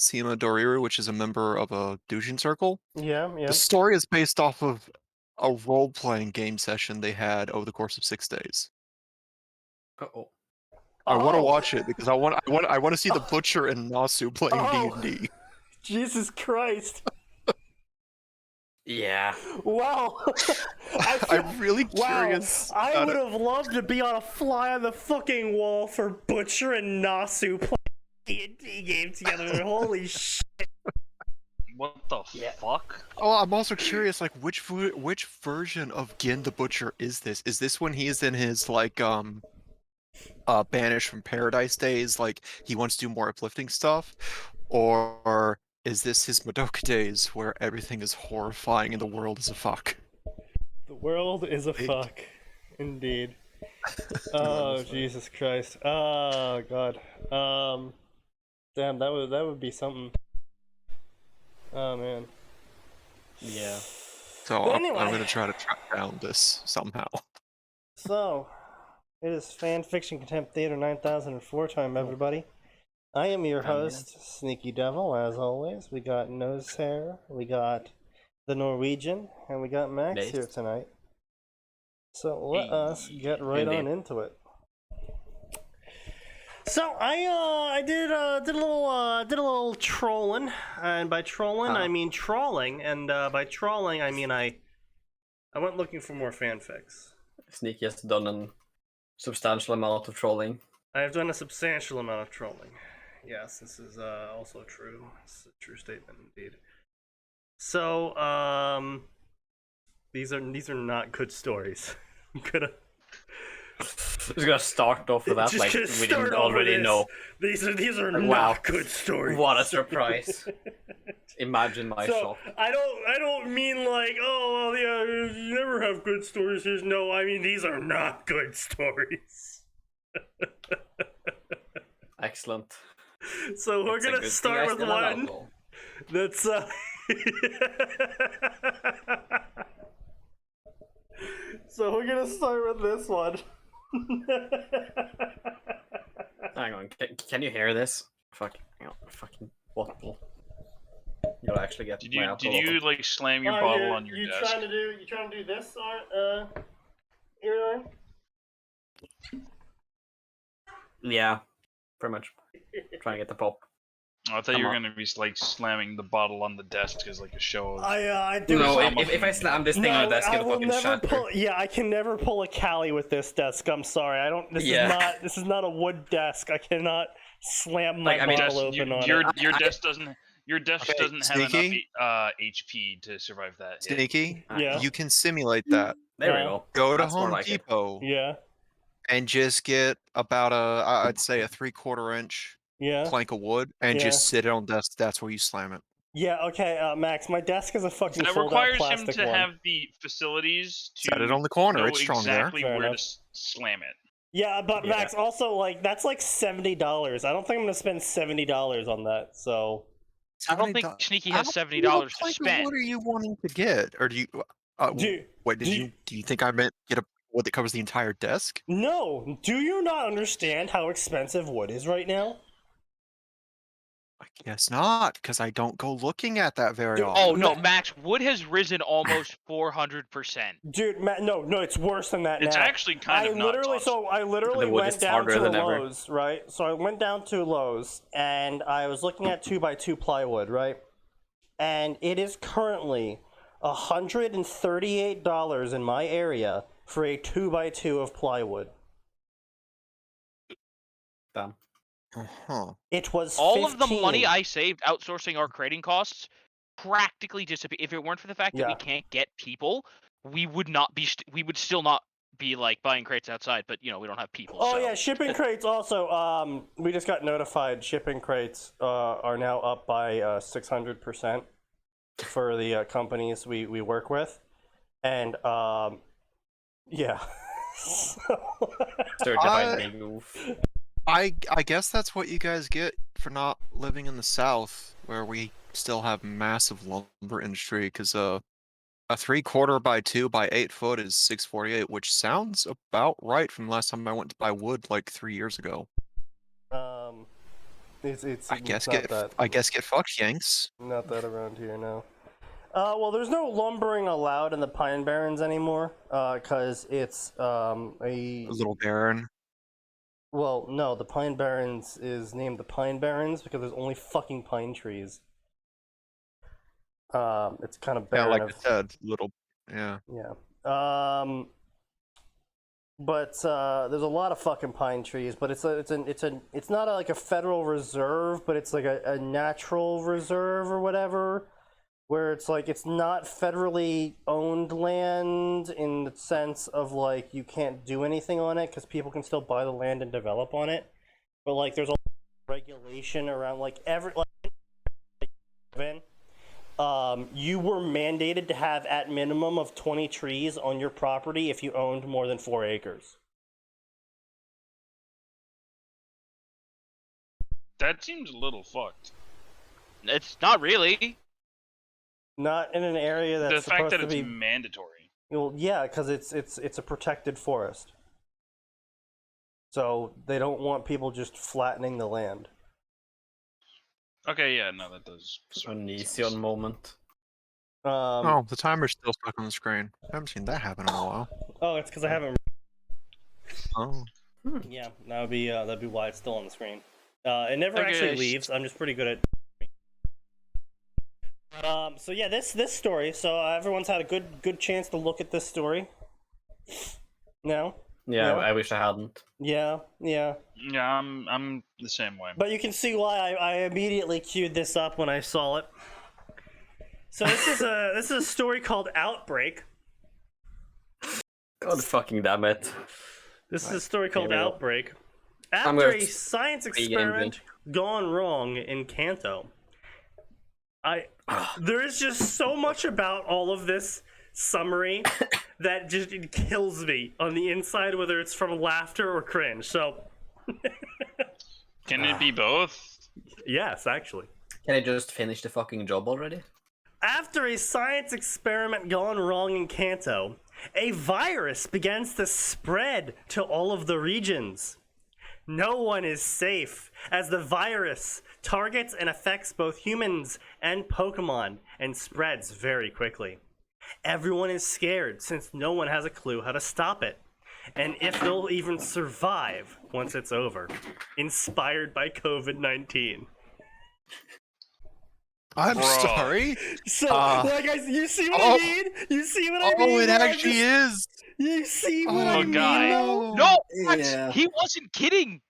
Sima Doriru, which is a member of a douching circle. Yeah, yeah. The story is based off of a role-playing game session they had over the course of 6 days. Uh-oh. I want to Oh. watch it because I want to see the Butcher and Nasu playing Oh. D&D. Jesus Christ. Yeah. Wow. I'm really curious. I about would it. have loved to be on a fly on the fucking wall for Butcher and Nasu playing D&D game together. Holy shit. What the fuck? Oh, I'm also curious, like, which version of Gin the Butcher is this? Is this when he is in his, like, banished from paradise days, like, he wants to do more uplifting stuff? Or is this his Madoka days, where everything is horrifying and the world is a fuck? The world is a fuck. Indeed. Oh, Jesus Christ. Oh, God. Damn, that would be something. Oh, man. Yeah. So But I'm anyway. gonna try to track down this somehow. So, it is Fanfiction Contempt Theater 9004 time, everybody. I am your host, Sneaky Devil, as always. We got Nose Hair, we got the Norwegian, and we got Max here tonight. So let us get right on into it. So I did a little trolling, and by trolling I mean trawling, and by trawling I mean I went looking for more fanfics. Sneaky has done a substantial amount of trolling. I have done a substantial amount of trolling. Yes, this is also true. It's a true statement indeed. So these are not good stories. I'm gonna. Just gonna start off with that, like we didn't already know. These are not good stories. What a surprise! Imagine my shock. I don't mean like, oh well, yeah, you never have good stories. No, I mean these are not good stories. Excellent. So we're gonna start with one that's So we're gonna start with this one. Hang on, can you hear this? Fuck, hang on, fucking what? You'll actually get. Did you like slam your bottle on your desk? You trying to do this, Aaron? Yeah, pretty much. Trying to get the pop. I thought you were gonna be like slamming the bottle on the desk as like a show of. I do. No, if I slam this thing on the desk, it'll fucking shatter. Yeah, I can never pull a Cali with this desk. I'm sorry. I don't. This is not a wood desk. I cannot slam my bottle open on it. Your desk doesn't. Your desk doesn't have enough HP to survive that. Sneaky, yeah. You can simulate that. There we go. Go to Home Depot. Yeah. And just get about I'd say a 3/4 inch plank of wood, and just sit it on desk. That's where you slam it. Yeah. Okay, Max. My desk is a fucking that fold-out requires plastic him to one. have the facilities to set it on the corner. know It's strong exactly there. where to slam it. Yeah, but Max, also like that's like $70. I don't think I'm gonna spend $70 on that. So I don't think Sneaky has $70 to spend. What are you wanting to get, or do you? Do you think I meant get a wood that covers the entire desk? No. Do you not understand how expensive wood is right now? I guess not, because I don't go looking at that very often. Oh no, Max, wood has risen almost 400%. Dude, no, it's worse than that now. It's actually kind of nuts. I literally went down to Lowe's, right? So I went down to Lowe's, and I was looking at 2x2 plywood, right? And it is currently $138 in my area for a 2x2 of plywood. Damn. It was all of the money I saved outsourcing our crating costs practically disappeared. If it weren't for the fact that we can't get people, we would not be. We would still not be like buying crates outside. But you know, we don't have people. Oh so. yeah, shipping crates also. We just got notified. Shipping crates are now up by 600% for the companies we work with, and yeah. Certified big move. I guess that's what you guys get for not living in the South, where we still have massive lumber industry. Because a 3/4 by 2 by 8 foot is $648, which sounds about right from last time I went to buy wood like 3 years ago. It's I guess not that. I guess get fucked, Yanks. Not that around here, no. Well, there's no lumbering allowed in the Pine Barrens anymore, because it's a Little Baron. Well, no, the Pine Barrens is named the Pine Barrens because there's only fucking pine trees. It's kind of Yeah, barren like of... I said, little. Yeah. Yeah. But there's a lot of fucking pine trees, but it's not like a federal reserve, but it's like a natural reserve or whatever, where it's like it's not federally owned land in the sense of like you can't do anything on it because people can still buy the land and develop on it, but like there's a regulation around like you were mandated to have at minimum of 20 trees on your property if you owned more than 4 acres. That seems a little fucked. It's not really. Not in an area that's The fact supposed that to it's be... mandatory. Well, yeah, because it's a protected forest. So they don't want people just flattening the land. Okay, yeah, no, that does. An Nesion moment. Oh, the timer's still stuck on the screen. I haven't seen that happen in a while. Oh, it's because I haven't... Oh. Yeah, that'd be why it's still on the screen. It never Okay. actually leaves. I'm just pretty good at... So yeah, this story. So everyone's had a good chance to look at this story. No? Yeah, Yeah. I wish I hadn't. Yeah. Yeah, I'm the same way. But you can see why I immediately queued this up when I saw it. So this is a story called Outbreak. God fucking damn it. This is a story called Here we go. Outbreak. I'm After gonna a science be experiment gone wrong in Kanto, there is just so much about all of this summary that just it kills me on the inside, whether it's from laughter or cringe. So, Can it be both? yes, actually. Can I just finish the fucking job already? After a science experiment gone wrong in Kanto, a virus begins to spread to all of the regions. No one is safe, as the virus targets and affects both humans and Pokemon and spreads very quickly. Everyone is scared since no one has a clue how to stop it, and if they'll even survive once it's over. Inspired by COVID-19. I'm Bruh. sorry. So, like, you see what Oh. I mean? You see what I mean? Oh, it when I actually just- is. You see what Oh, I mean? guy. though? No, what? Yeah. He wasn't kidding.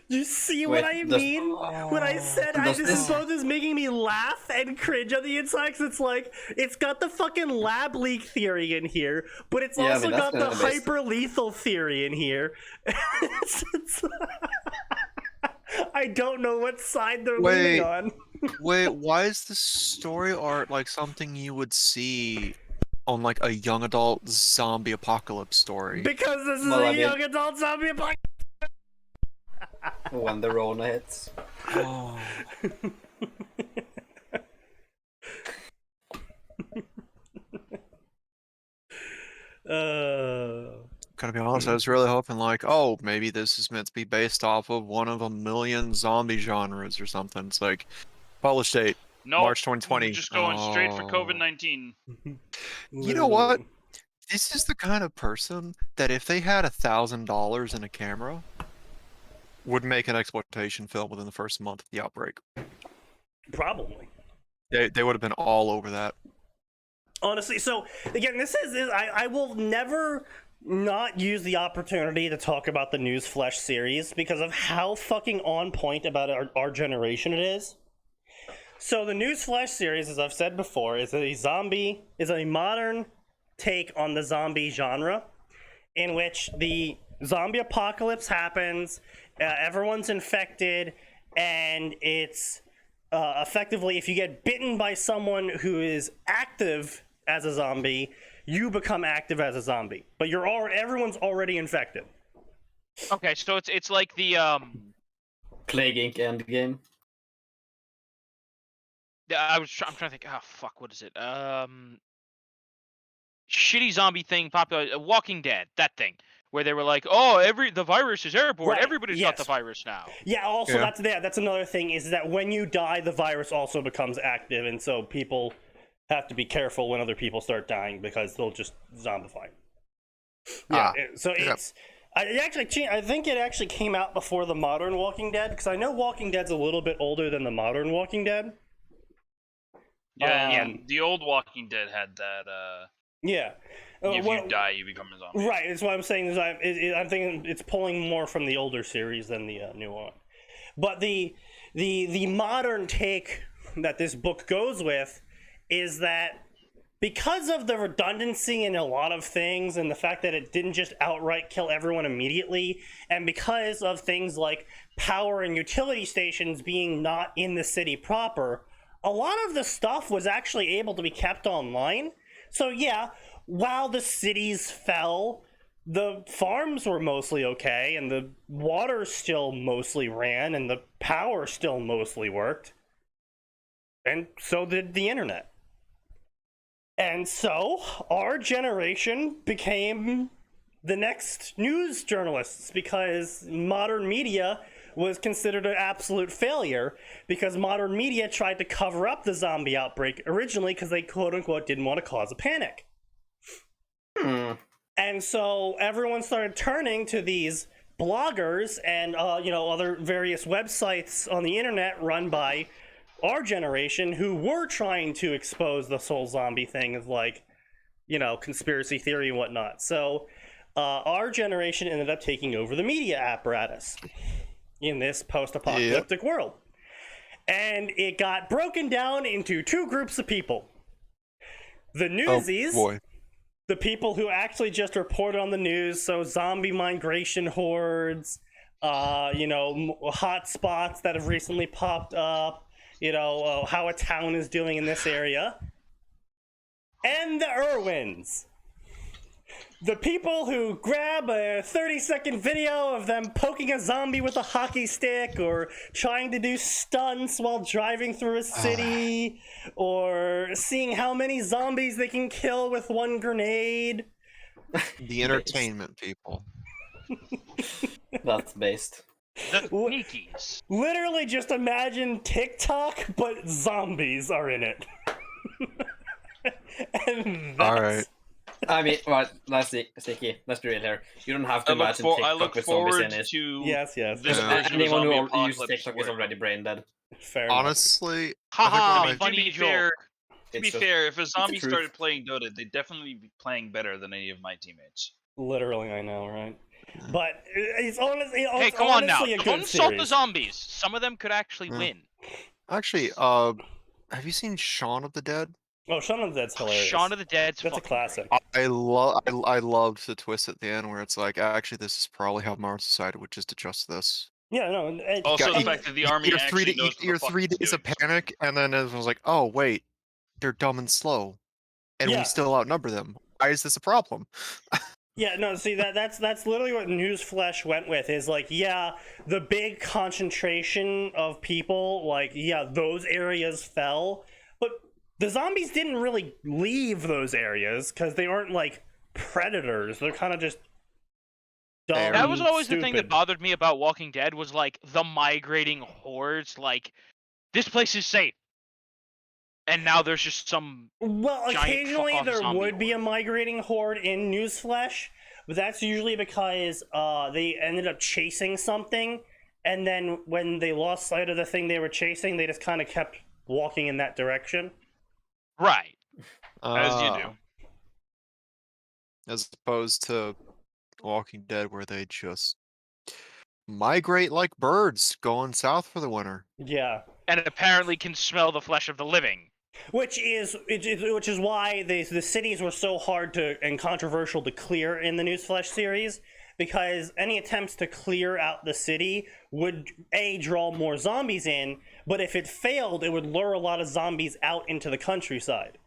You see what Wait, I does- mean? When I said does this is this- both is making me laugh and cringe on the inside, 'cause it's like, it's got the fucking lab leak theory in here, but it's Yeah, I also mean, that's got the kinda based- hyper lethal theory in here. I don't know what side they're leaning Wait. on. Wait, why is the story art like something you would see on like a young adult zombie apocalypse story? Because this is Well, a I mean- young adult zombie apocalypse. When the Rona hits. Oh. Gotta be honest, I was really hoping like, oh, maybe this is meant to be based off of one of a million zombie genres or something. It's like, published date, No, March 2020. Just going straight for Oh. COVID-19. You know what? This is the kind of person that if they had $1,000 in a camera, would make an exploitation film within the first month of the outbreak. Probably. They would have been all over that. Honestly, so again, this is I will never not use the opportunity to talk about the Newsflesh series because of how fucking on point about our generation it is. So the Newsflesh series, as I've said before, is a modern take on the zombie genre, in which the zombie apocalypse happens, everyone's infected, and it's effectively, if you get bitten by someone who is active as a zombie, you become active as a zombie. But everyone's already infected. Okay, so it's like the Plague Inc. Endgame. I'm trying to think. Oh fuck, what is it? Shitty zombie thing popular. Walking Dead, that thing. where they were like, "Oh, the virus is airborne. Right, Everybody's got the yes. virus now." Yeah, also Yeah. that's another thing, is that when you die, the virus also becomes active, and so people have to be careful when other people start dying because they'll just zombify. Yeah, so yeah. it's I think it actually came out before the modern Walking Dead, because I know Walking Dead's a little bit older than the modern Walking Dead. Yeah, the old Walking Dead had that. Yeah. If you die, you become a zombie. Right, that's what I'm saying. Is I'm thinking it's pulling more from the older series than the new one. But the modern take that this book goes with is that because of the redundancy in a lot of things, and the fact that it didn't just outright kill everyone immediately, and because of things like power and utility stations being not in the city proper, a lot of the stuff was actually able to be kept online. So yeah, while the cities fell, the farms were mostly okay, and the water still mostly ran, and the power still mostly worked. And so did the internet. And so our generation became the next news journalists, because modern media was considered an absolute failure, because modern media tried to cover up the zombie outbreak originally because they quote-unquote didn't want to cause a panic. And so everyone started turning to these bloggers and other various websites on the internet run by our generation, who were trying to expose the whole zombie thing as conspiracy theory and whatnot. So our generation ended up taking over the media apparatus in this post-apocalyptic world. And it got broken down into two groups of people. The newsies, the people who actually just reported on the news, so zombie migration hordes, hot spots that have recently popped up, how a town is doing in this area. And the Irwins. The people who grab a 30-second video of them poking a zombie with a hockey stick, or trying to do stunts while driving through a city, or seeing how many zombies they can kill with one grenade. The entertainment people. That's based. The sneakies. Literally just imagine TikTok, but zombies are in it. And that's... Alright. I mean, well, let's see, Sticky, let's be real here. You don't have to imagine I TikTok look with zombies forward in it. to Yes. this version of Anyone zombie who uses apocalypse TikTok is where- already brain dead. Fair enough. Honestly, Haha, I mean, funny to be joke. fair, to be It's just- fair, if a zombie truth. started playing Dota, they'd definitely be playing better than any of my teammates. Literally, I know, right? But it's honestly, Hey, come on now. honestly a good Don't insult the series. zombies. Some of them could actually win. actually, have you seen Shaun of the Dead? Oh, Shaun of the Dead's hilarious. Shaun of the Dead's That's a fucking classic. I loved the twist at the end where it's like, actually, this is probably how Mars society would just adjust this. Yeah, no. Also, got- the you- fact that the army actually knows what the your fuck 3 it's days of doing. panic, and then it was like, oh wait, they're dumb and slow, and Yeah. we still outnumber them. Why is this a problem? Yeah, no, see, that's literally what Newsflash went with, is like, yeah, the big concentration of people, like, yeah, those areas fell, but the zombies didn't really leave those areas, because they aren't, like, predators. They're kind of just dumb. That was always the thing that stupid. bothered me about Walking Dead, was like the migrating hordes. Like, this place is safe, and now there's just some. Well, giant occasionally fuck-off there zombie would be a horde. migrating horde in Newsflash, but that's usually because they ended up chasing something, and then when they lost sight of the thing they were chasing, they just kind of kept walking in that direction. Right. As you do. As opposed to Walking Dead, where they just migrate like birds going south for the winter. Yeah. And it apparently can smell the flesh of the living. Which is why the cities were so hard and controversial to clear in the Newsflash series, because any attempts to clear out the city would draw more zombies in, but if it failed, it would lure a lot of zombies out into the countryside.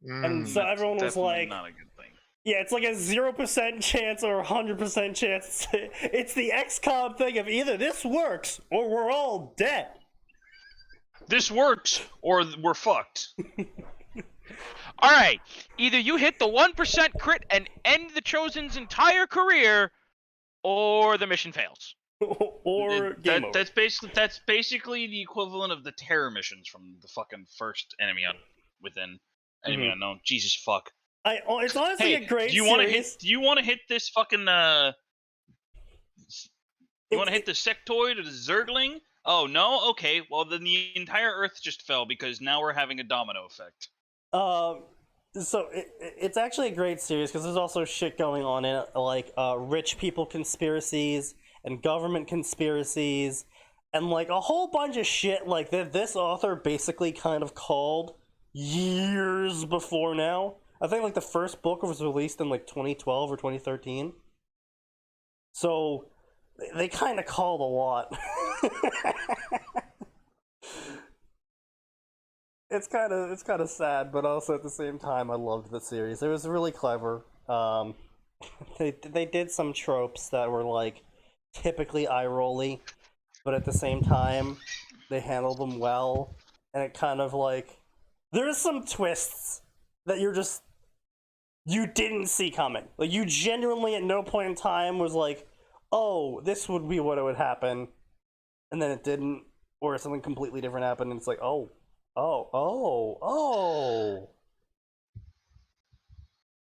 And so everyone was Definitely like, not a good thing. yeah, it's like a 0% chance or 100% chance. It's the XCOM thing of either this works or we're all dead. This works, or we're fucked. All right, either you hit the 1% crit and end the Chosen's entire career, or the mission fails. Or game over. That's basically the equivalent of the terror missions from the fucking first Enemy Unknown. Jesus fuck. It's honestly a great do you want to hit this fucking you want to hit the sectoid or the zergling? Oh no, okay. Well then the entire Earth just fell because now we're having a domino effect. So it's actually a great series because there's also shit going on in it, like rich people conspiracies and government conspiracies, and like a whole bunch of shit like that. This author basically kind of called years before now. I think like the first book was released in like 2012 or 2013. So they kind of called a lot. It's kind of sad, but also at the same time, I loved the series. It was really clever. They did some tropes that were like typically eye-rolly, but at the same time, they handled them well. And it kind of like there's some twists that you didn't see coming. Like you genuinely at no point in time was like, oh, this would be what it would happen, and then it didn't, or something completely different happened, and it's like, oh.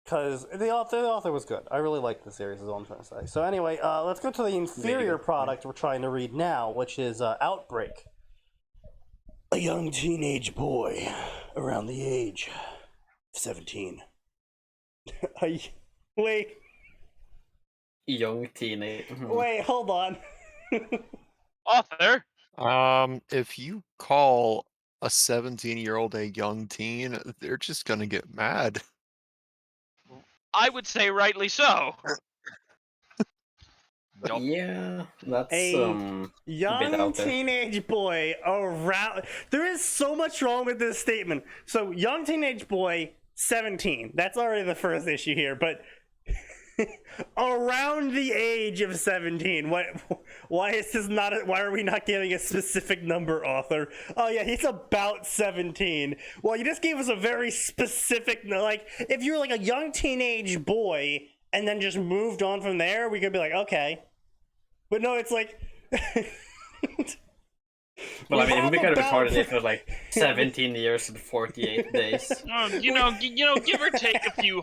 Because the author was good. I really liked the series, is all I'm trying to say. So anyway, let's go to the inferior product we're trying to read now, which is Outbreak. A young teenage boy around the age of 17. Wait, Young teenage. wait, hold on. Author, If you call a 17-year-old a young teen, they're just gonna get mad. I would say rightly so. Yup. Yeah, that's A bit young out there. teenage boy around. There is so much wrong with this statement. So, young teenage boy, 17. That's already the first issue here, but around the age of 17. Why is this not? Why are we not giving a specific number, author? Oh yeah, he's about 17. Well, you just gave us a very specific. Like, if you're like a young teenage boy and then just moved on from there, we could be like, okay. But no, it's like. Well, I mean, it would be kind of about- retarded if it was like 17 years and 48 days. You know, give or take a few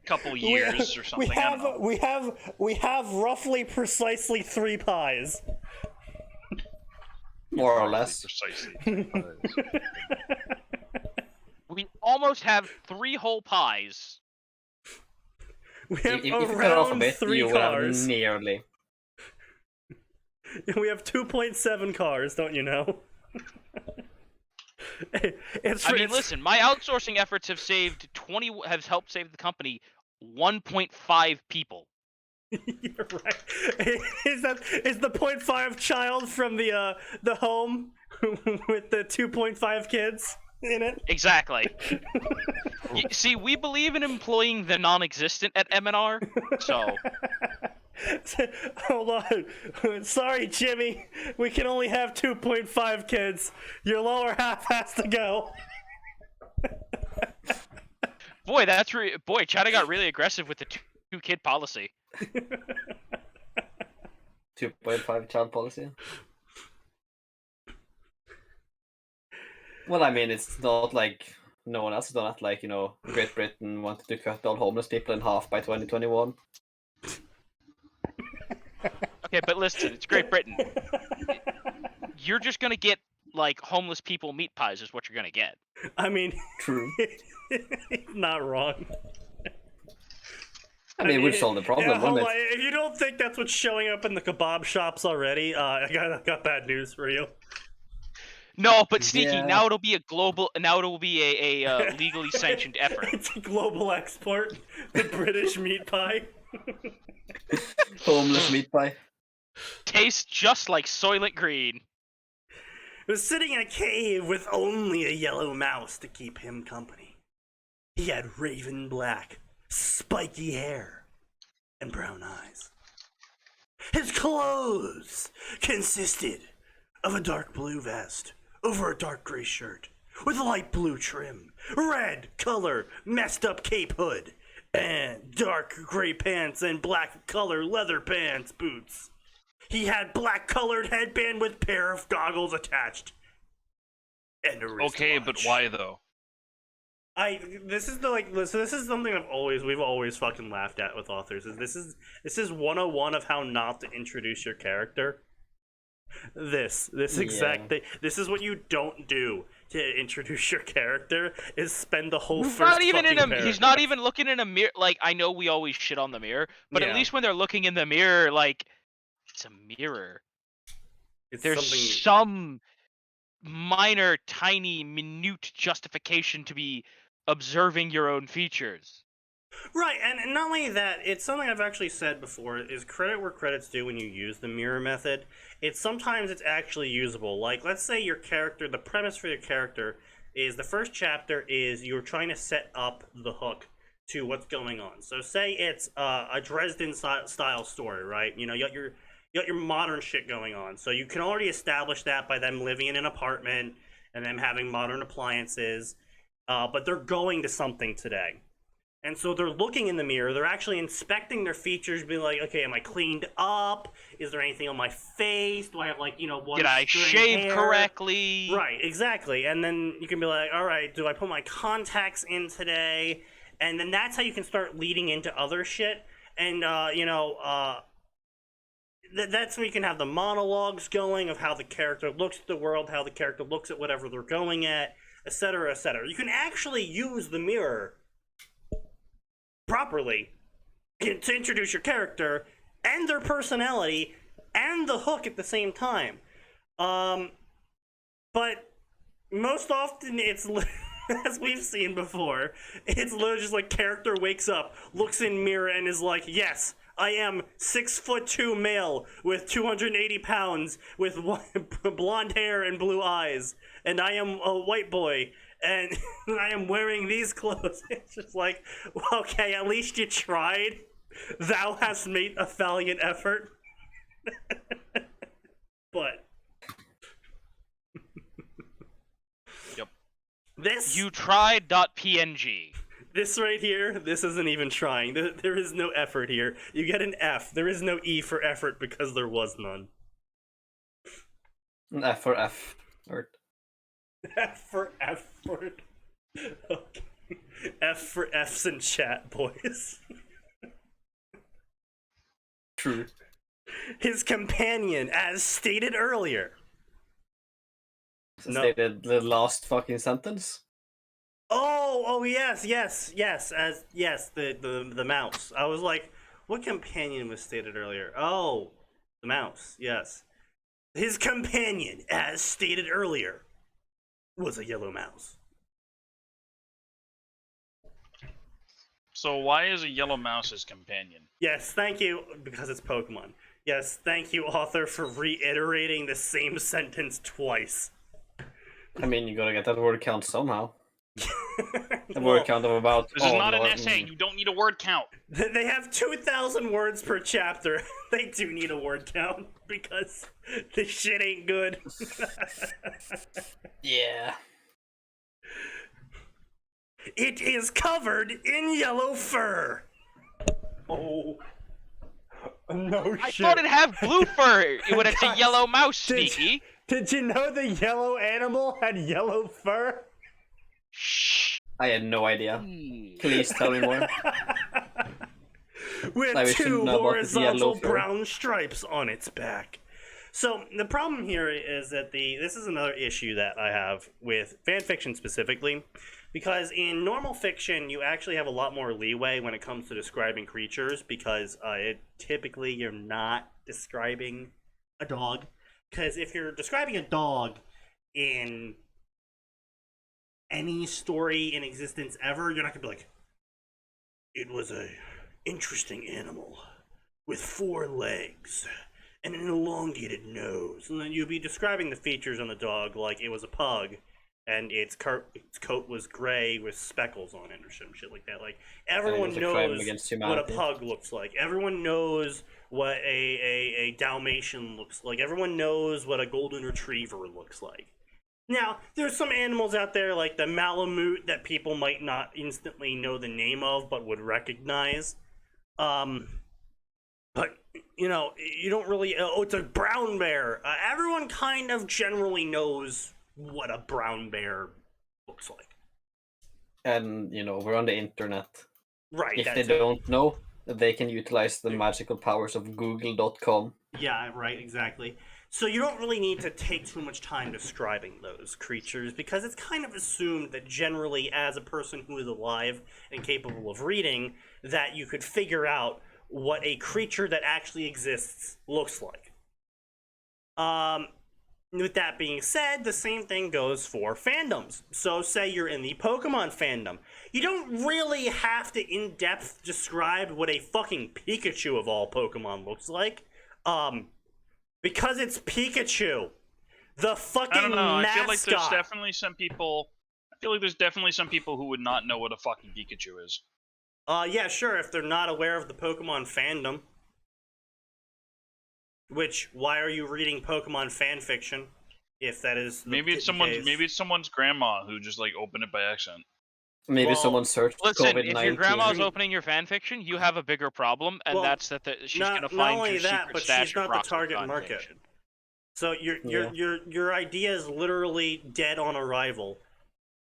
couple years or something. I don't know. We have roughly precisely 3 pies. More or less. Precisely. We almost have 3 whole pies. We have If you cut it off a around bit, 3 you would have cars. nearly. We have 2.7 cars, don't you know? I mean, listen, my outsourcing efforts have have helped save the company 1.5 people. You're right. Is the 0.5 child from the home with the 2.5 kids in it? Exactly. See, we believe in employing the non-existent at M&R, so... Hold on. Sorry, Jimmy. We can only have 2.5 kids. Your lower half has to go. Boy, China got really aggressive with the two-kid policy. 2.5 child policy. Well, I mean, it's not like no one else has done it. Like, you know, Great Britain wanted to cut all homeless people in half by 2021. Okay, but listen, it's Great Britain. You're just gonna get, like, homeless people meat pies is what you're gonna get. I mean, True. not wrong. I mean, we've solved the problem, hold wouldn't on. it? If you don't think that's what's showing up in the kebab shops already, I got bad news for you. No, but Sneaky, Yeah. now it'll be a legally sanctioned effort. It's a global export. The British meat pie. Homeless meat pie. Tastes just like Soylent Green. Was sitting in a cave with only a yellow mouse to keep him company. He had raven black, spiky hair, and brown eyes. His clothes consisted of a dark blue vest over a dark gray shirt with a light blue trim red color, messed up cape hood, and dark gray pants and black color leather pants boots. He had black colored headband with pair of goggles attached. And a wristwatch. Okay, but why though? This is something we've always fucking laughed at with authors. This is 101 of how not to introduce your character. This exact thing. This is what you don't do to introduce your character, is spend the whole He's first not even in a. fucking He's not even looking in a mirror. Like, I know we always shit on the mirror, but Yeah. at least when they're looking in the mirror, like, it's a mirror. It's There's something. some minor, tiny, minute justification to be observing your own features. Right, and not only that, it's something I've actually said before, is credit where credit's due when you use the mirror method. Sometimes it's actually usable. Like, let's say your character, the premise for your character is, the first chapter is you're trying to set up the hook to what's going on. So say it's a Dresden style story, right? You know, you got your modern shit going on. So you can already establish that by them living in an apartment and them having modern appliances. But they're going to something today. And so they're looking in the mirror, they're actually inspecting their features, being like, okay, am I cleaned up? Is there anything on my face? Do I have, like, you know, one Did I string shave hair? correctly? Right, exactly. And then you can be like, all right, do I put my contacts in today? And then that's how you can start leading into other shit. And, that's when you can have the monologues going of how the character looks at the world, how the character looks at whatever they're going at, etc., etc. You can actually use the mirror properly to introduce your character and their personality and the hook at the same time. But most often it's, as we've seen before, it's literally just like character wakes up, looks in mirror, and is like, yes, I am 6'2" male with 280 pounds with blonde hair and blue eyes, and I am a white boy, and I am wearing these clothes. It's just like, okay, at least you tried. Thou hast made a valiant effort. But Yep. This You tried.png. This right here, this isn't even trying. There is no effort here. You get an F. There is no E for effort because there was none. An F for F. F for effort. Okay. F for F's in chat, boys. True. His companion, as stated earlier. No. Stated the last fucking sentence. Oh, yes, the mouse. I was like, what companion was stated earlier? Oh, the mouse, yes. His companion, as stated earlier, was a yellow mouse. So why is a yellow mouse his companion? Yes, thank you, because it's Pokemon. Yes, thank you, author, for reiterating the same sentence twice. I mean, you gotta get that word count somehow. A word count of about. This is not an essay. You don't need a word count. They have 2,000 words per chapter. They do need a word count because this shit ain't good. Yeah. It is covered in yellow fur. Oh. No I shit. thought it'd have blue fur when it's a Guys, yellow mouse, did- Sneaky. Did you know the yellow animal had yellow fur? Shh. I had no idea. Please tell me more. With I wish you two know about this yellow horizontal fur. brown stripes on its back. So the problem here is that this is another issue that I have with fanfiction specifically, because in normal fiction you actually have a lot more leeway when it comes to describing creatures, because typically you're not describing a dog. Because if you're describing a dog in any story in existence ever, you're not gonna be like, it was a interesting animal with 4 legs and an elongated nose. And then you'd be describing the features on the dog like it was a pug and its coat was gray with speckles on it or some shit like that. Like, everyone was a crime knows against what a humanity. pug looks like. Everyone knows what a Dalmatian looks like. Everyone knows what a golden retriever looks like. Now, there's some animals out there like the Malamute that people might not instantly know the name of, but would recognize. But, you know, you don't really... Oh, it's a brown bear. Everyone kind of generally knows what a brown bear looks like. And, you know, we're on the internet. Right. If they don't know, they can utilize the magical powers of Google.com. Yeah, right, exactly. So you don't really need to take too much time describing those creatures, because it's kind of assumed that generally, as a person who is alive and capable of reading, that you could figure out what a creature that actually exists looks like. With that being said, the same thing goes for fandoms. So say you're in the Pokemon fandom. You don't really have to in-depth describe what a fucking Pikachu of all Pokemon looks like. Because it's Pikachu. The fucking I don't know. mascot. I feel like there's definitely some people. I feel like there's definitely some people who would not know what a fucking Pikachu is. Yeah, sure, if they're not aware of the Pokemon fandom. Which, why are you reading Pokemon fanfiction? If that is the Maybe it's someone's grandma who just like opened it by accident. Maybe Well, someone searched Listen, COVID-19. if your grandma's opening your fan fiction, you have a bigger problem, and Well, that's that she's not- gonna not find only your that, secret but stash she's not of the rocks target and market. fiction. So your idea is literally dead on arrival.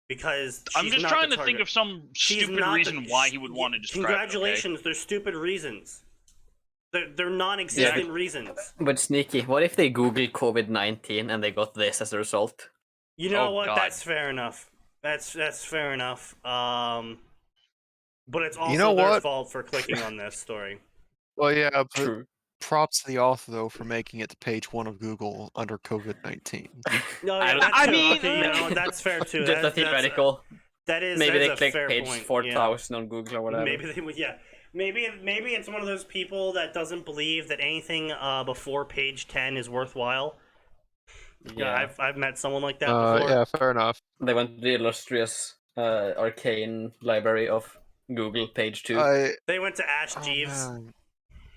Because I'm she's just not trying the to think target. of some She's stupid not reason why he would want to describe Congratulations, they're stupid reasons. They're non-existent reasons. But Sneaky, what if they Google COVID-19 and they got this as a result? You know Oh, what? God. That's fair enough. That's fair enough. But it's also You know their what? fault for clicking on this story. Well, yeah, but True. props to the author though for making it to page 1 of Google under COVID-19. No, I yeah, don't- that's I true. mean, Okay, you know, that's fair too. Just a That's- theoretical. That is Maybe that's they a click fair page point. 4000 on Google or Yeah. whatever. Maybe they would. Yeah. Maybe it's one of those people that doesn't believe that anything before page 10 is worthwhile. Yeah, I've met someone like that before. Yeah, fair enough. They went to the illustrious arcane library of Google page 2. They went to Ash Oh, Jeeves. man.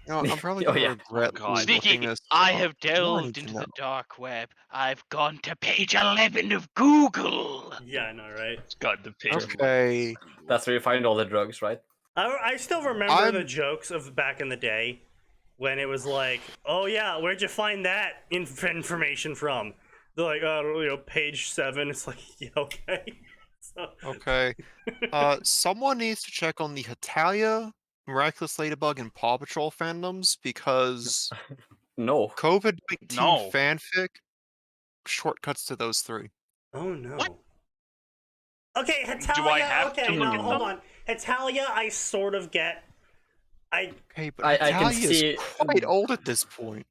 You know, I'm probably Oh, gonna yeah. regret God. looking Sneaky, this. I have Now I delved need to into know. the dark web. I've gone to page 11 of Google. Yeah, I know, right? God, the page. Okay. That's where you find all the drugs, right? I still remember the jokes of back in the day when it was like, oh yeah, where'd you find that information from? They're like, page 7. It's like, yeah, okay. So, Okay. Someone needs to check on the Hetalia, Miraculous Ladybug, and Paw Patrol fandoms because No. COVID-19 No. fanfic shortcuts to those 3. oh no. Okay, Hetalia. Do I have okay, to no, look at hold them? on. Hetalia, I sort of get. Okay, but I can Hetalia see- is quite old at this point.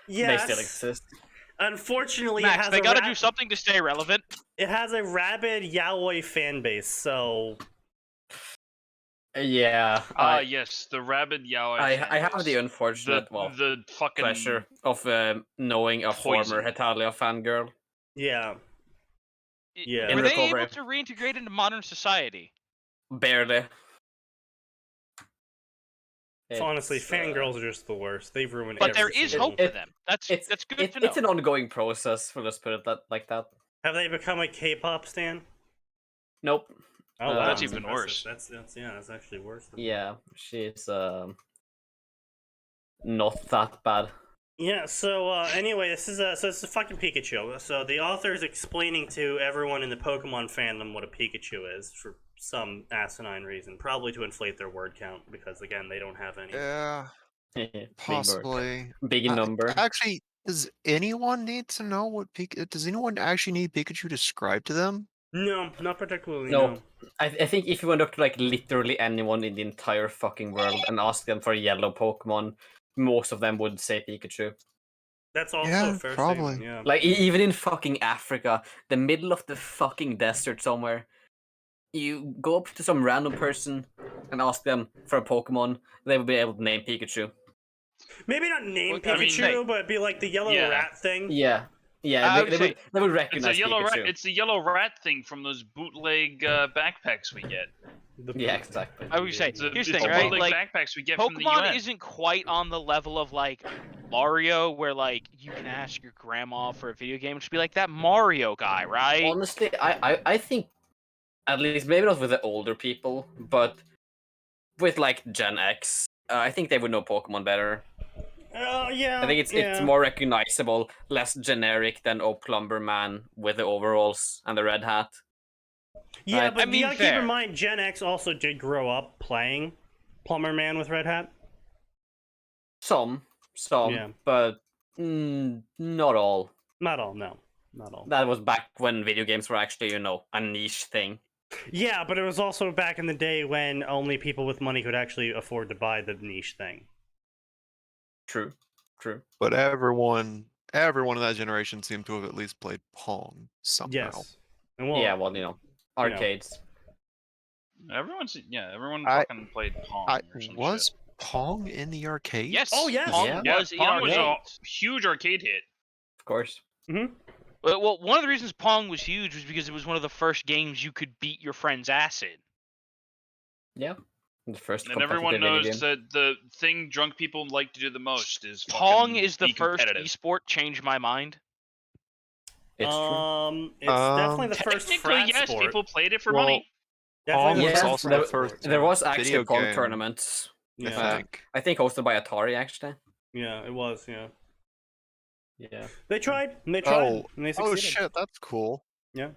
Yes. They still exist. Unfortunately, it Max, has they a gotta do something to stay relevant. It has a rabid yaoi fan base, so Yeah. Yes, the rabid yaoi. I have the fanbase. unfortunate, the fucking pleasure of knowing a poison. former Hetalia fangirl. yeah. Yeah. In Were they recovery. able to reintegrate into modern society? Barely. Honestly, It's, fangirls are just the worst. They've ruined But there every is single- hope for them. That's good to know. It's an ongoing process, let's put it like that. Have they become a K-pop stan? Nope. Oh, wow, That's that's even impressive. worse. That's actually worse. Yeah, she's not that bad. Yeah. So anyway, this is it's a fucking Pikachu. So the author is explaining to everyone in the Pokemon fandom what a Pikachu is for some asinine reason, probably to inflate their word count because again they don't have any. Yeah, Big bird. possibly. Big number. Actually, does anyone need to know what does anyone actually need Pikachu described to them? No, not particularly. No. No. I think if you went up to like literally anyone in the entire fucking world and asked them for a yellow Pokemon, most of them would say Pikachu. That's also Yeah, a fair probably. statement. Yeah. Like even in fucking Africa, the middle of the fucking desert somewhere, you go up to some random person and ask them for a Pokemon, they would be able to name Pikachu. Maybe not name Well, I mean, Pikachu, but be like the yellow Yeah. rat thing. Yeah. Yeah, I they, would they, say would, they would It's recognize a yellow Pikachu. rat. It's the yellow rat thing from those bootleg backpacks we get. Yeah, exactly. I would say, It's, here's the it's thing, the right? bootleg Like, backpacks we get from the Pokemon UN. isn't quite on the level of like Mario, where like you can ask your grandma for a video game and just be like that Mario guy, right? Honestly, I think, at least maybe not with the older people, but with like Gen X, I think they would know Pokemon better. Yeah. I think it's more recognizable, less generic than Plumber Man with the overalls and the red hat. Yeah, Right. but I mean, you gotta keep fair. in mind, Gen X also did grow up playing Plumber Man with Red Hat. Some, Yeah. but not all. Not all, no. Not all. That was back when video games were actually, a niche thing. Yeah, but it was also back in the day when only people with money could actually afford to buy the niche thing. True. But everyone in that generation seemed to have at least played Pong somehow. Yes. And Yeah, well, arcades. Everyone I- fucking played Pong or some Was shit. Pong in the arcade? Yes. Oh, yes. Pong Yeah. was in Pong was a arcades. huge arcade hit. Of course. Well, one of the reasons Pong was huge was because it was one of the first games you could beat your friend's ass in. Yeah. The first And everyone competitive video knows game. that the thing drunk people like to do the most is Pong fucking is the be first competitive. esport. Change my mind. It's true. It's definitely the first Technically, frat yes, sport. people played it for Well, money. Definitely Pong the was first also frat the sport, first yeah. There was actually video Pong game, tournaments. I Yeah. think. I think hosted by Atari, actually. Yeah, it was, yeah. Yeah. They tried, and they Oh, and they oh succeeded. shit, that's cool. Yeah.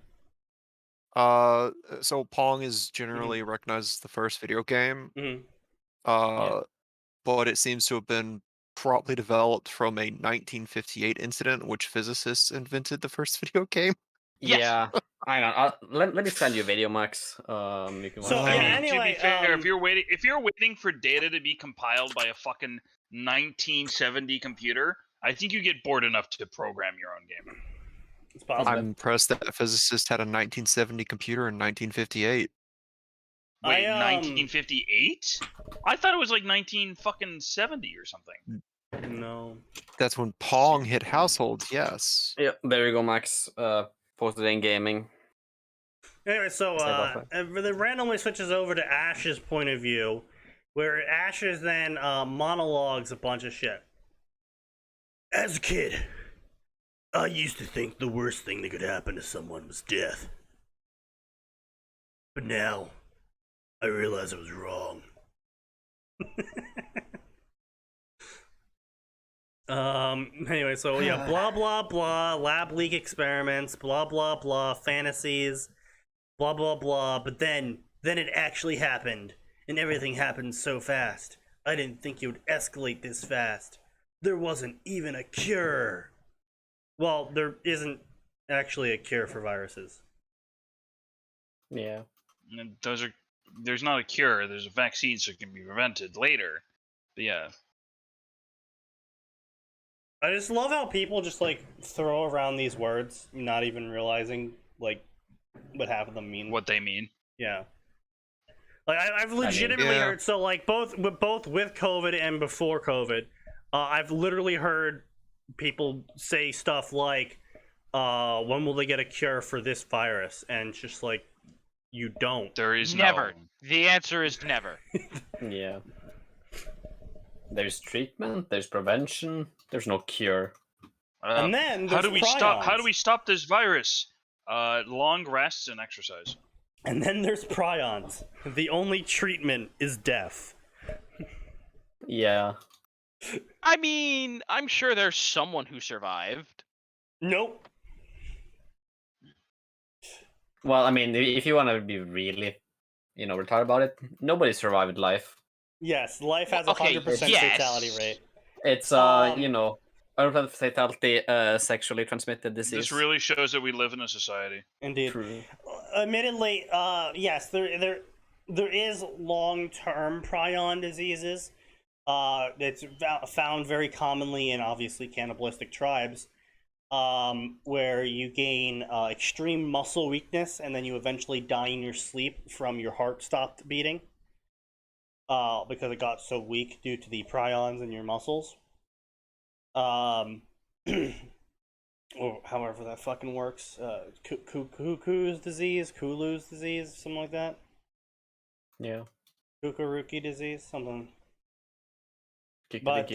So Pong is generally recognized as the first video game. Mhm. But it seems to have been probably developed from a 1958 incident in which physicists invented the first video game. Yes. Yeah. Hang on. Let me send you a video, Max. You can watch So, it. yeah, I mean, anyway, to be fair, if you're waiting for data to be compiled by a fucking 1970 computer, I think you get bored enough to program your own game. It's possible. I'm impressed that a physicist had a 1970 computer in 1958. Wait, I, 1958? I thought it was like 1970 or something. No. That's when Pong hit households, yes. Yeah, there you go, Max. Posted in gaming. Anyway, so it randomly switches over to Ash's point of view, where Ash is then monologues a bunch of shit. As a kid, I used to think the worst thing that could happen to someone was death. But now, I realize I was wrong. Anyway, so yeah, blah blah blah, lab leak experiments, blah blah blah, fantasies, blah blah blah, but then it actually happened, and everything happened so fast. I didn't think it would escalate this fast. There wasn't even a cure. Well, there isn't actually a cure for viruses. Yeah. And there's not a cure. There's a vaccine, so it can be prevented later. But yeah. I just love how people just like throw around these words, not even realizing like what half of them mean. What they mean. Yeah. Like I've legitimately heard like both with COVID and before COVID, I've literally heard people say stuff like, "When will they get a cure for this virus?" And it's just like, you don't. There is Never. no. The answer is never. Yeah. There's treatment. There's prevention. There's no cure. And then how do we stop? How prions. do we stop this virus? Long rests and exercise. And then there's prions. The only treatment is death. Yeah. I mean, I'm sure there's someone who survived. Nope. Well, I mean, if you want to be really, retarded about it, nobody survived life. Yes, life has a Okay, 100% yes. fatality rate. It's unpleasant fatality, sexually transmitted disease. This really shows that we live in a society. Indeed. True. Admittedly, yes, there is long-term prion diseases. It's found very commonly in obviously cannibalistic tribes, where you gain extreme muscle weakness and then you eventually die in your sleep from your heart stopped beating. Because it got so weak due to the prions in your muscles. Or however that fucking works. Kulu's disease, something like that. Yeah. Kukuruki disease, something. But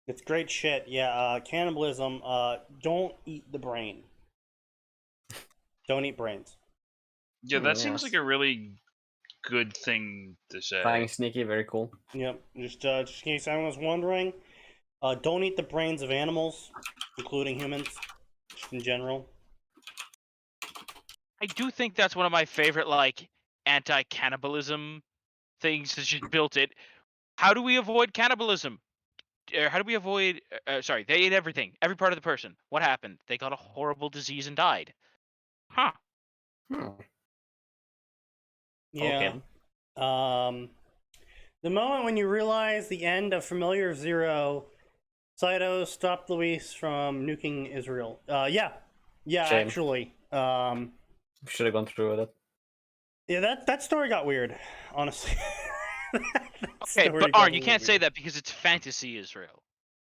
it's great shit. Yeah, cannibalism. Don't eat the brain. Don't eat brains. Yeah, that seems like a really good thing to say. Thanks, Sneaky. Very cool. Yep. Just in case anyone was wondering, don't eat the brains of animals, including humans, just in general. I do think that's one of my favorite like anti-cannibalism things that's just built it. How do we avoid cannibalism? How do we avoid? Sorry, they ate everything, every part of the person. What happened? They got a horrible disease and died. Huh. Yeah. The moment when you realize the end of Familiar Zero, Saito stopped Luis from nuking Israel. Yeah, Shame. actually. Should have gone through with it. Yeah, that story got weird, honestly. Okay, but Arn, you can't say that because it's fantasy Israel.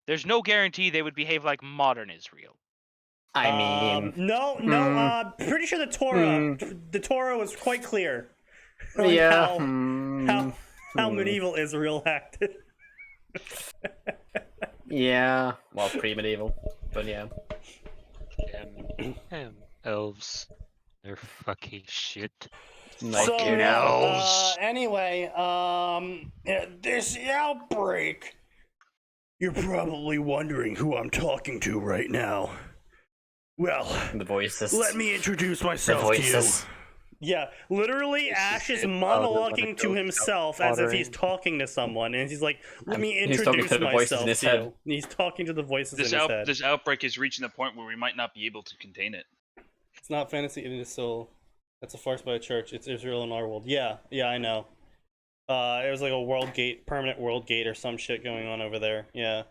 There's no guarantee they would behave like modern Israel. I mean, no. Pretty sure the Torah was quite clear. On yeah. How medieval Israel acted. Yeah. Well, pre-medieval, but yeah. Elves, they're fucking shit. Anyway, this outbreak. You're probably wondering who I'm talking to right now. Well, the voices. Let me introduce myself to you. Yeah, literally, Ash is monologuing to himself as if he's talking to someone, and he's like, "Let me introduce myself to you." He's talking to the voices in his head. This outbreak is reaching the point where we might not be able to contain it. It's not fantasy; it is still. That's a farce by a church. It's Israel in our world. Yeah, I know. It was like a permanent world gate or some shit going on over there. Yeah.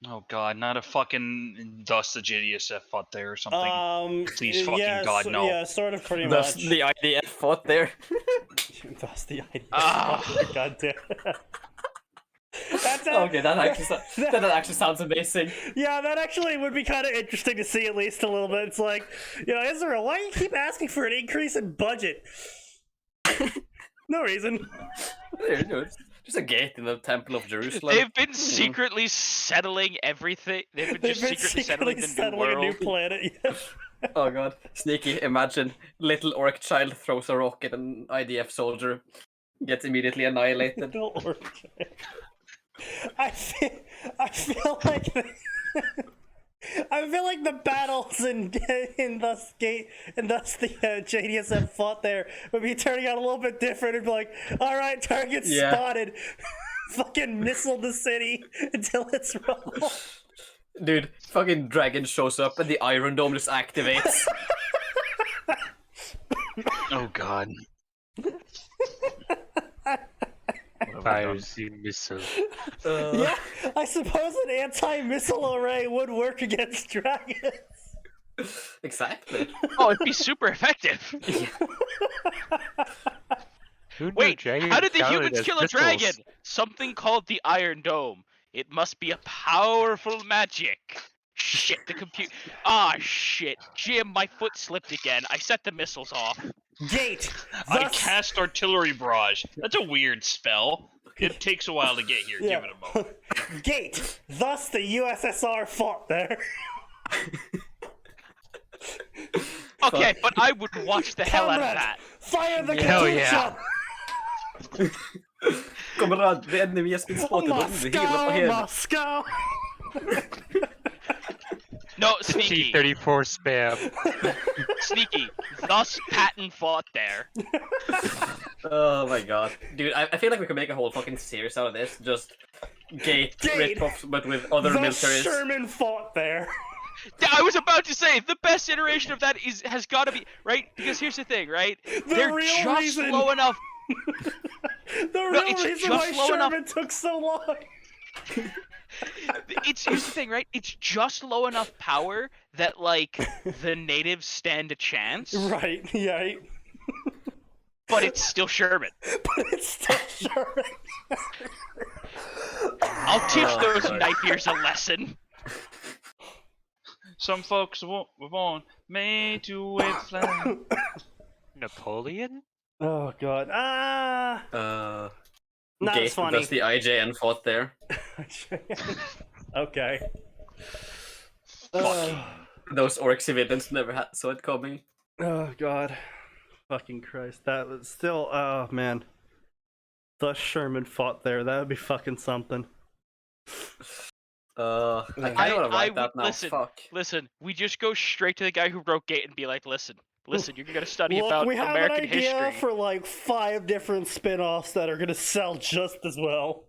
Oh god, not a fucking thus the JDSF fought there or something. Please fucking god, no. Yeah, sort of pretty Thus much. the IDF fought there. Thus the IDF fought. God damn. Okay, that actually sounds amazing. Yeah, that actually would be kind of interesting to see at least a little bit. It's like, Israel, why do you keep asking for an increase in budget? No reason. Just a gate in the Temple of Jerusalem. They've been secretly settling everything. They've been secretly settling the new world. A new planet. Yeah. Oh god, Sneaky! Imagine little orc child throws a rock at an IDF soldier, gets immediately annihilated. Little orc child. I feel like the battles in thus the JDSF fought there would be turning out a little bit different. It'd be like, all right, target spotted, fucking missile the city until it's rolled. Dude, fucking dragon shows up and the Iron Dome just activates. Oh god. Fires the missile. Yeah, I suppose an anti-missile array would work against dragons. Exactly. Oh, it'd be super effective. Wait, how did the humans kill a dragon? Something called the Iron Dome. It must be a powerful magic. Shit, the compute. Ah, shit. Jim, my foot slipped again. I set the missiles off. Gate. I cast artillery barrage. That's a weird spell. It takes a while to get here. Yeah. Give it a moment. Gate. Thus the USSR fought there. Okay, but I would watch the hell out of that. Fire the Hell yeah. Comrade, the enemy has been spotted. Moscow. No, Sneaky. T-34 spam. Sneaky. Thus Patton fought there. Oh my god. Dude, I feel like we could make a whole fucking series out of this. Just Gate. Rip-offs, but with other militaries. Sherman fought there. I was about to say, the best iteration of that has got to be, right? Because here's the thing, right? They're just slow enough. The real reason why Sherman took so long. Here's the thing, right? It's just low enough power that, like, the natives stand a chance. Right, yeah. But it's still Sherman. I'll teach those knife ears a lesson. Some folks were born made to wave flag. Napoleon? Oh god. Not Gate as funny. does the IJN fought there. Okay. Those orc civilians never saw it coming. Oh god. Fucking Christ. That was still, oh man. Thus Sherman fought there. That would be fucking something. I kind of want to write that now. Listen, Fuck. listen. We just go straight to the guy who wrote Gate and be like, listen, you're gonna study Look, about we have American an idea history. for like 5 different spin-offs that are gonna sell just as well.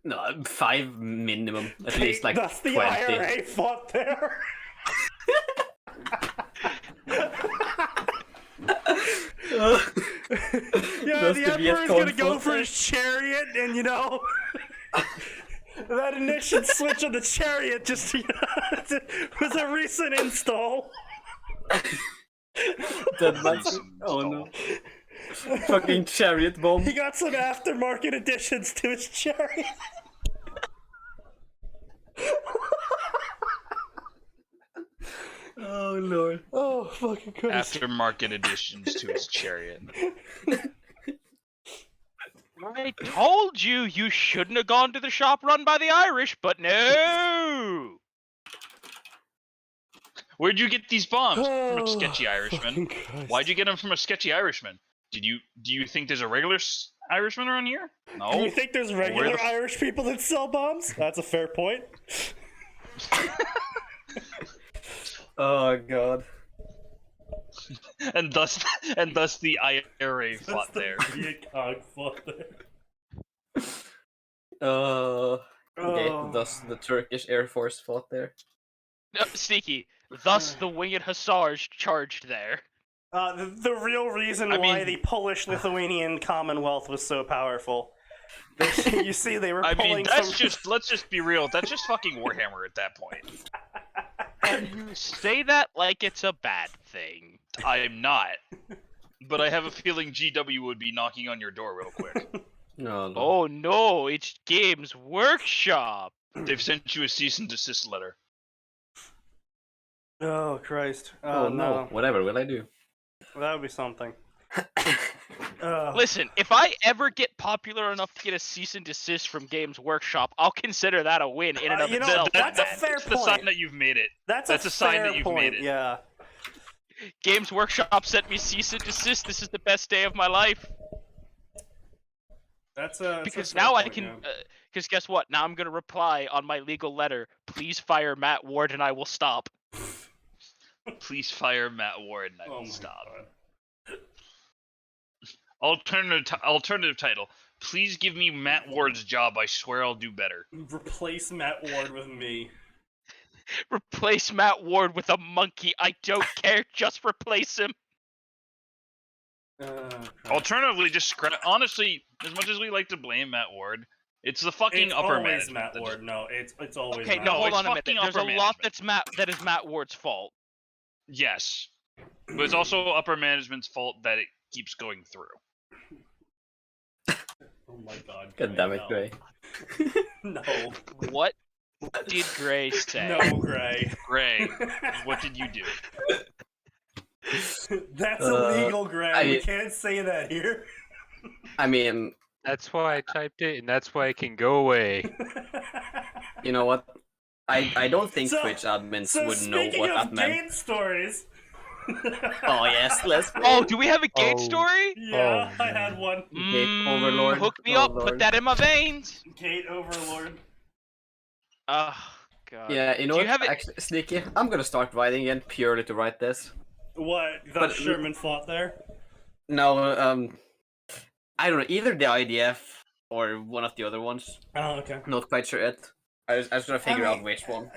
No, 5 minimum. At least like That's the 20. IRA fought there. Yeah, the Emperor's gonna go for his chariot, and you know, that ignition switch on the chariot just was a recent install. Oh no. Fucking chariot bomb. He got some aftermarket additions to his chariot. Oh lord. Oh fucking Christ. Aftermarket additions to his chariot. I told you shouldn't have gone to the shop run by the Irish, but no. Where'd you get these bombs? From Oh, a sketchy Irishman. Why'd you get them from a sketchy Irishman? Do you think there's a regular Irishman around here? No. Do you think there's regular the- Irish people that sell bombs? That's a fair point. Oh god. and thus the IRA fought there. Vietcong fought there. Okay, thus the Turkish Air Force fought there. No, Sneaky. Thus the winged hussars charged there. The real reason why the Polish-Lithuanian Commonwealth was so powerful. You see, they were pulling let's just be real, that's just fucking Warhammer at that point. You say that like it's a bad thing. I am not. But I have a feeling GW would be knocking on your door real quick. No. Oh no, it's Games Workshop. They've sent you a cease and desist letter. Oh, Christ. Oh no. Whatever will I do? That would be something. Listen, if I ever get popular enough to get a cease and desist from Games Workshop, I'll consider that a win in and of you know, itself. that's a fair It's the point. sign that you've made it. That's a sign fair that you've point, made it. Yeah. Games Workshop sent me cease and desist. This is the best day of my life. Because now I can. Because guess what? Now I'm gonna reply on my legal letter. Please fire Matt Ward, and I will stop. Please fire Matt Ward and I will stop. God. Alternative title. Please give me Matt Ward's job. I swear I'll do better. Replace Matt Ward with me. Replace Matt Ward with a monkey. I don't care. Just replace him. Alternatively, just scrap. Honestly, as much as we like to blame Matt Ward, it's the fucking It's upper always management. Matt that just- Ward. No, it's always Okay, Matt no, Ward. hold on a minute. fucking There's a upper lot management. that is Matt Ward's fault. Yes, but it's also upper management's fault that it keeps going through. Oh my God. God damn it, no. Gray. No. What did Gray say? No, Gray. Gray, what did you do? That's illegal, Gray. I We mean- can't say that here. I mean, That's why I typed it, and that's why it can go away. you know what? I don't think So- Twitch admins So would know speaking what of that meant. game stories. Oh yes, let's go. Oh, do we have a gate Oh. story? Yeah, Oh, I had one. Gate Overlord. Hook me Oh, up. Lord. Put that in my veins. Gate Overlord. Oh God. Yeah, you know Do what? you have it? Actually, Sneaky, I'm gonna start writing again purely to write this. What? That But- Sherman fought there? No, I don't know, either the IDF or one of the other ones. Oh, okay. Not quite sure yet. I was trying to figure mean, out which one.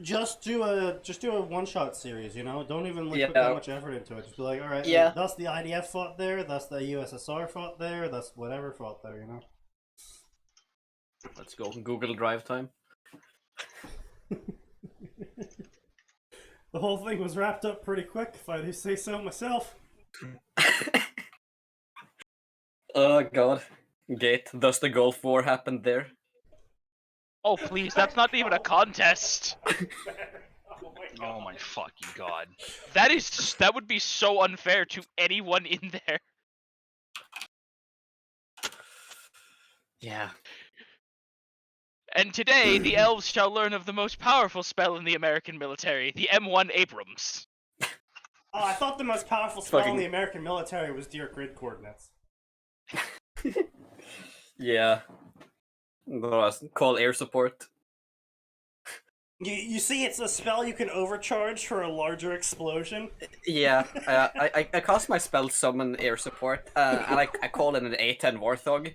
Just do a one-shot series, you know? Don't even put Yeah. that much effort into it. Just be like, alright, Yeah. that's the IDF fought there, that's the USSR fought there, that's whatever fought there, you know? Let's go. Google Drive time. The whole thing was wrapped up pretty quick, if I do say so myself. Oh god. Gate. Thus the Gulf War happened there. Oh please, that's not even a contest. Oh my Oh my fucking god. That would be so unfair to anyone in there. Yeah. And today, the elves shall learn of the most powerful spell in the American military, the M1 Abrams. Oh, I thought the most powerful spell in Fucking- the American military was dear grid coordinates. Yeah. Call air support. You see, it's a spell you can overcharge for a larger explosion. Yeah, I cast my spell summon air support, and I call in an A10 Warthog.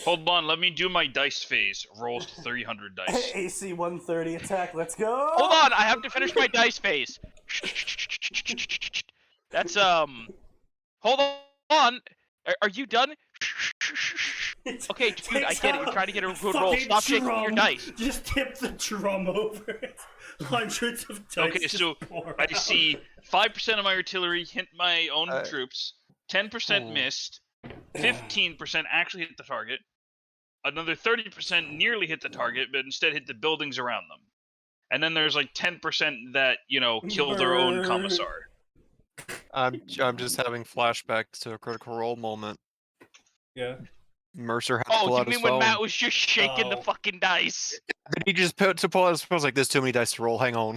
Hold on, let me do my dice phase. Roll 300 dice. AC 130 attack, let's go! Hold on, I have to finish my dice phase. That's Hold on. Are you done? Okay, dude, I get it. You're trying to get a good roll. Fucking Stop shaking your drum. dice. Just tip the drum over it. Hundreds of dice. Okay, just so pour I out. see 5% of my artillery hit my own troops, 10% Ooh. missed, 15% actually hit the target, another 30% nearly hit the target, but instead hit the buildings around them. And then there's like 10% that, kill their own Brrr. commissar. I'm just having flashbacks to a Critical Role moment. Yeah. Mercer had to Oh, pull you out his mean when phone. Matt was just shaking the Oh. fucking dice? Then he just put to pull out his phone. Like, there's too many dice to roll. Hang on.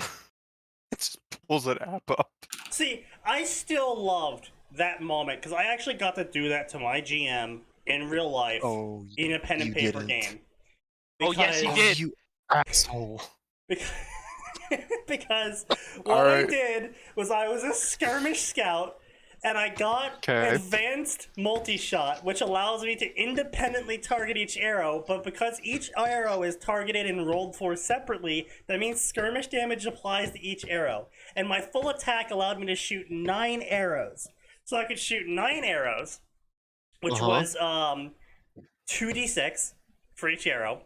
It just pulls an app up. See, I still loved that moment because I actually got to do that to my GM in real life Oh, in a pen and you paper didn't. game. Oh, yes, he oh, did. you asshole. Because, because what I Alright. did was I was a skirmish scout and I got Okay. advanced multi-shot, which allows me to independently target each arrow, but because each arrow is targeted and rolled for separately, that means skirmish damage applies to each arrow. And my full attack allowed me to shoot 9 arrows. So I could shoot 9 arrows, which was 2d6 for each arrow.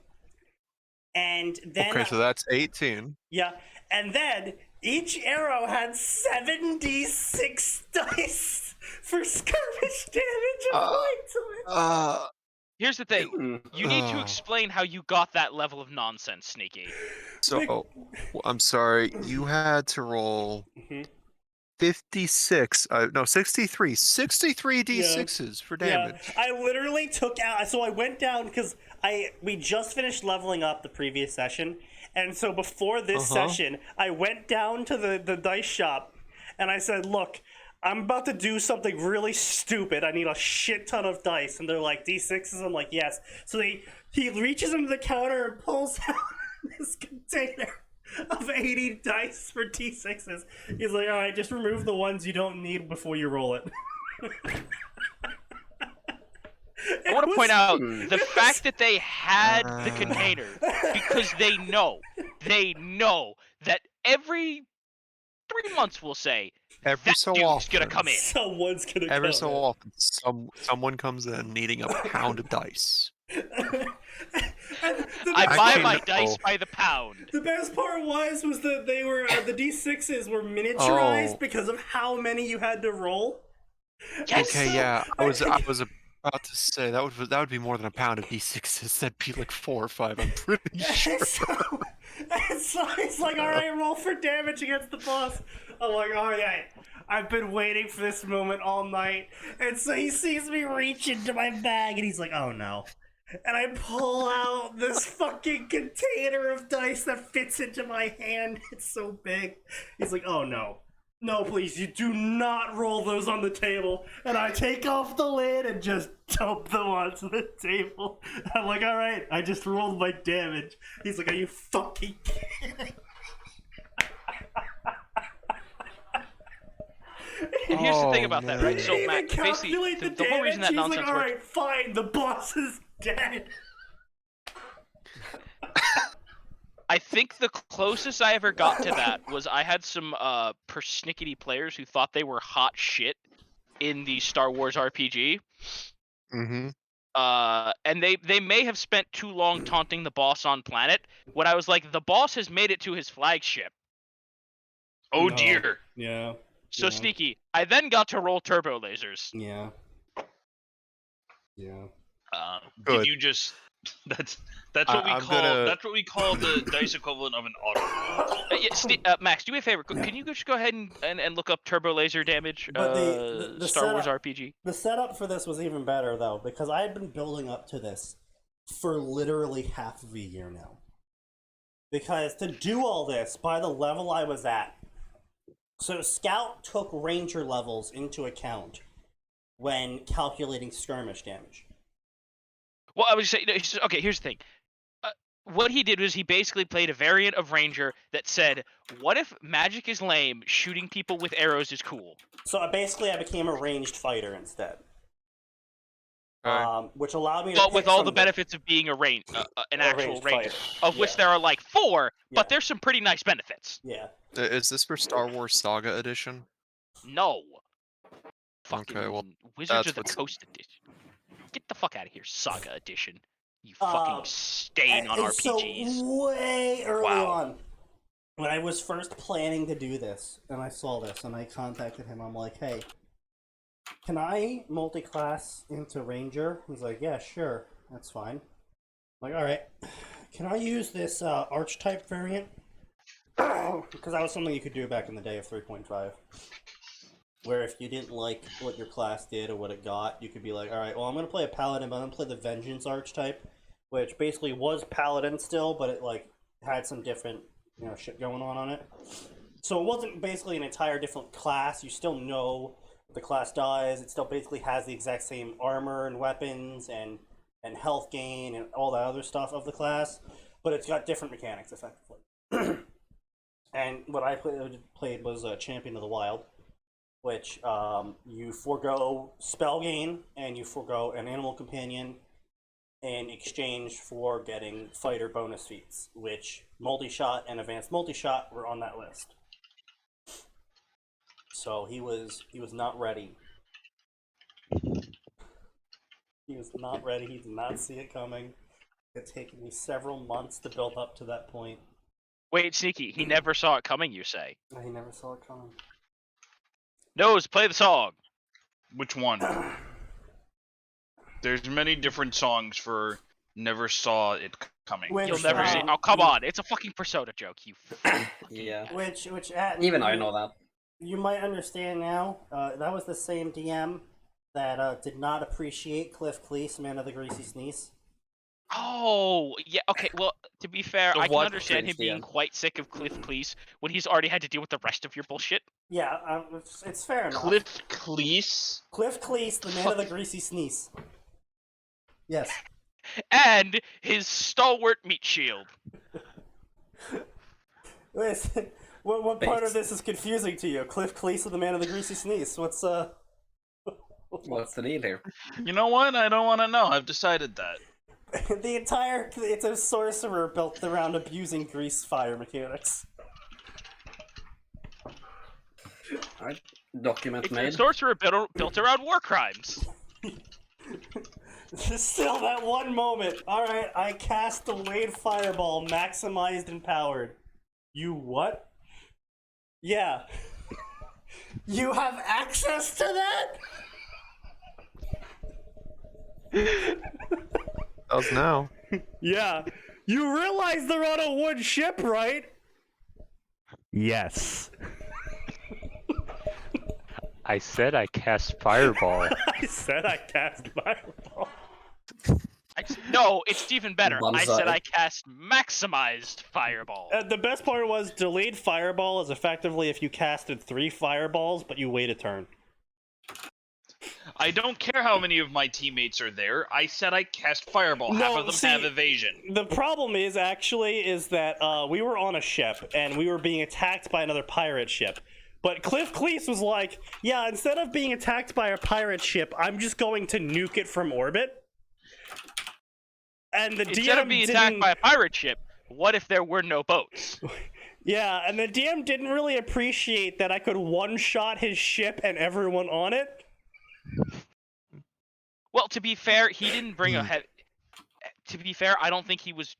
And then Okay, so that's 18. yeah, and then each arrow had 7d6 dice for skirmish damage applied to it. Here's the thing. You need to Oh. explain how you got that level of nonsense, Sneaky. So, I'm sorry, you had to roll Mhm. 56, no, 63 d6s for damage. Yeah, I literally took out. So I went down because we just finished leveling up the previous session, and so before this session, I went down to the dice shop, and I said, "Look, I'm about to do something really stupid. I need a shit ton of dice." And they're like, "D6s?" I'm like, "Yes." So he reaches into the counter and pulls out this container of 80 dice for D6s. He's like, "All right, just remove the ones you don't need before you roll it." I want to point out the fact that they had the container because they know that every 3 months, we'll say, Every that so dude's often, gonna come in. Someone's gonna every come so in. often, someone comes in needing a pound of dice. I buy Actually, my no. dice by the pound. The best part was that they were the D6s were miniaturized Oh. because of how many you had to roll. Yes. Okay, yeah, I was about to say that would be more than a pound of d6s. That'd be like 4 or 5. I'm pretty sure. So he's like, "All right, roll for damage against the boss." I'm like, "All right, I've been waiting for this moment all night." And so he sees me reach into my bag, and he's like, "Oh no." And I pull out this fucking container of dice that fits into my hand. It's so big. He's like, "Oh no. No, please, you do not roll those on the table." And I take off the lid and just dump them onto the table. I'm like, "All right, I just rolled my damage." He's like, "Are you fucking kidding?" And here's the thing Oh, about that, man. right? So, He didn't Matt, even basically, calculate the the whole reason that damage. He's like, nonsense "All works. right, fine, the boss is dead." I think the closest I ever got to that was I had some persnickety players who thought they were hot shit in the Star Wars RPG. Mm-hmm. And they may have spent too long taunting the boss on planet when I was like, the boss has made it to his flagship. Oh No. dear. Yeah. So Yeah. Sneaky, I then got to roll turbo lasers. Yeah. Yeah. Did Good. you just That's what we I'm call gonna- that's what we call the dice equivalent of an auto. Max, do me a favor. Can you just go ahead and look up turbo laser damage? But the Star Wars setup- RPG. The setup for this was even better, though, because I had been building up to this for literally half of a year now. Because to do all this, by the level I was at, so Scout took Ranger levels into account when calculating skirmish damage. Well, I was saying, okay, here's the thing. What he did was he basically played a variant of Ranger that said, what if magic is lame, shooting people with arrows is cool? So basically I became a ranged fighter instead. Okay. Which allowed me to But pick with all some the of benefits of being an actual ranged Ranger, fighter. of which Yeah. there are like 4, Yeah. but there's some pretty nice benefits. Yeah. Is this for Star Wars Saga Edition? No. Fucking Okay, well, Wizards that's of the what's- Coast Edition. Get the fuck out of here, Saga Edition. You fucking stain on And RPGs. So way early Wow. on, when I was first planning to do this, and I saw this, and I contacted him, I'm like, hey, can I multi-class into Ranger? He's like, yeah, sure, that's fine. I'm like, alright, can I use this archetype variant? Because that was something you could do back in the day of 3.5. Where if you didn't like what your class did or what it got, you could be like, alright, well, I'm going to play a Paladin, but I'm going to play the Vengeance archetype, which basically was Paladin still, but it, like, had some different, shit going on it. So it wasn't basically an entire different class. You still know what the class does. It still basically has the exact same armor and weapons and health gain and all that other stuff of the class, but it's got different mechanics, effectively. And what I played was Champion of the Wild, which you forego spell gain and you forego an animal companion in exchange for getting fighter bonus feats, which multi-shot and advanced multi-shot were on that list. So he was not ready. He was not ready. He did not see it coming. It's taken me several months to build up to that point. Wait, Sneaky, he never saw it coming, you say? He never saw it coming. Nose, play the song. Which one? There's many different songs for never saw it coming. Which, You'll never see. um, Oh, come on. It's a fucking Persona joke, you Yeah. Which Even I know that. You might understand now. That was the same DM that did not appreciate Cliff Cleese, Man of the Greasy Sneeze. Oh, yeah, okay, well, to be fair, Of I can what understand him Cleese, being DM? quite sick of Cliff Cleese when he's already had to deal with the rest of your bullshit. Yeah, it's fair enough. Cliff Cleese? Cliff Cleese, the Man of the Greasy Sneeze. Yes. And his stalwart meat shield. Listen, what part of Based. this is confusing to you? Cliff Cleese and the Man of the Greasy Sneeze. What's What's the deal here? You know what? I don't want to know. I've decided that. it's a sorcerer built around abusing grease fire mechanics. Alright, document It's a made. sorcerer built around war crimes. There's still that one moment. Alright, I cast the Wade Fireball, maximized and powered. You what? Yeah. You have access to that? Does now. Yeah. You realize they're on a wood ship, right? Yes. I said I cast Fireball. I said I cast Fireball. No, it's even better. I said Bonsai. I cast maximized fireball. The best part was delayed Fireball is effectively if you casted 3 fireballs, but you wait a turn. I don't care how many of my teammates are there. I said I cast Fireball. No, Half of them see, have evasion. The problem is that we were on a ship and we were being attacked by another pirate ship. But Cliff Cleese was like, yeah, instead of being attacked by a pirate ship, I'm just going to nuke it from orbit. And the Instead DM of being didn't... attacked by a pirate ship, what if there were no boats? Yeah, and the DM didn't really appreciate that I could one-shot his ship and everyone on it. Well, to be fair, he didn't bring a heavy... To be fair, I don't think he was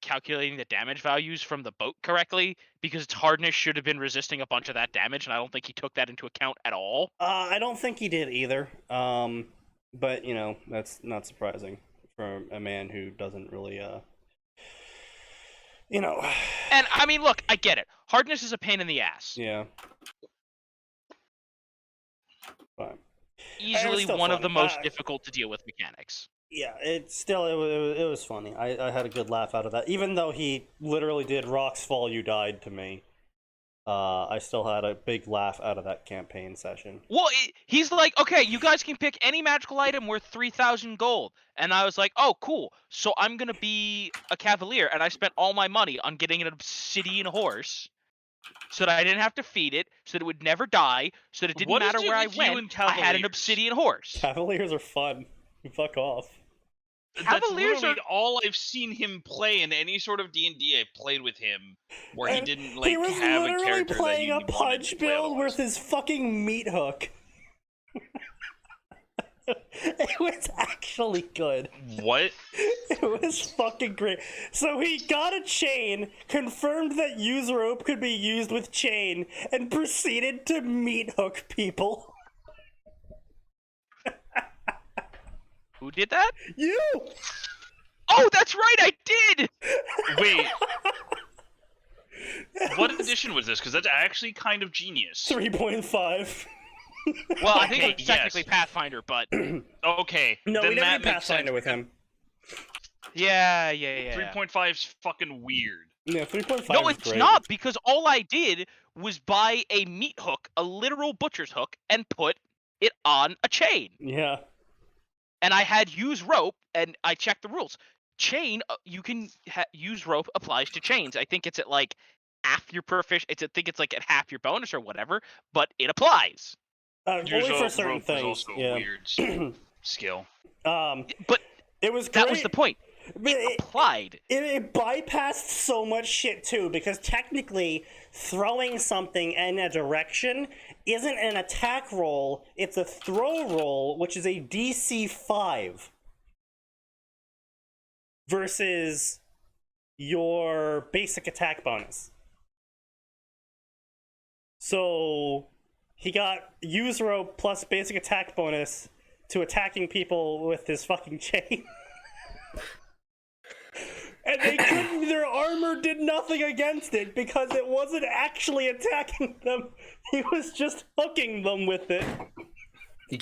calculating the damage values from the boat correctly, because its hardness should have been resisting a bunch of that damage, and I don't think he took that into account at all. I don't think he did either. But, that's not surprising. for a man who doesn't really, you know. And I mean, look, I get it. Hardness is a pain in the ass. Yeah. But Easily still one of fun. the most difficult to deal with mechanics. yeah, it was funny. I had a good laugh out of that, even though he literally did "Rocks Fall, You Died" to me. I still had a big laugh out of that campaign session. Well, he's like, okay, you guys can pick any magical item worth 3,000 gold. And I was like, oh, cool. So I'm going to be a cavalier. And I spent all my money on getting an obsidian horse so that I didn't have to feed it, so that it would never die, so that it didn't What is matter it where I with you went. and I had an Cavaliers? obsidian horse. Cavaliers are fun. Fuck off. That's Cavaliers literally all I've seen him play in any sort of D&D I've played with him, where he And didn't he like was have a literally character that playing he a wanted to punch play build otherwise. with his fucking meat hook. It was actually good. What? It was fucking great. So he got a chain, confirmed that use rope could be used with chain, and proceeded to meat hook people. Who did that? You! Oh, that's right, I did! Wait. What edition was this? Because that's actually kind of genius. 3.5. Well, I think it Okay, was technically yes. Pathfinder, but... Okay. No, then we never that did makes Pathfinder sense. with him. Yeah. 3.5's fucking weird. Yeah, 3.5 No, is it's great. not, because all I did was buy a meat hook, a literal butcher's hook, and put it on a chain. Yeah. And I had use rope, and I checked the rules. Chain, you can use rope applies to chains. I think it's at like half your proficiency. I think it's like at half your bonus or whatever, but it applies. Only for certain rope is things. also Yeah. a weird skill. But It was great. that was the point. But It applied. it bypassed so much shit too, because technically throwing something in a direction isn't an attack roll, it's a throw roll, which is a DC 5 versus your basic attack bonus. So he got use rope plus basic attack bonus to attacking people with his fucking chain. And they couldn't, their armor did nothing against it because it wasn't actually attacking them. He was just hooking them with it.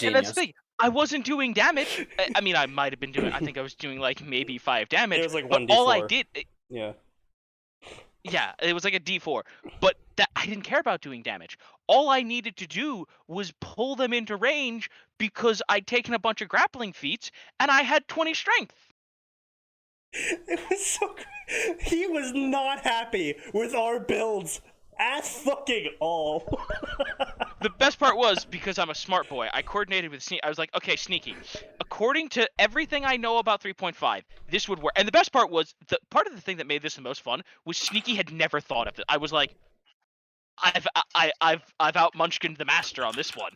And that's the thing. I wasn't doing damage. I mean, I might have been doing. I think I was doing like maybe 5 damage. It was like but 1d4. all I did. Yeah. Yeah, it was like a D4. But that I didn't care about doing damage. All I needed to do was pull them into range because I'd taken a bunch of grappling feats and I had 20 strength. It was so good. He was not happy with our builds at fucking all. The best part was, because I'm a smart boy, I coordinated with Sneaky. I was like, okay, Sneaky, according to everything I know about 3.5, this would work. And the best part was, the part of the thing that made this the most fun was Sneaky had never thought of it. I was like, I've out-munchkined the master on this one.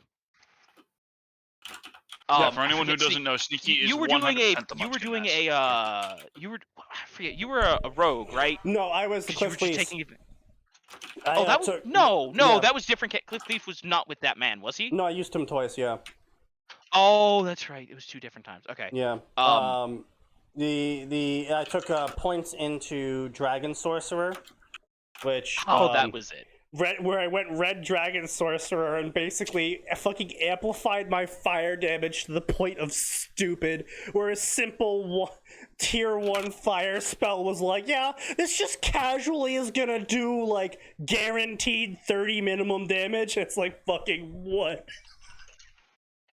Yeah, for anyone who doesn't know, Sneaky is you were 100% doing the you were Munchkin doing Master. I forget, you were a rogue, right? No, I was the 'Cause you were Cliff just Thief. taking. I, Oh, that was took- no, yeah. that was different. Cliff Thief was not with that man, was he? No, I used him twice, yeah. Oh, that's right. It was 2 different times. Okay. Yeah. Um, I took points into Dragon Sorcerer, which that was it. where I went Red Dragon Sorcerer and basically fucking amplified my fire damage to the point of stupid, where a simple tier 1 fire spell was like, yeah, this just casually is gonna do like guaranteed 30 minimum damage. It's like, fucking what?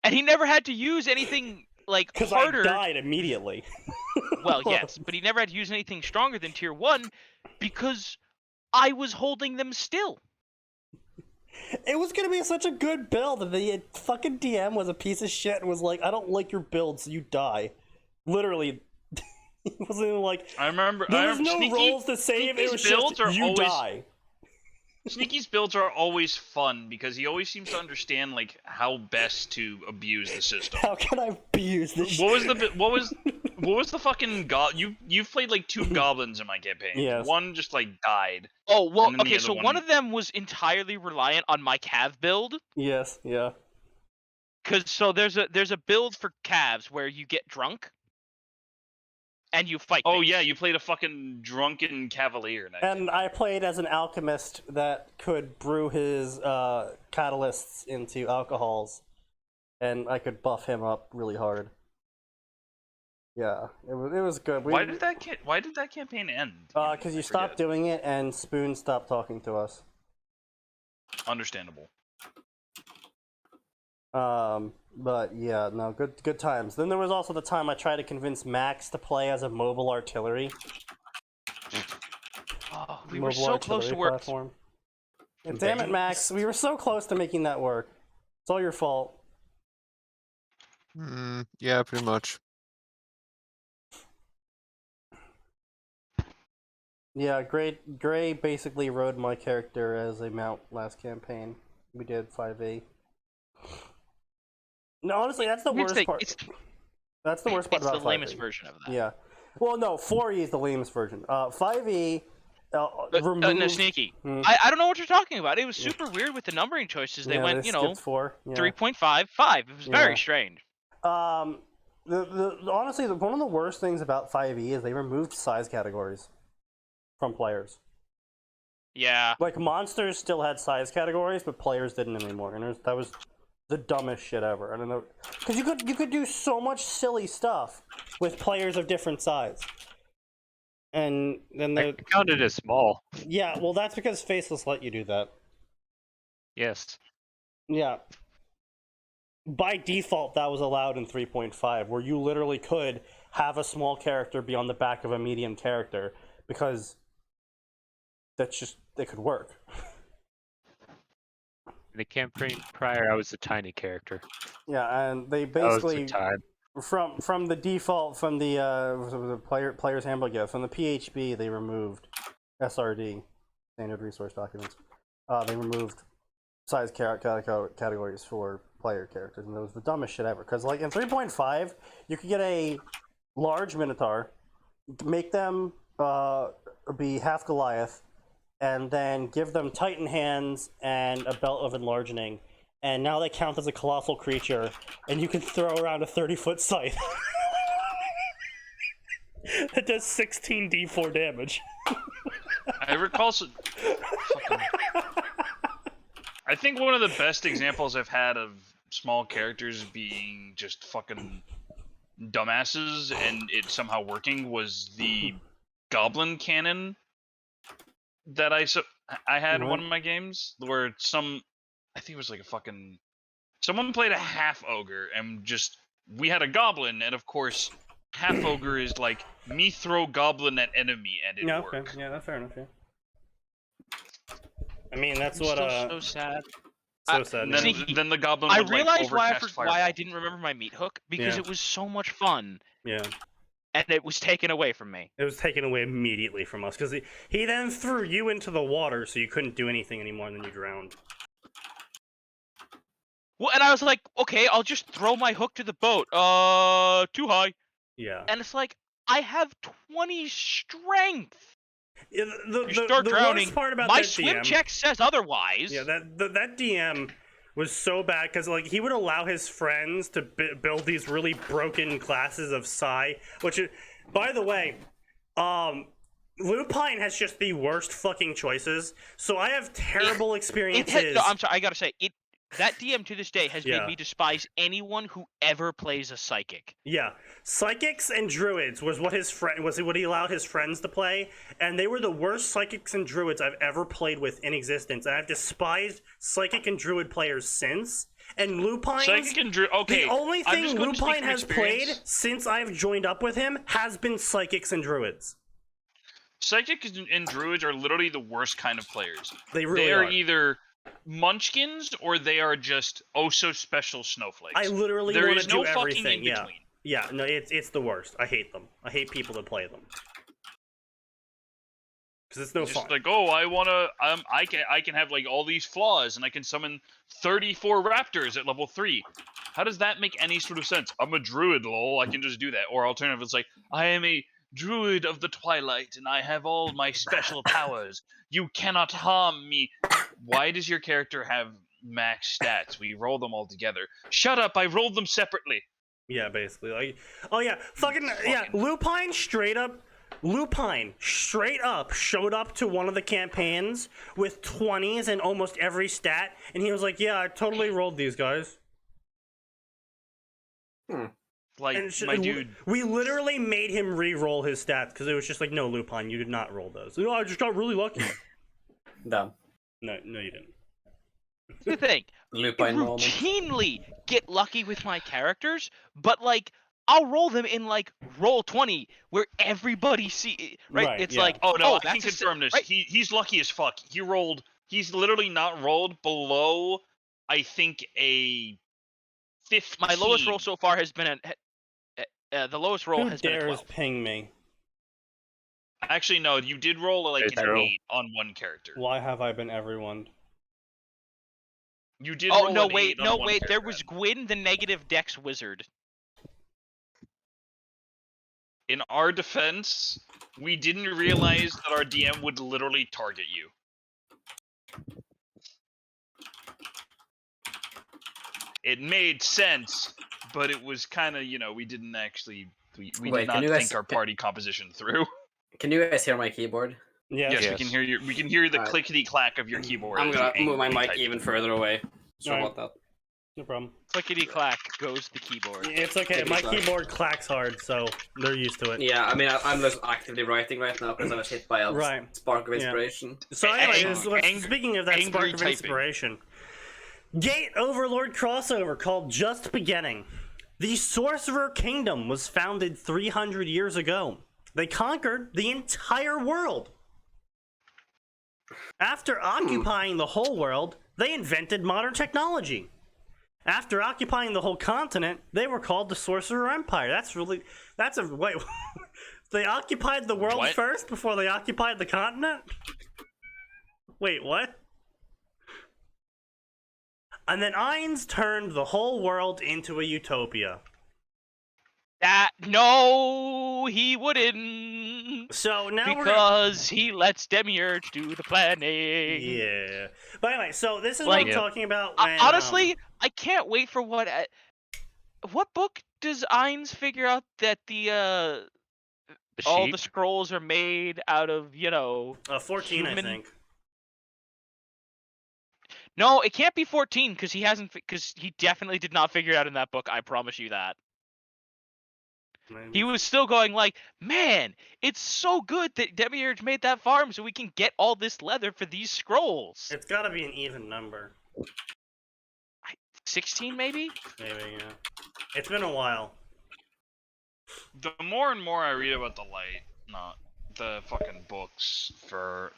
And he never had to use anything like Because harder. I died immediately. Well, yes, but he never had to use anything stronger than tier 1 because I was holding them still. It was gonna be such a good build, and the fucking DM was a piece of shit and was like, I don't like your build, so you die. Literally. He wasn't even like, I remember. there was no rolls to save, it was Sneaky's builds just, are you always- die. Sneaky's builds are always fun because he always seems to understand like how best to abuse the system. How can I abuse this shit? What was the fucking you've played like 2 goblins in my campaign. Yes. One just like died. Oh, well, And then the okay, other so one- one of them was entirely reliant on my cav build. Yes, yeah. Cause so there's a build for calves where you get drunk, and you fight. Oh things. yeah, you played a fucking drunken cavalier. And I played as an alchemist that could brew his catalysts into alcohols, and I could buff him up really hard. Yeah, it was good. Why did that campaign end? Because you stopped doing it, and Spoon stopped talking to us. Understandable. But yeah, no, good times. Then there was also the time I tried to convince Max to play as a mobile artillery. Oh, we were so close to work. Damn it, Max! We were so close to making that work. It's all your fault. Yeah, pretty much. Yeah, Gray basically rode my character as a mount last campaign. We did 5e. No, honestly, that's the worst part. That's the worst part about 5e. It's the lamest version of that. Yeah. Well, no, 4e is the lamest version. 5e removed... No, Sneaky. I don't know what you're talking about. It was super weird with the numbering choices. They went, they skipped 4. 3.5, 5. It was very strange. Honestly, one of the worst things about 5e is they removed size categories from players. Yeah. Like, monsters still had size categories, but players didn't anymore. And that was the dumbest shit ever. I don't know, because you could do so much silly stuff with players of different size. And then they counted as small. Yeah, well, that's because Faceless let you do that. Yes. Yeah. By default, that was allowed in 3.5, where you literally could have a small character be on the back of a medium character, because it could work. In the campaign prior, I was a tiny character. Yeah, and they basically That was the time. from the default from the player's handbook, yeah, from the PHB they removed SRD, standard resource documents. They removed size categories for player characters, and that was the dumbest shit ever. Because like in 3.5, you could get a large Minotaur, make them be half Goliath, and then give them Titan hands and a belt of enlarging, and now they count as a colossal creature, and you can throw around a 30-foot scythe. That does 16 d4 damage. I recall. I think one of the best examples I've had of small characters being just fucking dumbasses and it somehow working was the Goblin Cannon that I had in one of my games where I think it was like someone played a half ogre and we had a goblin, and of course half ogre is like me throw goblin at enemy and it worked. Okay. Yeah, that's fair enough. Yeah. I mean, that's I'm what so sad. So sad. And then the goblin I would realized why I didn't remember my meat hook, because it was so much fun. Yeah. And it was taken away from me. It was taken away immediately from us, because he then threw you into the water, so you couldn't do anything anymore, and then you drowned. Well, and I was like, okay, I'll just throw my hook to the boat. Too high. Yeah. And it's like, I have 20 strength. Yeah, you start drowning. Worst part about my that swim DM, check says otherwise. Yeah, that DM was so bad, because like he would allow his friends to build these really broken classes of Psy, which, by the way, Lupine has just the worst fucking choices. So I have terrible experiences. No, I'm sorry, I gotta say that DM to this day has made me despise anyone who ever plays a psychic. Yeah, psychics and druids was what he allowed his friends to play, and they were the worst psychics and druids I've ever played with in existence. And I've despised psychic and druid players since. And Lupine, the only thing Lupine has played since I've joined up with him has been psychics and druids. Psychics and druids are literally the worst kind of players. They are either munchkins or they are just so special snowflakes. I literally want to do everything. Fucking in between. Yeah, no, it's the worst. I hate them. I hate people that play them. Because it's no fun. Like, I can have like all these flaws, and I can summon 34 raptors at level 3. How does that make any sort of sense? I'm a druid, lol. I can just do that. Or alternative, it's like, I am a druid of the twilight, and I have all my special powers. You cannot harm me. Why does your character have max stats? We roll them all together. Shut up! I rolled them separately. Yeah, basically. Like, oh yeah, fucking yeah. Lupine straight up showed up to one of the campaigns with 20s in almost every stat, and he was like, "Yeah, I totally rolled these guys." Like, And my dude. we literally made him re-roll his stats because it was just like, "No, Lupine, you did not roll those." No, I just got really lucky. Dumb. No, you didn't. The thing, I Lupine moment. routinely get lucky with my characters, but like I'll roll them in like roll 20 where everybody see right. Right, It's yeah. like, Oh no, I that's can a si- confirm this. right? He's lucky as fuck. He's literally not rolled below, I think, a 15. My lowest roll so far has been the lowest roll Who has been a dares 12. ping me? Actually, no, you did roll like It's an true. 8 on one character. Why have I been everyone? You did Oh roll no, an wait, 8 on no one wait. There character. was Gwyn, the negative dex wizard. In our defense, we didn't realize that our DM would literally target you. It made sense, but it was kind of, we didn't actually, we Wait, did can not you guys- think our party composition through. Can you guys hear my keyboard? Yes. Yes, Yes. we can hear the Alright. clickety clack of your keyboard. I'm as gonna you move my angrily mic type. even further away. Sorry Alright. about that. No problem. Clickety clack goes the keyboard. It's okay. My Clickety-clack. keyboard clacks hard, so they're used to it. Yeah, I mean, I'm just actively writing right now because I was hit by a Right. spark of Yeah. inspiration. So anyway, Ang- speaking of that angry spark of typing. inspiration, Gate Overlord crossover called Just Beginning. The Sorcerer Kingdom was founded 300 years ago. They conquered the entire world. After occupying the whole world, they invented modern technology. After occupying the whole continent, they were called the Sorcerer Empire. Wait. They occupied the world What? first before they occupied the continent? Wait, what? And then Ainz turned the whole world into a utopia. No, he wouldn't. So now Because he lets Demiurge do the planning. Yeah. But anyway, so this is Like- what I'm talking about when... Honestly, I can't wait for what book does Ainz figure out that The all sheep? the scrolls are made out of, 14, I human- think. No, it can't be 14 because he definitely did not figure it out in that book. I promise you that. He was still going like, man, it's so good that Demiurge made that farm so we can get all this leather for these scrolls. It's gotta be an even number. 16 maybe? Maybe, yeah. It's been a while. The more and more I read about the fucking books for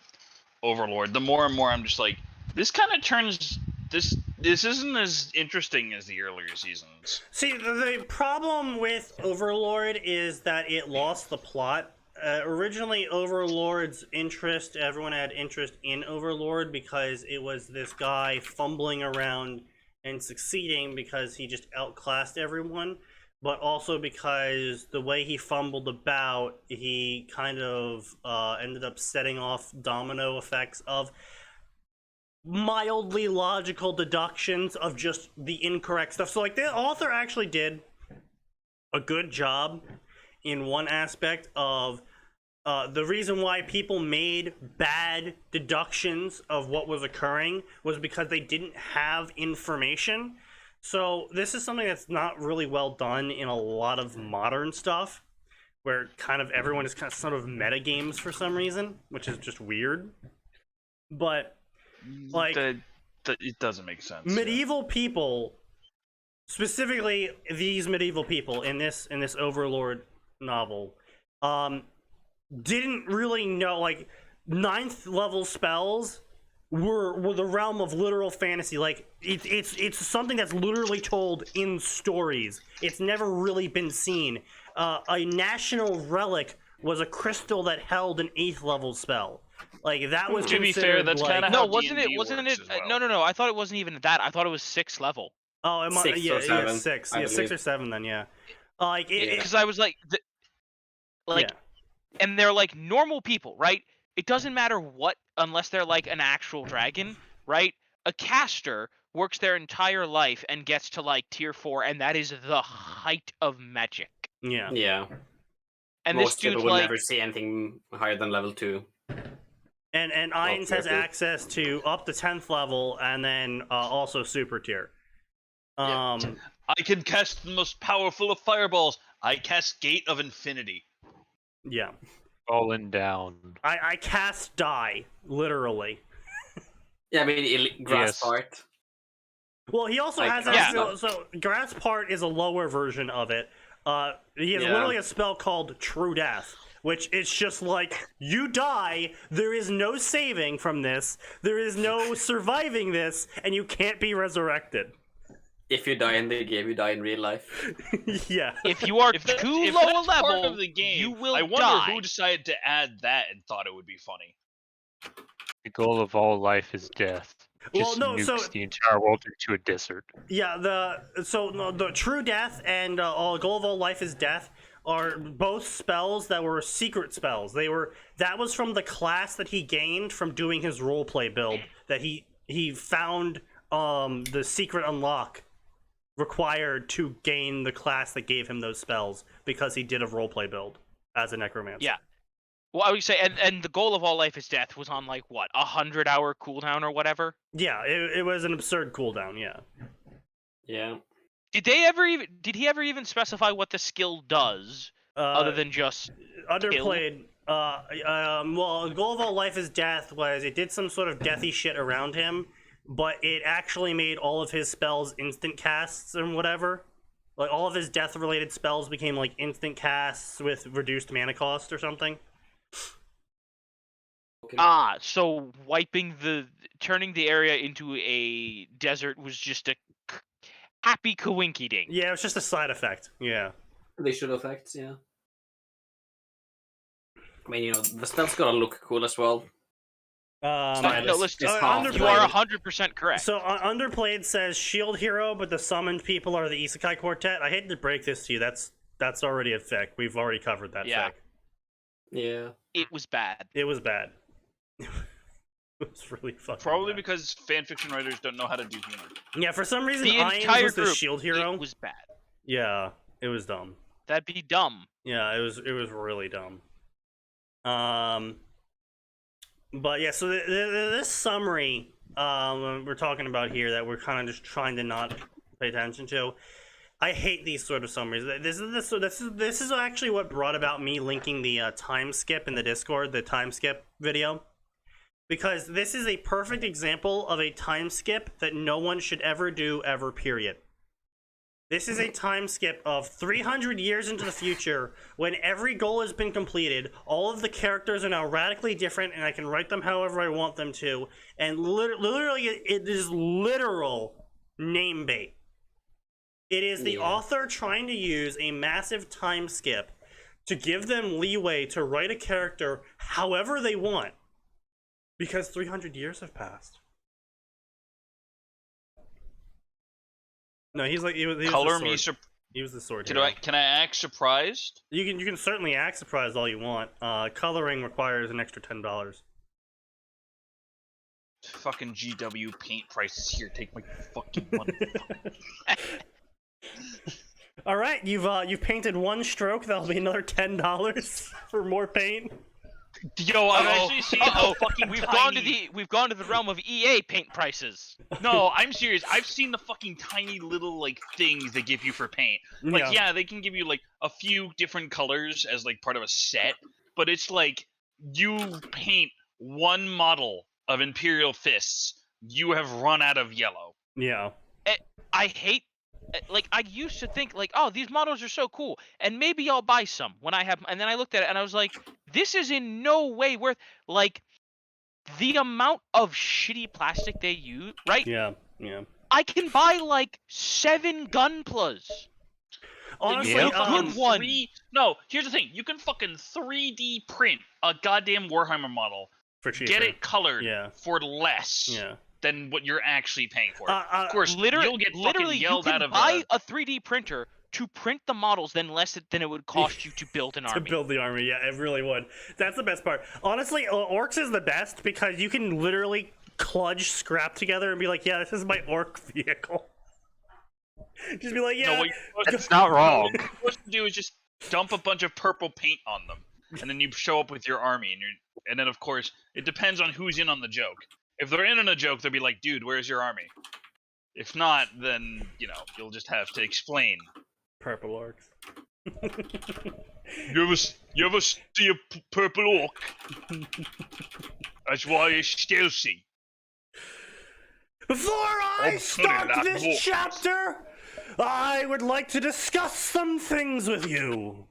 Overlord, the more and more I'm just like, this kind of turns this isn't as interesting as the earlier seasons. See, the problem with Overlord is that it lost the plot. Originally, Overlord's interest, everyone had interest in Overlord because it was this guy fumbling around and succeeding because he just outclassed everyone, but also because the way he fumbled about, he kind of ended up setting off domino effects of mildly logical deductions of just the incorrect stuff. So like the author actually did a good job in one aspect of the reason why people made bad deductions of what was occurring was because they didn't have information. So this is something that's not really well done in a lot of modern stuff, where kind of everyone is kind of sort of meta games for some reason, which is just weird. But like it doesn't make sense. medieval people, specifically these medieval people in this Overlord novel, didn't really know, like 9th level spells were the realm of literal fantasy. Like it's something that's literally told in stories. It's never really been seen. A national relic was a crystal that held an 8th level spell. Like that was To be considered, fair, that's like, kinda No, how wasn't it? D&D Wasn't works it? as well. No. I thought it wasn't even that. I thought it was 6th level. Oh, it might, 6 or 7, 6. I Yeah, 6 believe. or 7 then, yeah. Like, Because I was like, and they're like normal people, right? It doesn't matter what, unless they're like an actual dragon, right? A caster works their entire life and gets to like tier 4, and that is the height of magic. Yeah. Yeah. And Most this dude people will like never see anything higher than level 2. And Ains has tier 2. access to up to 10th level, and then also super tier. I can cast the most powerful of fireballs. I cast Gate of Infinity. Yeah. Falling down. I cast die, literally. Yeah, I mean, grass Yes. part. Well, he also I has cast so grass part is a lower version of it. He has Yeah. literally a spell called True Death, which it's just like, you die, there is no saving from this, there is no surviving this, and you can't be resurrected. If you die in the game, you die in real life. Yeah. if you are If too if low a that's part level, of the game, you will I wonder die. who decided to add that and thought it would be funny. The goal of all life is death. Well, Just no, nukes so- the entire world into a desert. Yeah, the True Death and Goal of All Life is Death are both spells that were secret spells. That was from the class that he gained from doing his roleplay build. That he found the secret unlock required to gain the class that gave him those spells because he did a roleplay build as a necromancer. Yeah. Well, I would say, and the goal of all life is death was on like what, 100-hour cooldown or whatever. Yeah, it was an absurd cooldown. Yeah. Yeah. Did he ever even specify what the skill does other than just underplayed? Well, Goal of All Life is Death was it did some sort of deathy shit around him, but it actually made all of his spells instant casts and whatever. Like all of his death-related spells became like instant casts with reduced mana cost or something. so turning the area into a desert was just a happy coinky dink. Yeah, it was just a side effect. Yeah. Visual effects, yeah. I mean, you know, the spell's gotta look cool as well. No, listen, it's half you are played. 100% correct. So Underplayed says Shield Hero, but the summoned people are the Isekai Quartet. I hate to break this to you. That's already a fic. We've already covered that Yeah. fic. Yeah. It was bad. It was bad. It was really fucking Probably bad. because fanfiction writers don't know how to do humor. Yeah, for some reason, The Ains entire was the group, Shield Hero. it was bad. Yeah, it was dumb. That'd be dumb. Yeah, it was really dumb. But yeah, so this summary we're talking about here that we're kind of just trying to not pay attention to. I hate these sort of summaries. This is actually what brought about me linking the time skip in the Discord, the time skip video. Because this is a perfect example of a time skip that no one should ever do ever, period. This is a time skip of 300 years into the future when every goal has been completed, all of the characters are now radically different and I can write them however I want them to, and literally it is literal name bait. It is the author trying to use a massive time skip to give them leeway to write a character however they want. Because 300 years have passed. No, he's like he was Color the me sword. He was the sword. Can hero. I act surprised? You can certainly act surprised all you want. Coloring requires an extra $10. Fucking GW paint prices here. Take my fucking money. All right, you've painted one stroke. That'll be another $10 for more paint. Yo, I've actually seen how fucking We've tiny... gone to the realm of EA paint prices. No, I'm serious. I've seen the fucking tiny little like things they give you for paint. Like, yeah, they can give you like a few different colors as like part of a set, but it's like you paint one model of Imperial Fists, you have run out of yellow. Yeah. I hate. Like, I used to think, like, oh, these models are so cool, and maybe I'll buy some when I have... And then I looked at it, and I was like, this is in no way worth... Like, the amount of shitty plastic they use, right? Yeah. I can buy, like, 7 Gunplas. Honestly, good one. No, here's the thing. You can fucking 3D print a goddamn Warhammer model, for cheaper. get it colored Yeah. for less than what you're actually paying for. Of course, you'll get fucking yelled out of buy a 3D printer to print the models than less than it would cost you to build an army. To build the army, yeah, it really would. That's the best part. Honestly, Orcs is the best because you can literally kludge scrap together and be like, yeah, this is my orc vehicle. Just be like, yeah. No, what you're supposed That's not wrong. What you're supposed to do is just dump a bunch of purple paint on them, and then you show up with your army, and then of course it depends on who's in on the joke. If they're in on a joke, they'll be like, "Dude, where's your army?" If not, then you'll just have to explain. Purple orcs. You ever see a purple orc? That's why it's stealthy. Before I I'm start putting that this more. chapter, I would like to discuss some things with you.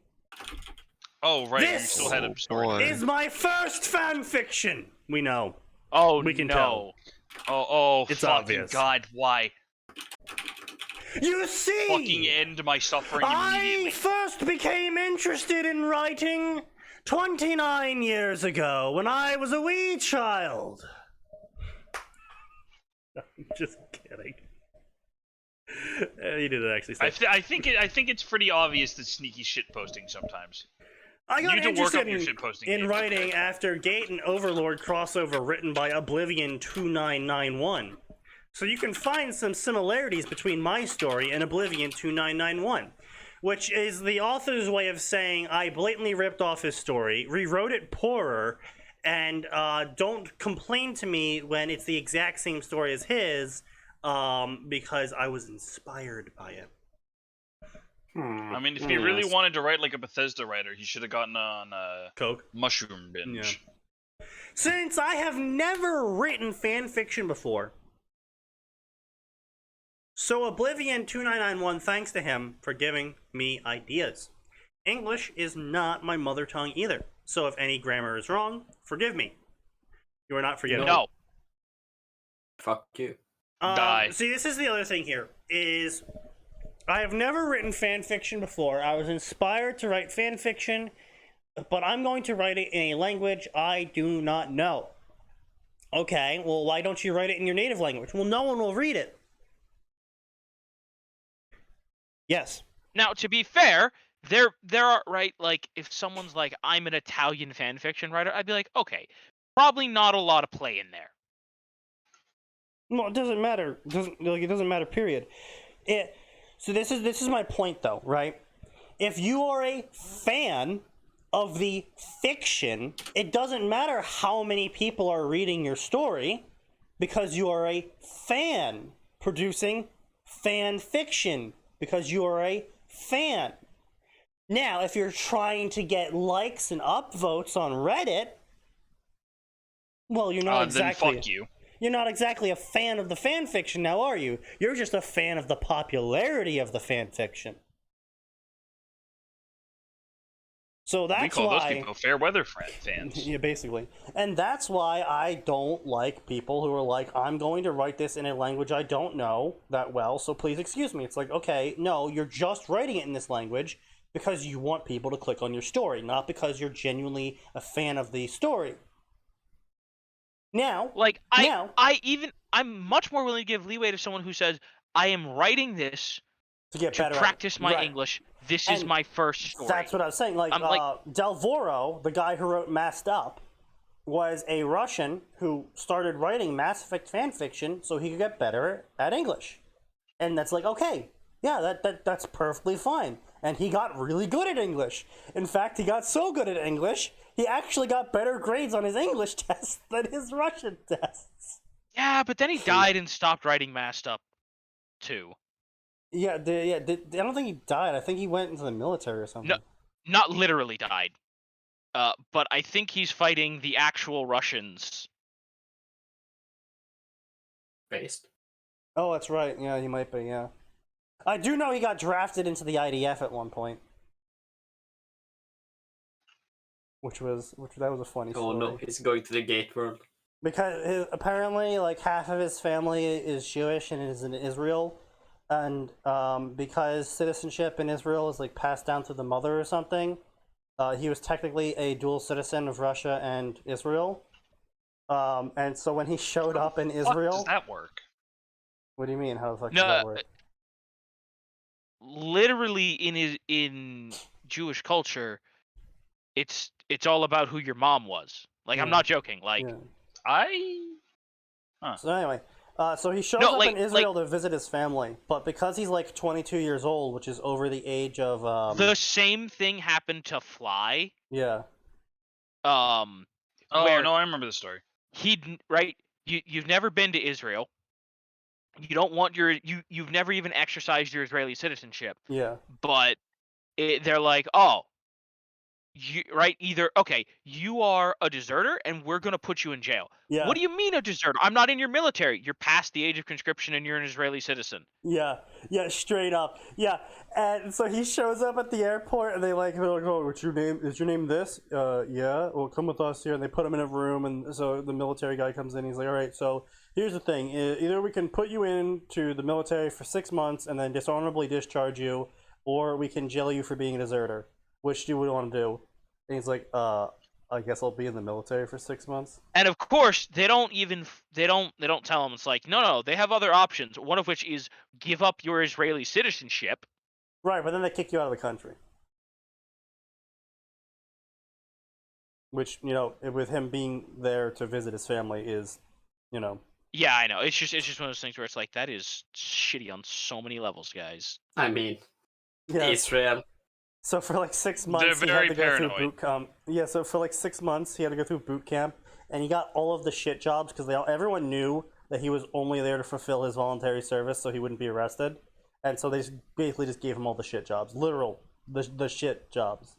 Oh right, This you still had a boy. story. Is my first fan fiction. We know. Oh, We can no. tell. Oh, It's fucking obvious. God, why? You see, Fucking end my suffering I immediately. first became interested in writing 29 years ago when I was a wee child. I'm just kidding. He didn't actually say. I think it's pretty obvious that Sneaky shit posting sometimes. I got You need to work interested up your shitposting in game. writing after Gate and Overlord crossover written by Oblivion 2991. So you can find some similarities between my story and Oblivion 2991, which is the author's way of saying I blatantly ripped off his story, rewrote it poorer, and don't complain to me when it's the exact same story as his, because I was inspired by it. I mean, if he really wanted to write like a Bethesda writer, he should have gotten on Coke. Mushroom Binge. Yeah. Since I have never written fan fiction before, so Oblivion 2991 thanks to him for giving me ideas. English is not my mother tongue either, so if any grammar is wrong, forgive me. You are not forgiven. No. Fuck you. Die. See, this is the other thing here, is I have never written fan fiction before. I was inspired to write fan fiction, but I'm going to write it in a language I do not know. Okay, well, why don't you write it in your native language? Well, no one will read it. Yes. Now, to be fair, there are, right, like, if someone's like, I'm an Italian fan fiction writer, I'd be like, okay, probably not a lot of play in there. No, it doesn't matter. It doesn't matter. Period. So this is my point, though, right? If you are a fan of the fiction, it doesn't matter how many people are reading your story, because you are a fan producing fan fiction, because you are a fan. Now, if you're trying to get likes and upvotes on Reddit, well, you're not exactly. Then fuck you. You're not exactly a fan of the fan fiction now, are you? You're just a fan of the popularity of the fan fiction. So that's We call why those people fair weather fans. yeah, basically. And that's why I don't like people who are like, I'm going to write this in a language I don't know that well, so please excuse me. It's like, okay, no, you're just writing it in this language because you want people to click on your story, not because you're genuinely a fan of the story. Now, Like, I'm much more willing to give leeway to someone who says, I am writing this to get to better practice at, my right. English. This is And my first story. That's what I was saying. Like, Delvoro, the guy who wrote Masked Up, was a Russian who started writing Mass Effect fan fiction so he could get better at English. And that's like, okay, yeah, that's perfectly fine. And he got really good at English. In fact, he got so good at English, he actually got better grades on his English tests than his Russian tests. Yeah, but then he died and stopped writing Masked Up, too. Yeah, I don't think he died. I think he went into the military or something. No, not literally died. But I think he's fighting the actual Russians. Based. Oh, that's right. Yeah, he might be, yeah. I do know he got drafted into the IDF at one point. That was a funny story. Oh no, he's going to the gate world. Because apparently, like, half of his family is Jewish and is in Israel. And because citizenship in Israel is, like, passed down to the mother or something, he was technically a dual citizen of Russia and Israel. And so when he showed up in Israel... How does that work? What do you mean? How the fuck does that work? Literally, in Jewish culture, it's all about who your mom was. Like, I'm not joking. Like, Yeah. Huh. So anyway, so he shows No, up like- in Israel to visit his family, but because he's like 22 years old, which is over the age of The same thing happened to Fly. yeah. Oh Where no, I remember the story. right. You've never been to Israel. You don't want you've never even exercised your Israeli citizenship. Yeah. But they're like, oh, either okay, you are a deserter and we're gonna put you in jail. Yeah. What do you mean a deserter? I'm not in your military. You're past the age of conscription and you're an Israeli citizen. Yeah, straight up. Yeah, and so he shows up at the airport, and they're like, "Oh, what's your name? Is your name this? Yeah. Well, come with us here." And they put him in a room, and so the military guy comes in. He's like, "All right, so here's the thing: either we can put you into the military for 6 months and then dishonorably discharge you, or we can jail you for being a deserter. Which do we want to do?" And he's like, I guess I'll be in the military for 6 months." And of course, they don't tell him. It's like, no, they have other options. One of which is give up your Israeli citizenship. Right, but then they kick you out of the country. Which, with him being there to visit his family is, Yeah, I know. It's just one of those things where it's like that is shitty on so many levels, guys. I mean, yeah. Israel. So for like 6 months, They're he had very to go through paranoid. boot camp. Yeah, so for like 6 months, he had to go through boot camp, and he got all of the shit jobs because everyone knew that he was only there to fulfill his voluntary service, so he wouldn't be arrested. And so they basically just gave him all the shit jobs, the shit jobs.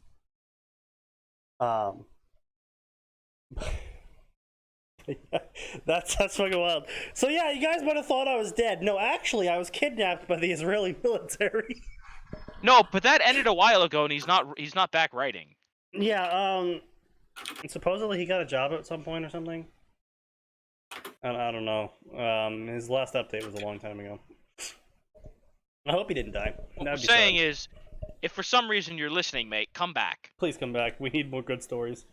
That's fucking wild. So yeah, you guys might have thought I was dead. No, actually, I was kidnapped by the Israeli military. No, but that ended a while ago, and he's not back writing. Yeah, and supposedly he got a job at some point or something. I don't know. His last update was a long time ago. I hope he didn't die. What I'm saying is, if for some reason you're listening, mate, come back. Please come back. We need more good stories.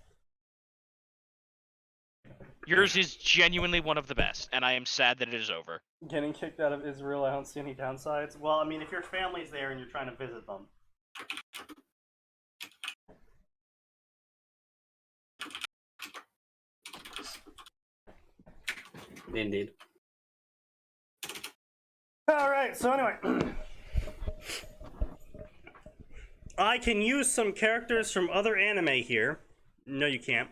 Yours is genuinely one of the best, and I am sad that it is over. Getting kicked out of Israel, I don't see any downsides. Well, I mean, if your family's there and you're trying to visit them. Indeed. Alright, so anyway. I can use some characters from other anime here. No, you can't.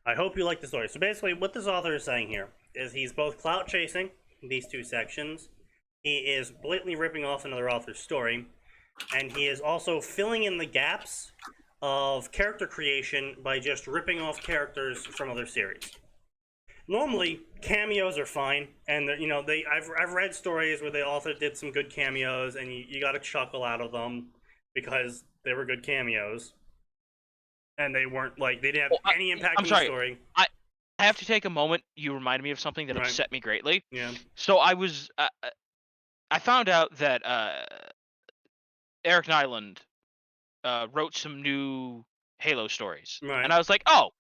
I hope you like the story. So basically, what this author is saying here is he's both clout chasing these two sections. He is blatantly ripping off another author's story, and he is also filling in the gaps of character creation by just ripping off characters from other series. Normally, cameos are fine, and I've read stories where the author did some good cameos, and you got a chuckle out of them because they were good cameos, and they weren't they didn't have any impact on the story. I have to take a moment. You reminded me of something that upset me greatly. Yeah. So I found out that Eric Nyland wrote some new Halo stories, Right. and I was like, oh.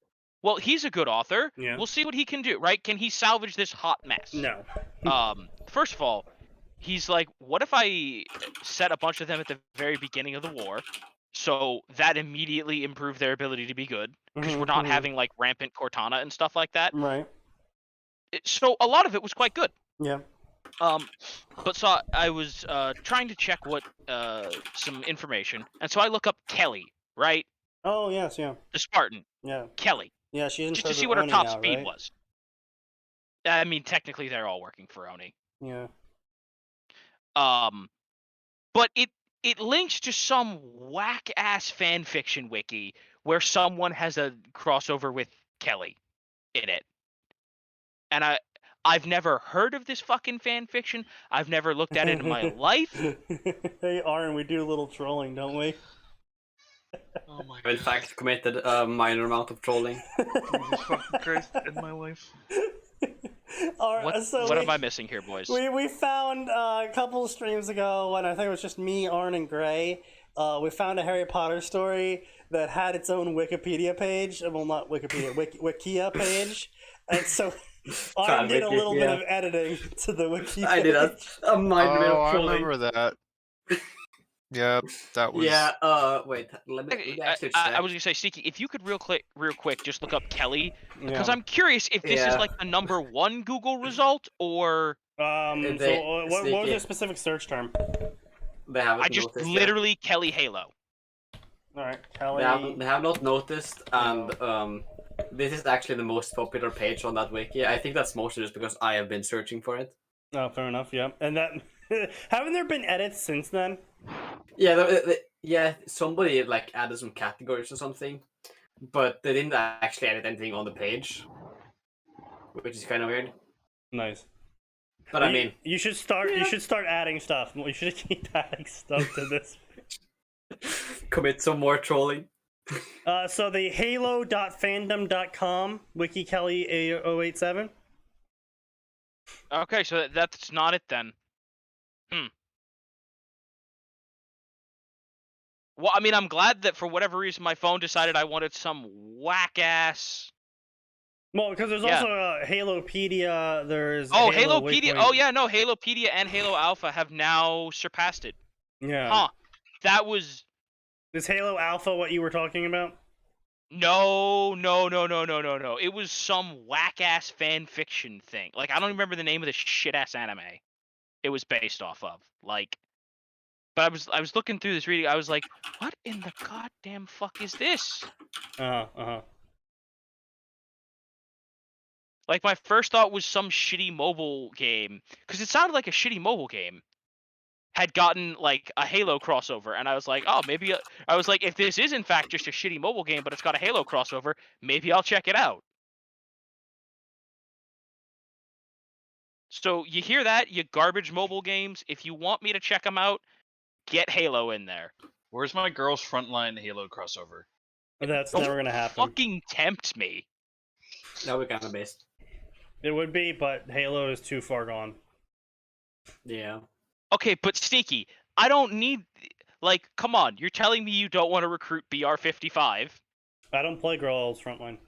Well, he's a good author. Yeah. We'll see what he can do, right? Can he salvage this hot mess? No. First of all, he's like, what if I set a bunch of them at the very beginning of the war, so that immediately improved their ability to be good, because we're not having like rampant Cortana and stuff like that. Right. So a lot of it was quite good. Yeah. But so I was trying to check what some information, and so I look up Kelly, right? Oh yes, yeah. The Spartan. Yeah. Kelly. Yeah, she's in Just to charge see of what her Oni top now, speed right? was. I mean, technically, they're all working for Oni. Yeah. But it links to some whack ass fan fiction wiki where someone has a crossover with Kelly in it, and I've never heard of this fucking fan fiction. I've never looked at it in my life. Hey, Aaron, we do a little trolling, don't we? Oh my I've in fact committed a minor amount of trolling. Jesus fucking Christ in my life. What am I missing here, boys? We found a couple of streams ago, when I think it was just me, Arn, and Gray. We found a Harry Potter story that had its own Wikipedia page. Well, not Wikipedia, Wikia page. And so Arn did a little bit of editing to the Wikia. I did a minor bit of I trolling. remember that. Yeah, that was. Yeah. Wait. Let me actually check. I was gonna say, Sneaky, if you could real quick, just look up Kelly, because Yeah. I'm curious if this is Yeah. like the #1 Google result or So They- what was Sneaky. the specific search term? They haven't I just noticed yet. literally Kelly Halo. All right, Kelly. They have not noticed, and this is actually the most popular page on that wiki. I think that's mostly just because I have been searching for it. Oh, fair enough. Yeah, and that haven't there been edits since then? Yeah, yeah. Somebody like added some categories or something, but they didn't actually edit anything on the page, which is kind of weird. Nice. But I mean, you should start. You should start adding stuff. You should keep adding stuff to this. commit some more trolling. So the halo.fandom.com wiki Kelly 087. Okay, so that's not it then. Well, I mean, I'm glad that for whatever reason my phone decided I wanted some whack ass. Well, because there's Yeah. also Halopedia. There's Oh, Halo Halopedia. Waypoint. Oh yeah, no, Halopedia and Halo Alpha have now surpassed it. Yeah. Huh? That was Is Halo Alpha what you were talking about? no. It was some whack ass fan fiction thing. Like I don't even remember the name of the shit ass anime it was based off of. Like, but I was looking through this reading. I was like, what in the goddamn fuck is this? Like my first thought was some shitty mobile game because it sounded like a shitty mobile game had gotten like a Halo crossover, and I was like, oh, maybe I was like, if this is in fact just a shitty mobile game, but it's got a Halo crossover, maybe I'll check it out. So you hear that, you garbage mobile games? If you want me to check them out, get Halo in there. Where's my girls frontline Halo crossover? That's never gonna happen. Fucking tempt me. That would kind of based. It would be, but Halo is too far gone. Yeah. Okay, but Sneaky, I don't need, like, come on, you're telling me you don't want to recruit BR-55? I don't play Girls Frontline.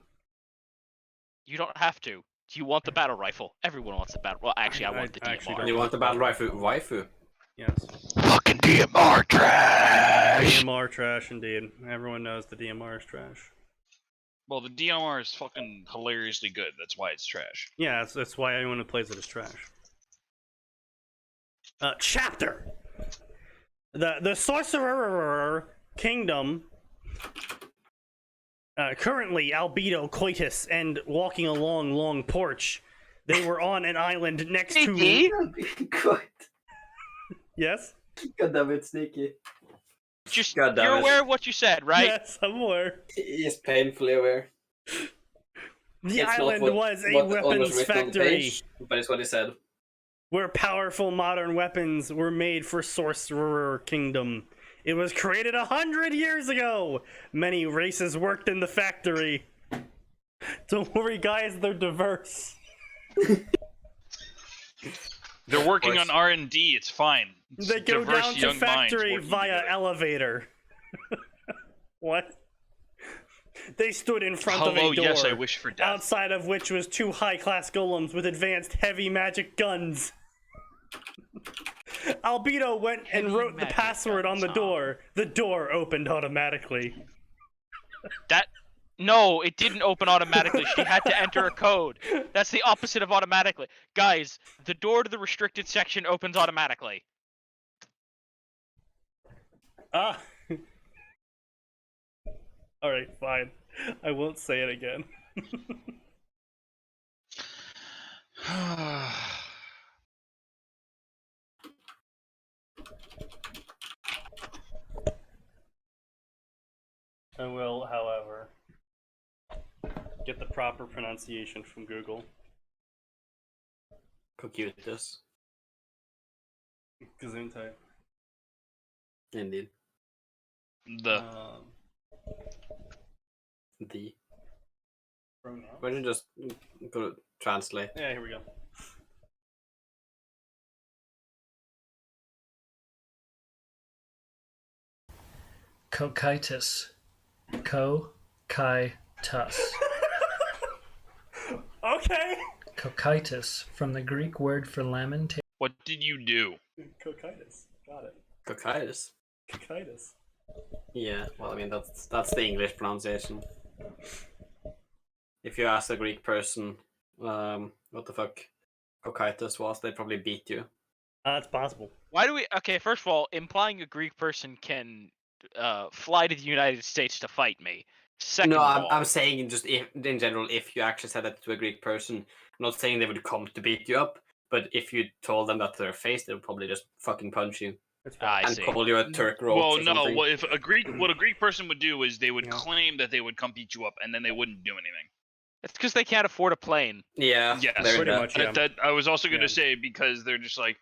You don't have to. Do you want the battle rifle? Everyone wants the battle. Well, actually, I want the actually DMR. don't. You want the battle rifle waifu? Yes. Fucking DMR trash! DMR trash, indeed. Everyone knows the DMR is trash. Well, the DMR is fucking hilariously good. That's why it's trash. Yeah, that's why anyone who plays it is trash. Chapter! The Sorcerer Kingdom, currently albedo coitus and walking along long porch. They were on an island next to... Sneaky? God. Yes? God damn it, Sneaky. Just, God damn you're it. aware of what you said, right? Yes, I'm aware. He is painfully aware. The It's not island what- was a what weapons was written on the factory page, but it's what he said. where powerful modern weapons were made for Sorcerer Kingdom. It was created 100 years ago. Many races worked in the factory. Don't worry, guys, they're diverse. They're working course. on R&D. It's fine. It's They go diverse down to young minds factory working via together. elevator. What? They stood in front of Hello, a door, yes, I wish for death. outside of which was 2 high-class golems with advanced heavy magic guns. Albedo went and Heavy wrote the magic password on the guns, huh? door. The door opened automatically. No, it didn't open automatically. She had to enter a code. That's the opposite of automatically. Guys, the door to the restricted section opens automatically. Ah. Alright, fine. I won't say it again. I will, however, get the proper pronunciation from Google. Cocutus. Gesundheit. Indeed. The The. Pronouns. Why don't you just go to translate? Yeah, here we go. Cocytus. Co-kai-tus. Okay! Cocytus, from the Greek word for lamentation. what did you do? Cocytus. Got it. Cocytus. Cocytus. Yeah, well, I mean that's the English pronunciation. If you ask a Greek person, what the fuck cocytus was, they'd probably beat you. It's possible. Why do we? Okay, first of all, implying a Greek person can fly to the United States to fight me. Second No, of all, I'm saying just in general, if you actually said that to a Greek person, I'm not saying they would come to beat you up, but if you told them that to their face, they would probably just fucking punch you I and see. call you a Turk roach Well, or no. something. What a Greek person would do is they would Yeah. claim that they would come beat you up, and then they wouldn't do anything. It's because they can't afford a plane. Yeah, Yes, there pretty you go. much. Yeah. That I was also going Yeah. to say, because they're just like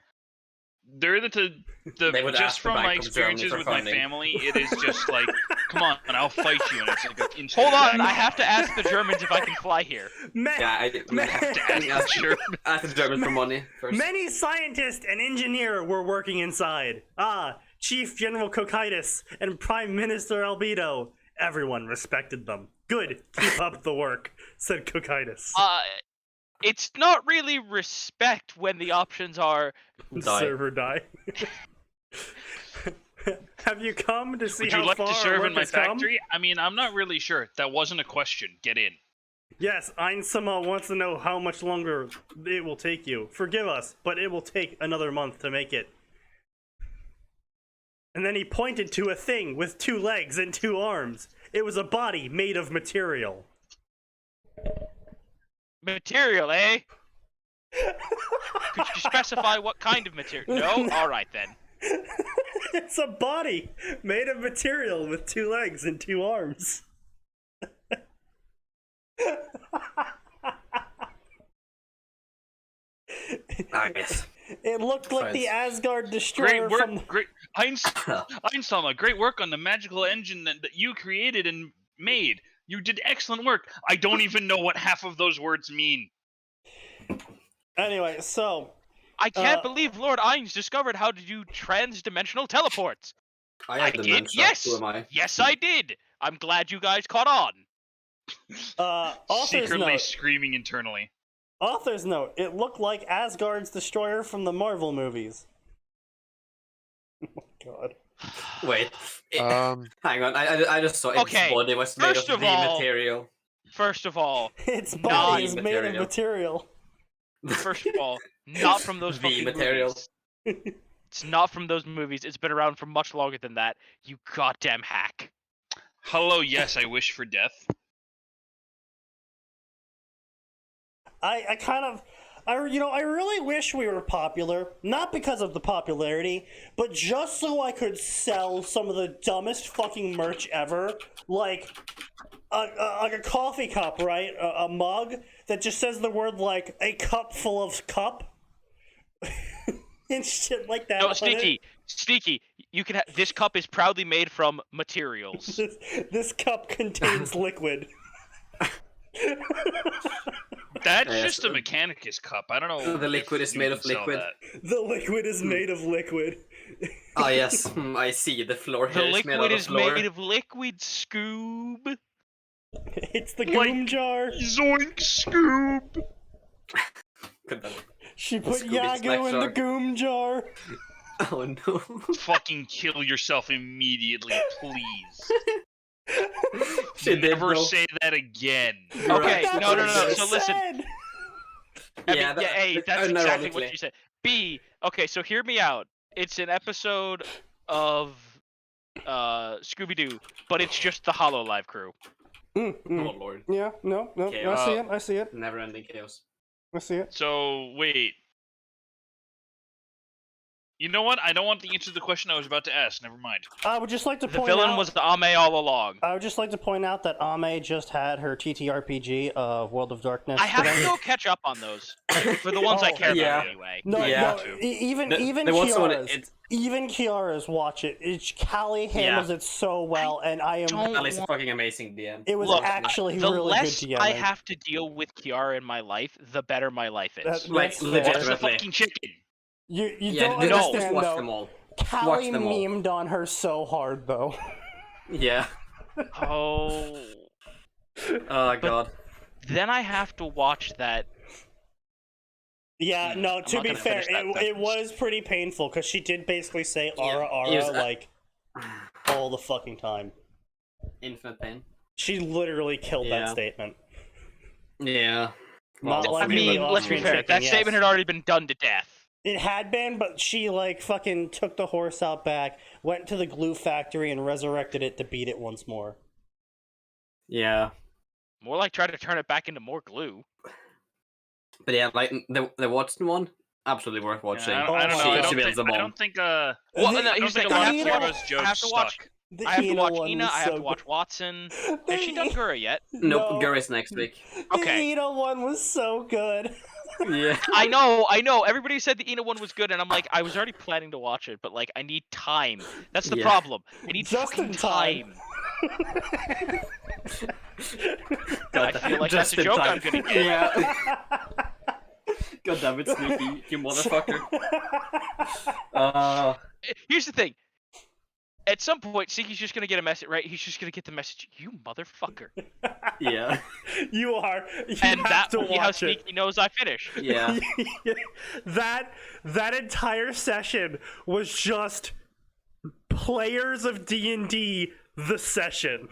they're the They would just ask the from my Bank of Germany experiences for with my funding. family, it is just like, come on, I'll fight you, and it's like an instant Hold on, attack. I have to ask the Germans if I can fly here. Yeah, I ask the Germans for money first. Many scientists and engineer were working inside. Chief General Cocytus and Prime Minister Albedo. Everyone respected them. Good, keep up the work, said Cocytus. It's not really respect when the options are Die. Serve or die. Have you come to see Would how you like far to our serve work in my has come? factory? I mean, I'm not really sure. That wasn't a question. Get in. Yes, Einsama wants to know how much longer it will take you. Forgive us, but it will take another month to make it. And then he pointed to a thing with 2 legs and 2 arms. It was a body made of material. material, eh? Could you specify what kind of material? No? Alright then. It's a body made of material with 2 legs and 2 arms. I guess. It looked like the Fine. Asgard destroyer Great work, from... great Einsama, great work on the magical engine that you created and made. You did excellent work. I don't even know what half of those words mean. Anyway, so... I can't believe Lord Ainz discovered how to do trans-dimensional teleports. I did, dementia. yes! Who am I? Yes, I did! I'm glad you guys caught on. Author's Secretly note. screaming internally. Author's note. It looked like Asgard's destroyer from the Marvel movies. Oh my god. Wait. Um, Hang on. I just saw its Okay, body was made first of of the all- material. First of all, Its Not body is made of material. material. first of all, not from those The fucking material. movies. It's not from those movies. It's been around for much longer than that. You goddamn hack. Hello, yes, I wish for death. I kind of... I really wish we were popular. Not because of the popularity, but just so I could sell some of the dumbest fucking merch ever. Like a coffee cup, right? A mug that just says the word, like, a cup full of cup. And shit like that. No, on it. Sneaky. You can. This cup is proudly made from materials. This cup contains liquid. That's Yes, just a Mechanicus cup. I don't know. The liquid if is you made can of sell liquid. that. The liquid is made of liquid. Ah, yes. I see. The floor The here is made out liquid of is floor. made of liquid, Scoob. It's the Like- goom jar. Zoink, Scoob! She put Scooby Snack Yagu in the Shark. goom jar. Oh no. Fucking kill yourself immediately, please. She did, Never bro. say that again. Okay, That's no. what she So listen. said. I mean, A, that's exactly what unironically. she said. B, okay, so hear me out. It's an episode of Scooby-Doo, but it's just the Hololive crew. Oh lord. Yeah, no, Okay, I see it. Never ending chaos. I see it. So, wait. You know what? I don't want the answer to the question I was about to ask. Never mind. I would just like to The point villain out. was the Ame all along. I would just like to point out that Ame just had her TTRPG of World of Darkness. I have to today. go catch up on those. For the ones I Oh, care yeah. about anyway. No, Yeah. no, even There was someone. Kiara's. Even Kiara's watch it. Callie handles it so well, and I am. don't- Alice is a fucking amazing DM. It was Look, actually The really good less DMing. I have to deal with Kiara in my life, the better my life is. Like, that's legit- fair. What's the Definitely. fucking chicken? You Yeah, don't just understand watch though. them all. Callie Watch them all. memed on her so hard though. Yeah. Oh. Oh god. Then I have to watch that. Yeah, no. I'm To not be gonna fair, finish that it sentence. was pretty painful because she did basically say "ara It was, ara" like all the fucking time. Infinite pain. She literally killed that Yeah. statement. Yeah. Not Well, like I mean, the let's be off-screen fair. chicken, That yes. statement had already been done to death. It had been, but she like fucking took the horse out back, went to the glue factory, and resurrected it to beat it once more. Yeah. More like try to turn it back into more glue. But yeah, like the Watson one, absolutely worth watching. Yeah, I don't know. She- I she don't builds think, a I bomb. don't think Well, The- no, I don't here's the think thing. a lot I of have to watch. heroes I jokes have to watch. stuck. The I have to Ina watch one Ina. was I have so to watch Watson. Has she done The- Gura yet? Nope, No. Gura is next week. Okay. The Ina one was so good. Yeah. I know. Everybody said the Ina one was good, and I'm like, I was already planning to watch it, but like, I need time. That's the Yeah. problem. I need Just fucking in time. I feel like that's Just a in joke time. I'm gonna get. Yeah. God damn it, Sneaky, you motherfucker. Here's the thing. At some point, Sneaky's just gonna get a message, right? He's just gonna get the message, you motherfucker. Yeah. You are. You And have that to will be how watch it. Sneaky knows I finished. Yeah. that entire session was just players of D&D the session.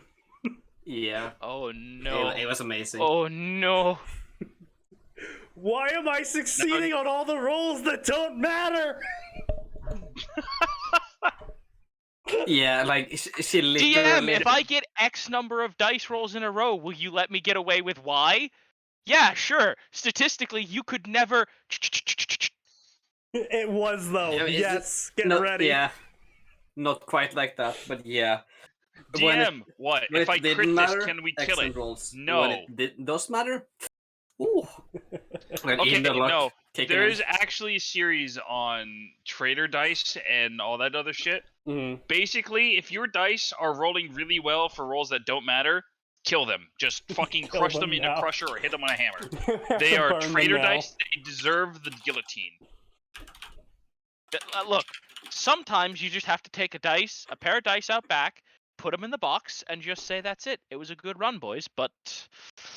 Yeah. Oh no. It was amazing. Oh no. Why am I succeeding on all the rolls that don't matter? Yeah, like she literally. DM, if I get X number of dice rolls in a row, will you let me get away with Y? Yeah, sure. Statistically, you could never. It was though. Yeah, is Yes, get Not- ready. Yeah. Not quite like that, but yeah. When it- DM, what? when If it I didn't crit this, matter, can we kill excellent it? rolls. No. When it does matter. Ooh. When Okay, in the luck no. kicking There in. is actually a series on trader dice and all that other shit. Mhm. Basically, if your dice are rolling really well for rolls that don't matter, kill them. Just fucking Kill crush them them in now. a crusher or hit them on a hammer. You have They to are burn them trader now. dice. They deserve the guillotine. Look, sometimes you just have to take a pair of dice out back, put them in the box, and just say that's it. It was a good run, boys. But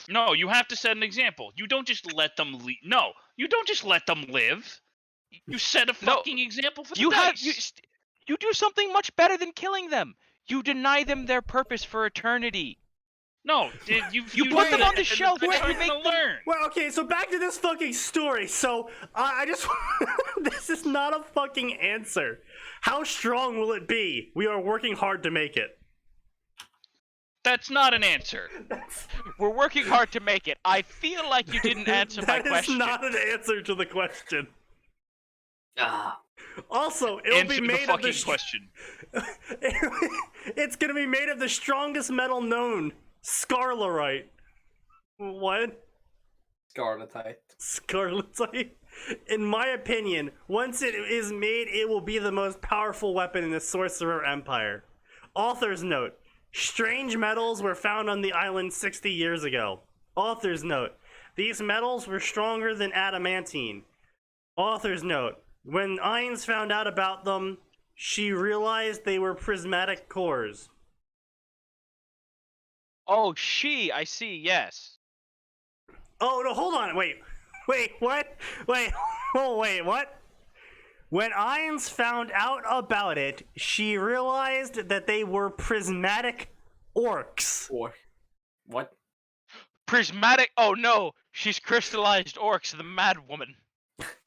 No, you have to set an example. You don't just let them leave. No, you don't just let them live. You set a No, fucking example for the you have dice. you do something much better than killing them. You deny them their purpose for eternity. No, you put them do on the it, and shelf they're and trying you make to them- learn. Well, okay, so back to this fucking story. So, I just... this is not a fucking answer. How strong will it be? We are working hard to make it. That's not an answer. We're working hard to make it. I feel like you didn't answer my That is question. not an answer to the question. Ah. Also, it'll Answer be the made of fucking the... question. It's gonna be made of the strongest metal known. Scarlarite. What? Scarletite. Scarletite? In my opinion, once it is made, it will be the most powerful weapon in the Sorcerer Empire. Author's note. Strange metals were found on the island 60 years ago. Author's note. These metals were stronger than adamantine. Author's note. When Ainz found out about them, she realized they were prismatic cores. Oh, I see, yes. Oh, no, hold on. Wait, what? Wait, oh, wait, what? When Ainz found out about it, she realized that they were prismatic orcs. Or what? Prismatic. Oh no, she's crystallized orcs, the mad woman.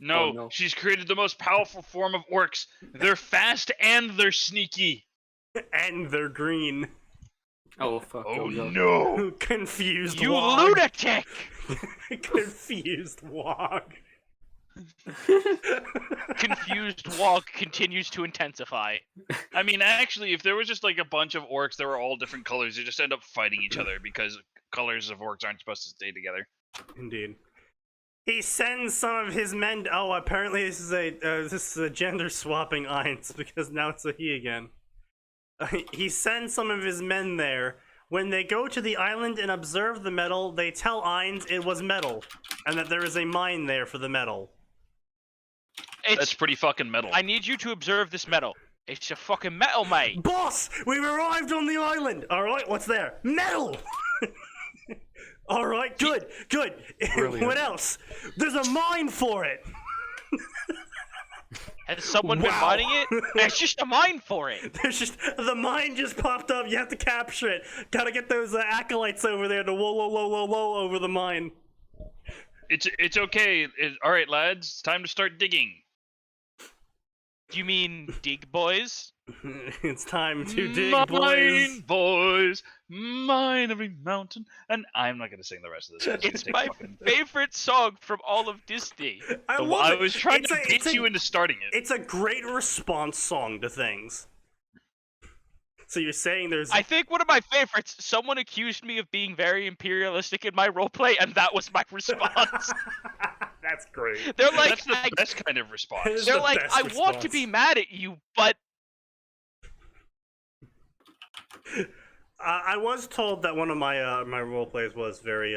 No, Oh, no. she's created the most powerful form of orcs. They're fast and they're sneaky. And they're green. Oh fuck. Oh no. no. Confused You wog. lunatic! Confused wog. Confused Wog continues to intensify. I mean, actually, if there was just like a bunch of orcs that were all different colors, they just end up fighting each other because colors of orcs aren't supposed to stay together. Indeed. He sends some of his men. Oh, apparently this is a gender swapping Ainz because now it's a he again. He sends some of his men there. When they go to the island and observe the metal, they tell Ainz it was metal and that there is a mine there for the metal. That's pretty fucking metal. I need you to observe this metal. It's a fucking metal, mate. Boss, we've arrived on the island. All right, what's there? Metal. All right, good. Brilliant. What else? There's a mine for it. Has someone been Wow. mining it? It's just a mine for it. There's just the mine just popped up. You have to capture it. Gotta get those acolytes over there to whoa over the mine. It's okay. All right, lads. It's time to start digging. Do you mean dig boys? It's time to dig, Mine, boys. boys, mine every mountain. And I'm not gonna sing the rest of this. It's my favorite song from all of Disney. I love I it. was trying It's to a- get it's a- you into starting it. It's a great response song to things. So you're saying there's I think one of my favorites, someone accused me of being very imperialistic in my roleplay, and that was my response. That's great. They're like, That's the best kind of response. It is they're the like, best I want to response. be mad at you, but I was told that one of my my role plays was very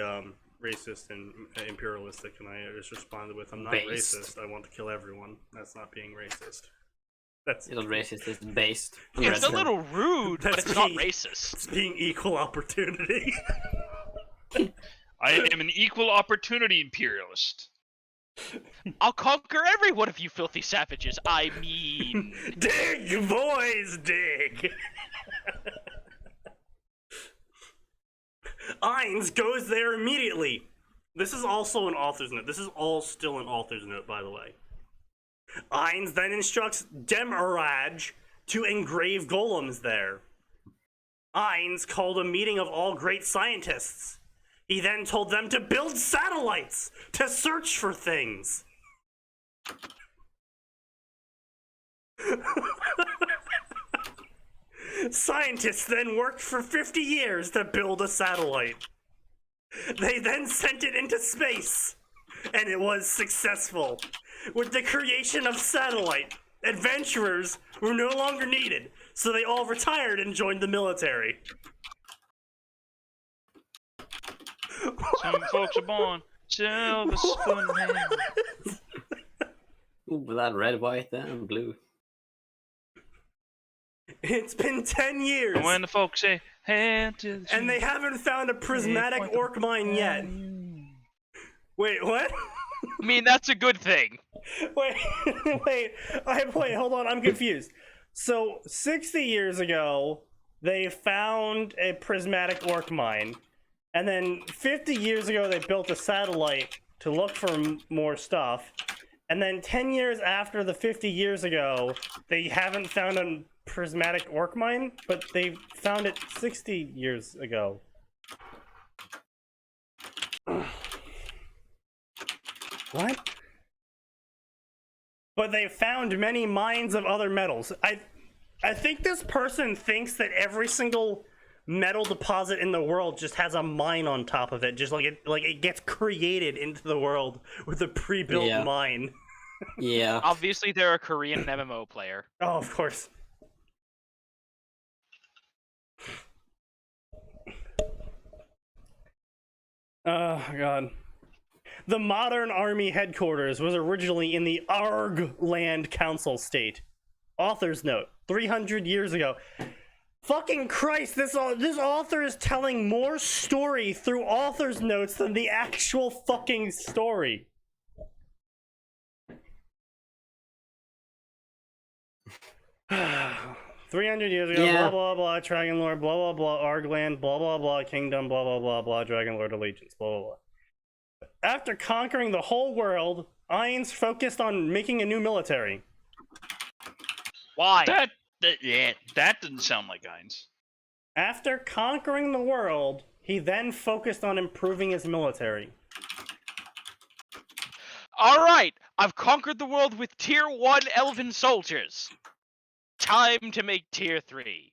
racist and imperialistic, and I just responded with, "I'm not Based. racist. I want to kill everyone. That's not being racist." That's It's not racist, it's based. on it's a racism. little rude, but That's it's not me. racist. it's being equal opportunity. I am an equal opportunity imperialist. I'll conquer every one of you filthy savages. I mean, Dig, boys, dig. Ainz goes there immediately. This is also an author's note. This is all still an author's note, by the way. Ainz then instructs Demiraj to engrave golems there. Ainz called a meeting of all great scientists. He then told them to build satellites to search for things. Scientists then worked for 50 years to build a satellite. They then sent it into space, and it was successful. With the creation of satellite, adventurers were no longer needed, so they all retired and joined the military. Some folks are born silver spoon hands. Ooh, with that red, white, and blue. It's been 10 years, And when the folks say, hand to the and they haven't found a prismatic orc mine yet. Wait, what? I mean that's a good thing. Wait, wait, hold on, I'm confused. So, 60 years ago, they found a prismatic orc mine, and then 50 years ago, they built a satellite to look for more stuff, and then 10 years after the 50 years ago, they haven't found a prismatic orc mine, but they found it 60 years ago. What? But they found many mines of other metals. I think this person thinks that every single metal deposit in the world just has a mine on top of it, just like it gets created into the world with a pre-built Yeah. mine. Yeah. Obviously, they're a Korean MMO player. Oh, of course. Oh god. The modern army headquarters was originally in the Arg Land Council state. Author's note, 300 years ago. Fucking Christ, this author is telling more story through author's notes than the actual fucking story. "300 years ago, Yeah. blah blah blah, Dragon Lord, blah blah blah, Argland, blah blah blah, Kingdom, blah blah blah blah, Dragon Lord Allegiance, blah blah blah. After conquering the whole world, Ainz focused on making a new military. Why? That didn't sound like Ainz. After conquering the world, he then focused on improving his military. All right, I've conquered the world with tier 1 elven soldiers. Time to make tier 3.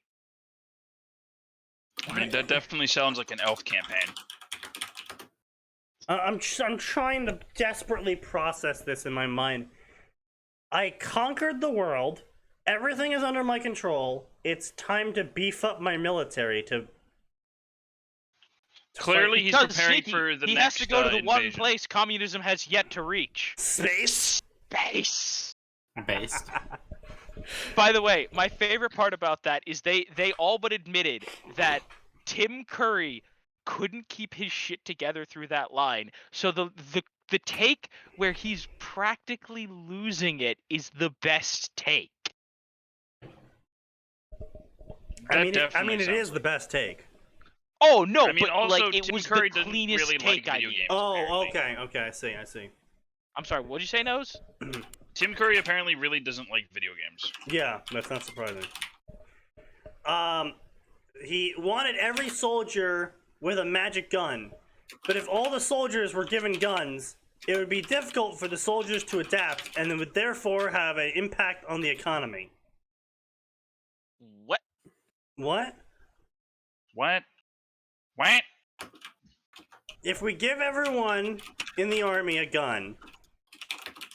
I mean, that definitely sounds like an elf campaign. I'm trying to desperately process this in my mind. I conquered the world. Everything is under my control. It's time to beef up my military to Clearly, he's Because preparing Sneaky, for the he next has to go to the one invasion. place communism has yet to reach. space. Space. Based. By the way, my favorite part about that is they all but admitted that Tim Curry couldn't keep his shit together through that line. So the the take where he's practically losing it is the best take. I mean, definitely it sounds is the best take. Oh no, I mean, but also, like it Tim was Curry the doesn't cleanest really take like I video knew. games. Oh, apparently. okay, I see. I'm sorry, what'd you say, Nose? Tim Curry apparently really doesn't like video games. Yeah, that's not surprising. He wanted every soldier with a magic gun, but if all the soldiers were given guns, it would be difficult for the soldiers to adapt, and it would therefore have an impact on the economy. What? What? What? If we give everyone in the army a gun,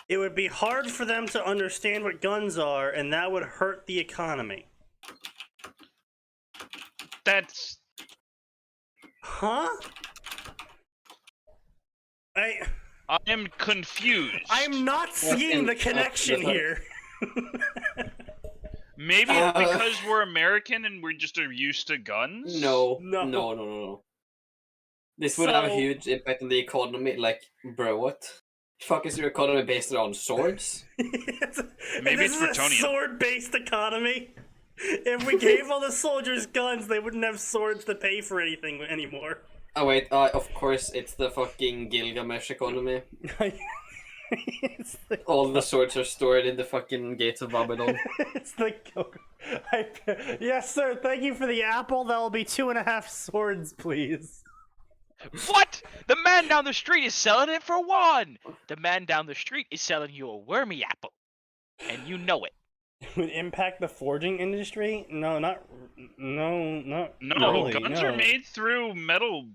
it would be hard for them to understand what guns are, and that would hurt the economy. That's Huh? I am confused. am not seeing the connection here. Maybe it's because we're American and we're just used to guns? No. This would have a huge impact on the economy. Like, bro, what? Fuck is your economy based on swords? Maybe it's This is a Bretonian. sword-based economy. If we gave all the soldiers guns, they wouldn't have swords to pay for anything anymore. Oh wait, of course it's the fucking Gilgamesh economy. It's the, All the swords are stored in the fucking gates of Babylon. it's the yes, sir. Thank you for the apple. That'll be 2.5 swords, please. What? The man down the street is selling it for 1. The man down the street is selling you a wormy apple, and you know it. Would impact the forging industry? No, not No, really, guns are made through metal.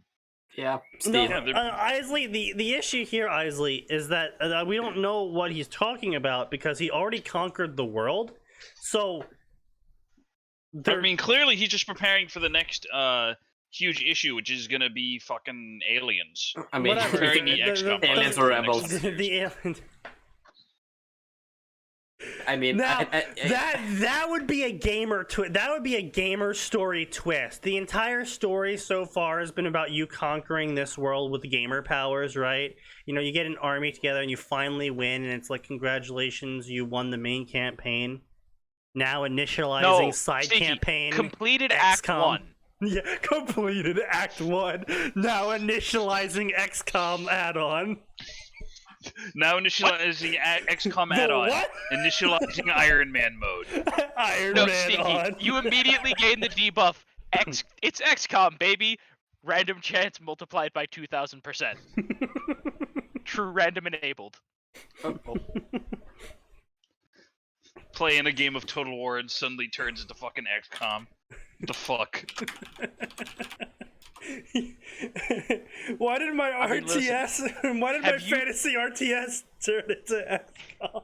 Yeah, No, Steve. Yeah, Isley, the issue here, Isley, is that we don't know what he's talking about because he already conquered the world. So, I mean, clearly he's just preparing for the next huge issue, which is gonna be fucking aliens. I mean, whatever. Preparing the XCOM aliens for or the next rebels. 100 years. the alien. I mean, Now I- that would be a gamer that would be a gamer story twist. The entire story so far has been about you conquering this world with gamer powers, right? You know, you get an army together and you finally win, and it's like, congratulations, you won the main campaign. Now initializing No, side Sneaky, campaign. completed Act XCOM. 1. Yeah, completed Act 1. Now initializing XCOM add-on. Now initializing XCOM The add-on. what? Initializing Iron Man mode. Iron No, Man Sneaky, on. you immediately gain the debuff. It's XCOM, baby. Random chance multiplied by 2,000%. True random enabled. Playing a game of Total War and suddenly turns into fucking XCOM. The fuck? Why did my I mean, RTS? Why did my have you- fantasy RTS turn into XCOM?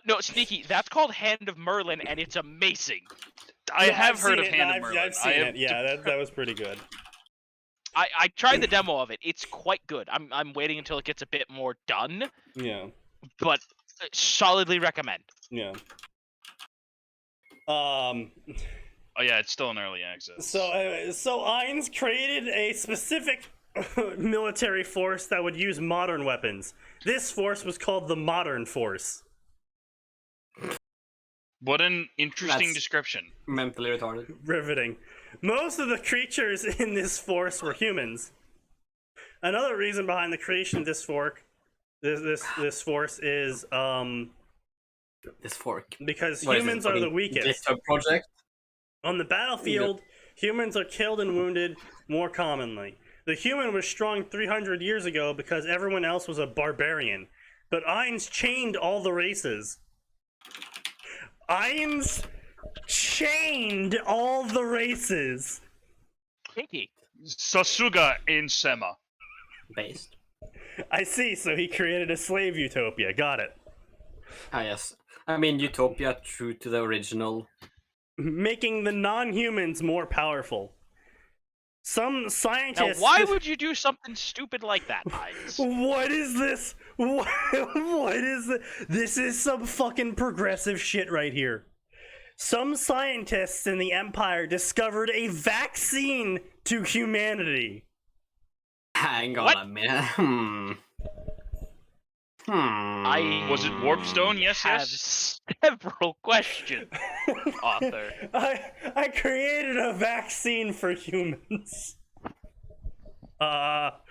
No, Sneaky, that's called Hand of Merlin, and it's amazing. I Yeah, have I've heard seen of it. Hand I've, of Merlin. I've seen I it. Yeah, that was pretty good. I tried the demo of it. It's quite good. I'm waiting until it gets a bit more done, Yeah, but solidly recommend. yeah. Oh yeah, it's still in early access. So Ainz created a specific military force that would use modern weapons. This force was called the Modern Force. What an interesting That's- description. mentally retarded. Riveting. Most of the creatures in this force were humans. Another reason behind the creation of this force is This fork. because What is it, humans are the fucking weakest. GitHub project. On the battlefield, humans are killed and wounded more commonly. The human was strong 300 years ago because everyone else was a barbarian. But Ainz chained all the races. Ainz chained all the races. Sneaky. Sasuga in Sema. Based. I see, so he created a slave utopia. Got it. Ah, yes. I mean, Utopia, true to the original. Making the non-humans more powerful. Some Now, scientists... why would you do something stupid like that, Ainz? What is this? What is this? This is some fucking progressive shit right here. Some scientists in the Empire discovered a vaccine to humanity. Hang on What? a minute. Was it warp stone? Yes, have yes. several questions, author. I created a vaccine for humans. But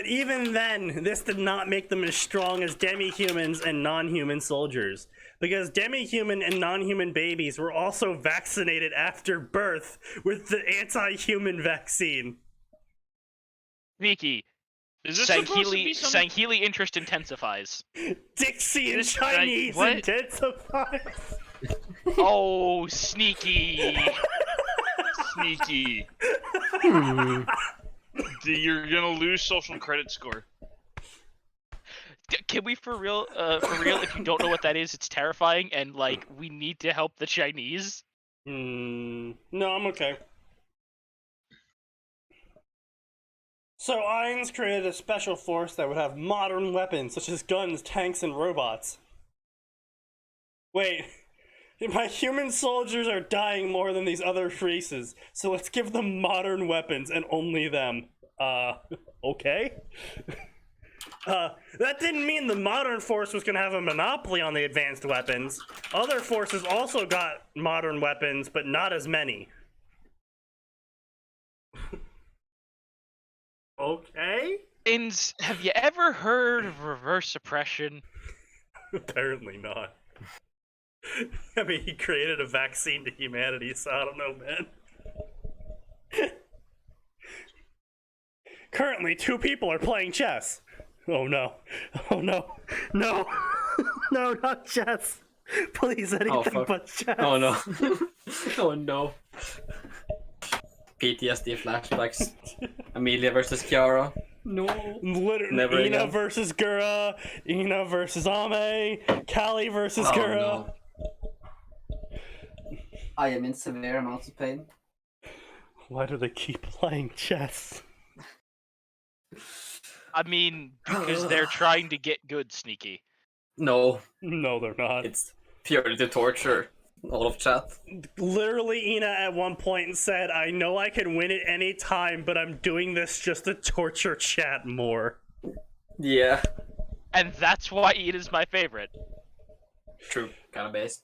even then, this did not make them as strong as demi-humans and non-human soldiers. Because demi-human and non-human babies were also vaccinated after birth with the anti-human vaccine. Sneaky. Is this supposed to be some... Sanghili interest intensifies. Dixie and This- Chinese what? intensifies. Oh, sneaky. Sneaky. You're gonna lose social credit score. Can we for real? If you don't know what that is, it's terrifying, and like we need to help the Chinese. No, I'm okay. So Ainz created a special force that would have modern weapons such as guns, tanks, and robots. Wait, my human soldiers are dying more than these other races, so let's give them modern weapons and only them. Okay? That didn't mean the modern force was gonna have a monopoly on the advanced weapons. Other forces also got modern weapons, but not as many. Okay? Have you ever heard of reverse suppression? Apparently not. I mean, he created a vaccine to humanity, so I don't know, man. Currently, 2 people are playing chess. Oh no. Oh no. No. No, not chess. Please, anything fuck. but chess. Oh no. Oh no. PTSD flashbacks. Amelia versus Kiara. No. Literally, Never Ina again. versus Gura, Ina versus Ame, Callie versus Oh, Gura. no. I am in severe amounts of pain. Why do they keep playing chess? I mean, because they're trying to get good, Sneaky. No, No, they're not. it's purely to torture all of chat. Literally, Ina at one point said, I know I can win at any time, but I'm doing this just to torture chat more. Yeah, And that's why Ida's my favorite. true. Kind of based.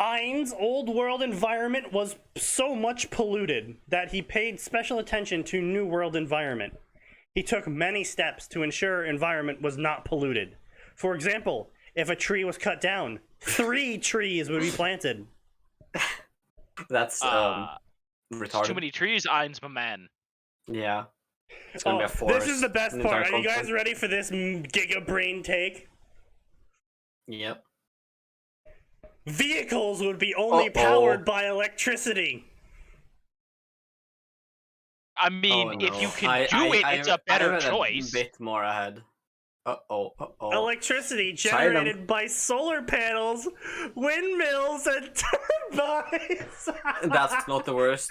Ain's old world environment was so much polluted that he paid special attention to new world environment. He took many steps to ensure environment was not polluted. For example, if a tree was cut down, 3 trees would be planted. That's It's retarded. too many trees, Ain's my man. Yeah. It's gonna be a forest. This is the best an part. entire Are you guys continent. ready for this giga brain take? Yep. Vehicles would be only Uh-oh. powered by electricity. I mean, Oh, if no. you can do it, it's a better I'm choice. a bit more ahead. Uh-oh, uh-oh. Electricity China. generated by solar panels, windmills, and turbines. That's not the worst.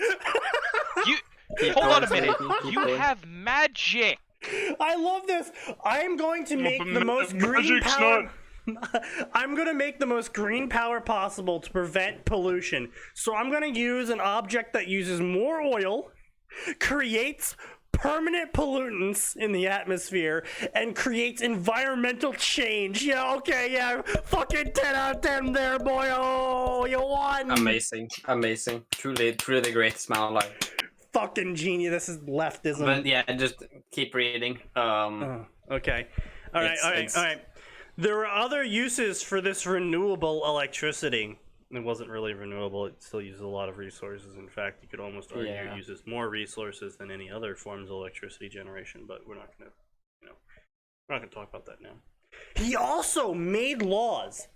You Keep hold on a going, minute. Sneaky, keep You going. have magic. I love this. I'm going to make but the most green magic's power. I'm going to make the most green power possible to prevent pollution. So I'm going to use an object that uses more oil, creates permanent pollutants in the atmosphere, and creates environmental change. Yeah, okay, yeah. Fucking 10 out of 10 there, boy. Oh, you won. Amazing, amazing. Truly the greatest man alive. Fucking genius. This is leftism. But yeah, just keep reading. Okay. All right, It's- all right. There are other uses for this renewable electricity. It wasn't really renewable. It still uses a lot of resources. In fact, you could almost argue Yeah. it uses more resources than any other forms of electricity generation, but we're not going to, we're not going to talk about that now. He also made laws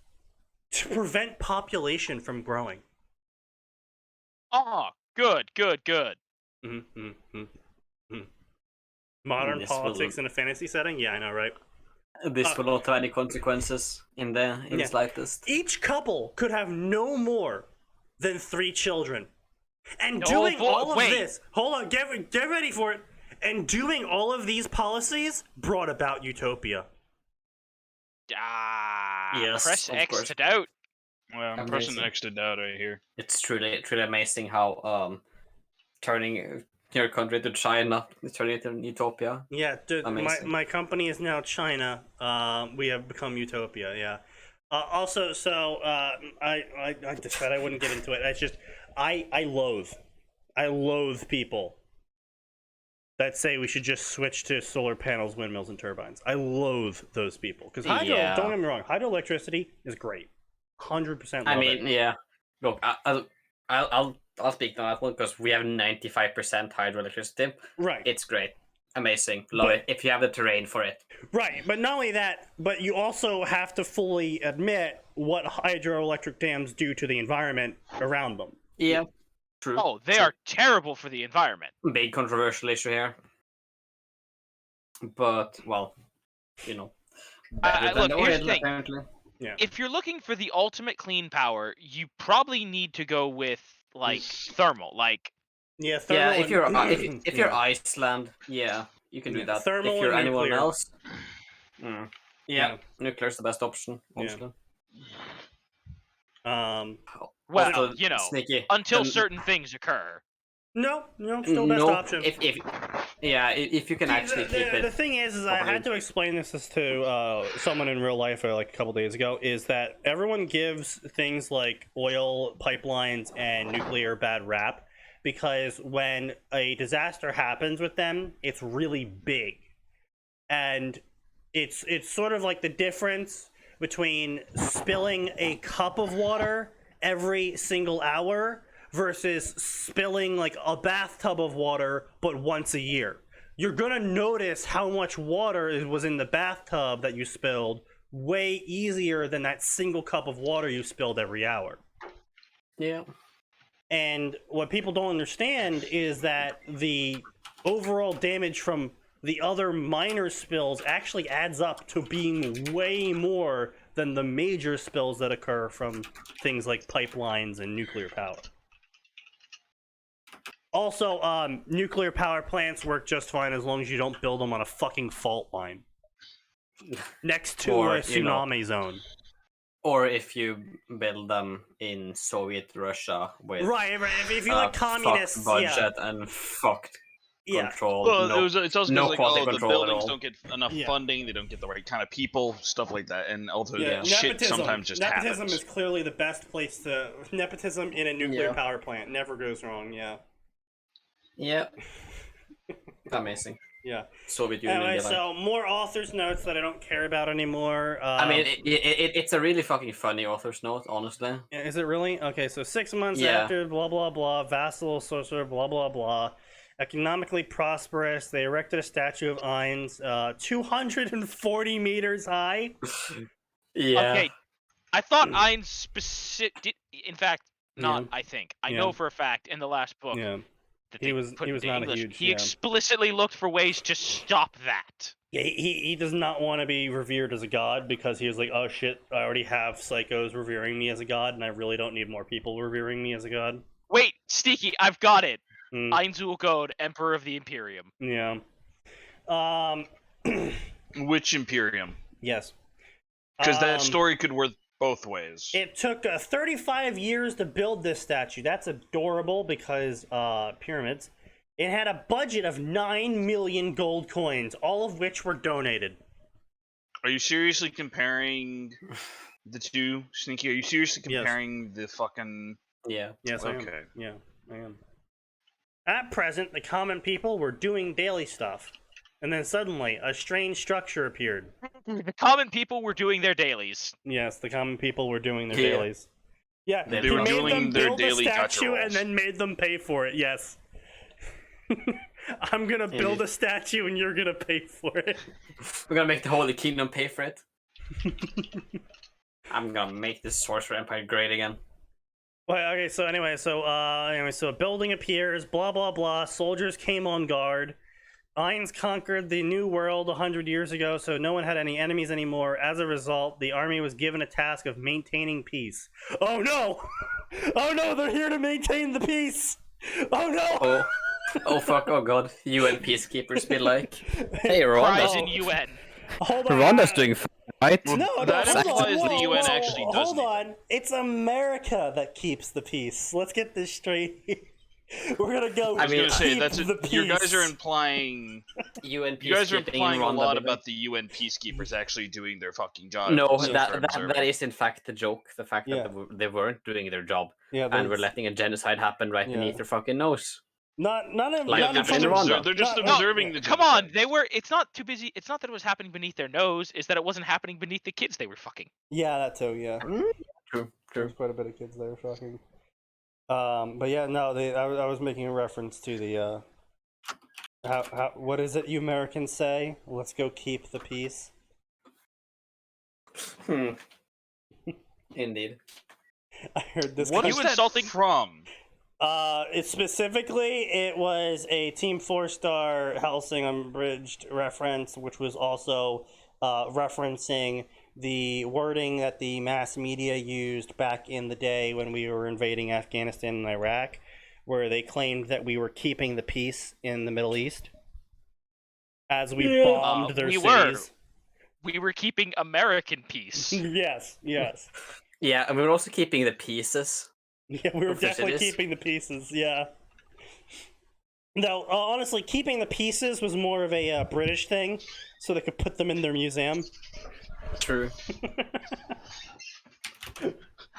to prevent population from growing. Oh, good. Modern This politics will- in a fantasy setting? Yeah, I know, right? This will not have any consequences in the Yeah. slightest. Each couple could have no more than 3 children. And No, doing boy, all of wait. this, hold on, get ready for it. And doing all of these policies brought about utopia. Yes, Press of X course. to doubt. Well, I'm pressing Amazing. X to doubt right here. It's truly amazing how turning your country to China, turn it into utopia. Yeah, dude, Amazing. my company is now China. We have become utopia. Yeah. Also, so I just said I wouldn't get into it. It's just I loathe people that say we should just switch to solar panels, windmills, and turbines. I loathe those people because hydro. Yeah. Don't get me wrong, hydroelectricity is great, 100%. I mean, yeah. Look, I'll speak on that one because we have 95% hydroelectricity. Right. It's great, amazing, love it. If you have the terrain for it. Right, but not only that, but you also have to fully admit what hydroelectric dams do to the environment around them. Yeah. True. Oh, they are terrible for the environment. Big controversial issue here. But, well, you know. better than look, here's oil, the thing. apparently. Yeah. If you're looking for the ultimate clean power, you probably need to go with like thermal. Like Yeah, Yeah, if you're if you're yeah. Iceland, yeah, you can do Yeah, that. thermal If you're and anyone nuclear. else, Yeah. yeah, nuclear's the best option, honestly. Well, Also, you know, Sneaky. until then- certain things occur. no, still best no, option. if if you can actually keep The it. thing is I properly. had to explain this to someone in real life like a couple days ago, is that everyone gives things like oil pipelines and nuclear bad rap because when a disaster happens with them, it's really big. And it's sort of like the difference between spilling a cup of water every single hour versus spilling like a bathtub of water but once a year. You're gonna notice how much water was in the bathtub that you spilled way easier than that single cup of water you spilled every hour. Yeah. And what people don't understand is that the overall damage from the other minor spills actually adds up to being way more than the major spills that occur from things like pipelines and nuclear power. Also, nuclear power plants work just fine as long as you don't build them on a fucking fault line next to Or, a you know, tsunami zone. Or if you build them in Soviet Russia with Right. If you like communists, fucked yeah, budget and fucked yeah. control, Well, no, it's also no like, quality the control at buildings all. don't get enough Yeah. funding, they don't get the right kind of people, stuff like that, and ultimately Yeah. shit sometimes just Nepotism happens. is clearly the best place to. Nepotism in a nuclear Yeah. power plant never goes wrong. Yeah. Yeah. Amazing. Yeah. Soviet Union. Anyway, yeah, like- so more authors' notes that I don't care about anymore. I mean, it's a really fucking funny author's note, honestly. Is it really? Okay, so 6 months Yeah. after blah blah blah, vassal sorcerer blah blah blah, economically prosperous, they erected a statue of Ainz, 240 meters high. Yeah. Okay, I thought Ein specific. In fact, not. Yeah. I think I Yeah. know for a fact in the last book Yeah. that He they was- put he was into not a English, huge- he yeah. explicitly looked for ways to stop that. Yeah, he does not want to be revered as a god because he was like, oh shit, I already have psychos revering me as a god, and I really don't need more people revering me as a god. Wait, Sneaky, I've got it. Mm, Einzul Code, Emperor of the Imperium. yeah. Which Imperium? Yes. Because that Um, story could work both ways. It took 35 years to build this statue. That's adorable because pyramids. It had a budget of 9 million gold coins, all of which were donated. Are you seriously comparing the two, Sneaky? Are you seriously Yes. comparing the fucking... Yeah. Yes, I am. Okay. Yeah, I am. At present, the common people were doing daily stuff. And then suddenly, a strange structure appeared. The common people were doing their dailies. Yes, the common people were doing their Yeah. dailies. Yeah, They he were made doing them their build a daily statue gotcha and then made them pay for it. Yes. I'm gonna build a statue and you're gonna pay for it. We're gonna make the Holy Kingdom pay for it. I'm gonna make this Sorcerer Empire great again. Well, okay, so so a building appears, blah blah blah. Soldiers came on guard. Ainz conquered the New World 100 years ago, so no one had any enemies anymore. As a result, the army was given a task of maintaining peace. Oh no! Oh no, they're here to maintain the peace! Oh no! Oh fuck, oh god. UN peacekeepers be like, hey, Prize Rwanda. in UN. Hold on. Rwanda's doing fine, right? No, That hold implies on. that the UN actually does Hold on. It's America that keeps the peace. Let's get this straight. We're gonna go. I I was mean, gonna say keep that's the you guys are peace. implying UN you guys are peacekeeping in implying a Rwanda, lot baby. about the UN peacekeepers actually doing their fucking job. No, instead that, of that observing. that is in fact the joke. The fact Yeah. that they weren't doing their job Yeah, and we're it's letting a genocide happen right Yeah. beneath their fucking nose. not in Like, Yeah, not they're in in just, front of Rwanda. they're just No, observing the Come on, genocide. they were. It's not too busy. It's not that it was happening beneath their nose. It's that it wasn't happening beneath the kids they were fucking. Yeah, that too. Yeah, True, there's quite a bit of kids there fucking. But yeah, no, I was making a reference to the what is it you Americans say? Let's go keep the peace. Indeed. I heard this. What kind is You that insulting- from? It specifically, it was a Team 4-star Helsing Unbridged reference, which was also referencing the wording that the mass media used back in the day when we were invading Afghanistan and Iraq, where they claimed that we were keeping the peace in the Middle East as we bombed their we cities. We were keeping American peace. Yes. Yeah, and we were also keeping the pieces. Yeah, we were Of the definitely cities. keeping the pieces. Yeah. No, honestly, keeping the pieces was more of a British thing, so they could put them in their museum. True.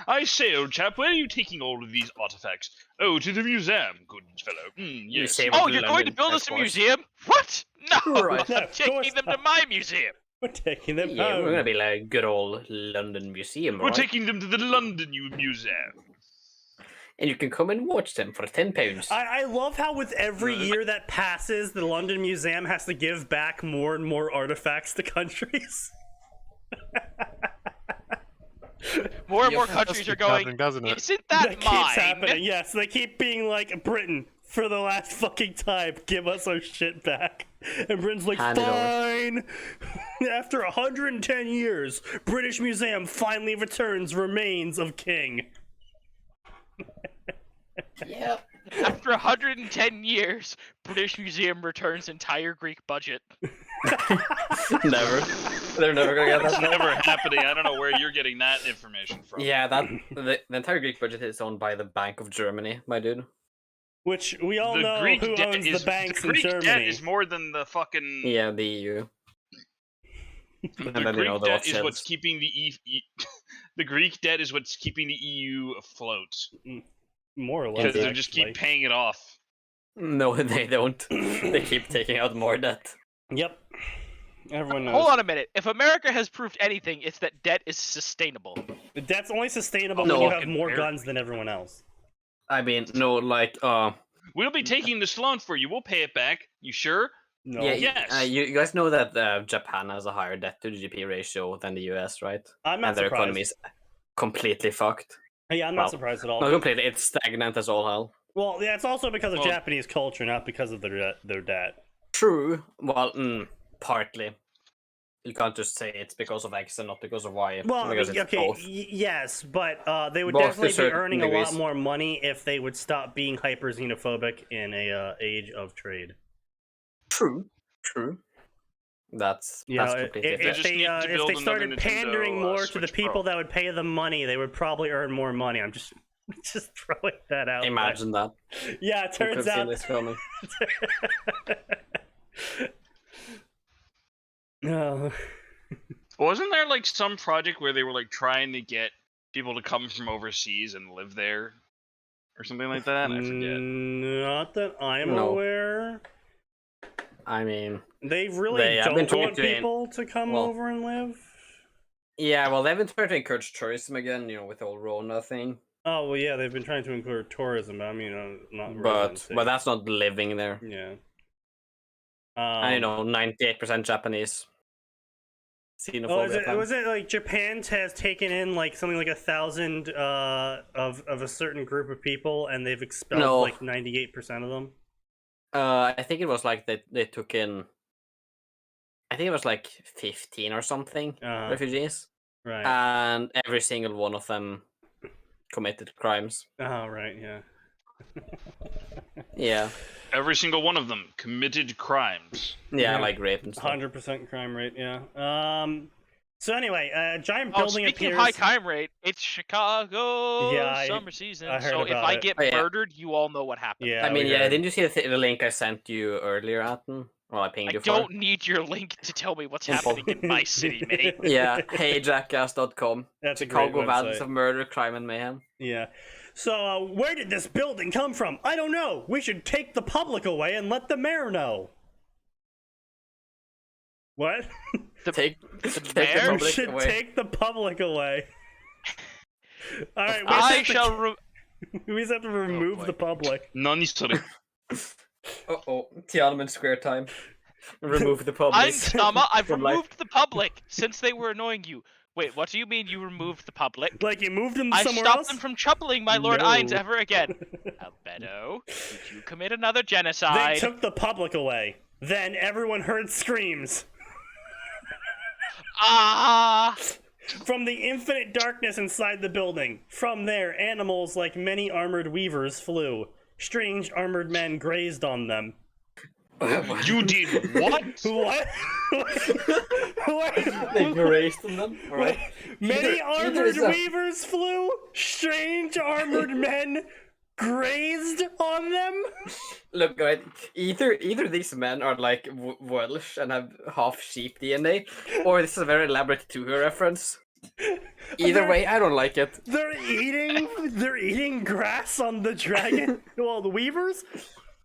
I say, old chap, where are you taking all of these artifacts? Oh, to the museum, good fellow. Yes. say Oh, with you're going to London build us a exports. museum? What? No, Right. No, I'm of taking course them to not. my museum. We're taking them Yeah, home. we're gonna be like good old London Museum, We're right? taking them to the London Museum. And you can come and watch them for £10. I love how with every year that passes, the London Museum has to give back more and more artifacts to countries. More and Yeah, more that's countries are keep happening, going, doesn't it? isn't that That mine? keeps happening. Yes, they keep being like, Britain, for the last fucking time, give us our shit back. And Britain's like, Hand it over. fine. After 110 years, British Museum finally returns remains of King. Yeah. After 110 years, British Museum returns entire Greek budget. Never. They're never gonna get That's that. never happening. I don't know where you're getting that information from. Yeah, the entire Greek budget is owned by the Bank of Germany, my dude. Which we all The know Greek who debt owns is the banks the in Greek debt Germany. is more than the fucking. Yeah, the EU. The And then, you Greek know, the debt is Rothschilds. what's keeping the the Greek debt is what's keeping the EU afloat More or less. because they just keep actually. paying it off. No, they don't. They keep taking out more debt. Yep. Everyone knows. Hold on a minute. If America has proved anything, it's that debt is sustainable. The debt's only sustainable No. when you have Fucking more fair. guns than everyone else. I mean, no, like, We'll be taking this loan for you. We'll pay it back. You sure? No. yeah, Yes. you guys know that Japan has a higher debt to GDP ratio than the US, right? I'm not And their surprised. economy is completely fucked. Yeah, I'm not Well, surprised at all. Not completely, it's stagnant as all hell. Well, yeah, it's also because of Well- Japanese culture, not because of their debt. True. Well, partly. You can't just say it's because of X and not because of Y. Well, because it's okay, both. yes, but they would Both to definitely be certain earning a degrees. lot more money if they would stop being hyper xenophobic in a age of trade. True. That's completely if fair. just they need to if build they another started Nintendo, pandering more to the Switch people Pro. that would pay them money, they would probably earn more money. I'm just throwing that out. there. Imagine that. Yeah, it Who could turns see out. this coming? No. Wasn't there like some project where they were like trying to get people to come from overseas and live there, or something like that? I forget. Not that I'm No. aware. I mean, They really They have been don't want trying to people to come well- over and live. yeah, well, they've been trying to encourage tourism again, with the whole Rona thing. Oh well, yeah, they've been trying to encourage tourism, but I mean, not But residency. that's not living there. Yeah. And 98% Japanese. Oh, Xenophobia. was it like Japan has taken in like something like 1,000 of a certain group of people, and they've expelled No. like 98% of them? I think it was like they took in. I think it was like 15 or something refugees, Right. and every single one of them committed crimes. Oh, right. Yeah. Yeah, Every single one of them committed crimes. yeah, Yeah. like rape and stuff. 100% crime rate. Yeah. So anyway, a giant Oh, building speaking appears. of high crime rate, it's Chicago Yeah, summer season. I heard So if about I it. get Oh, yeah. murdered, you all know what happened. Yeah, I mean, we yeah, heard. didn't you see the link I sent you earlier, Atin? Well, I pinged I you for. don't need your link to tell me what's happening in my city, mate. Yeah, heyjackass.com. That's a great Chicago Valleys website. of Murder, Crime, and Mayhem. Yeah. So, where did this building come from? I don't know. We should take the public away and let the mayor know. What? Take the the mayor? We public should away. take the public away. All right, I shall. we just have to remove boy. the public. Nani sorry. Uh-oh, Tiananmen Square time. Remove the public. I'm Stama. I've from life. removed the public since they were annoying you. Wait, what do you mean you removed the public? Like you moved them I somewhere stopped else? them from troubling my Lord No. Ainz ever again. Albedo, did you commit another They genocide? took the public away. Then everyone heard screams. Ah! From the infinite darkness inside the building. From there, animals like many armored weavers flew. Strange armored men grazed on them. You did what? What? They grazed on them. Wait, many Either armored is a- weavers flew. Strange armored men grazed on them. Look, right, either these men are like Welsh and have half sheep DNA, or this is a very elaborate Tuga reference. Either way, I don't like it. They're eating grass on the dragon. Well, the weavers.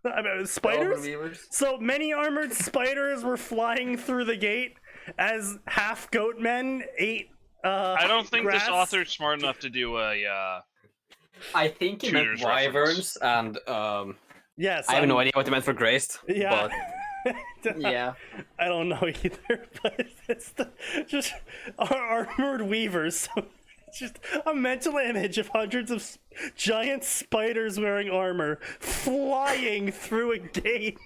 I mean, spiders. So many armored spiders were flying through the gate as half goat men ate. I don't think grass. this author's smart enough to do a. I think he meant Tudor's wyverns, and Yes, I have no idea what he meant for grazed. Yeah. But yeah. I don't know either, but it's just armored weavers. So it's just a mental image of hundreds of giant spiders wearing armor flying through a gate.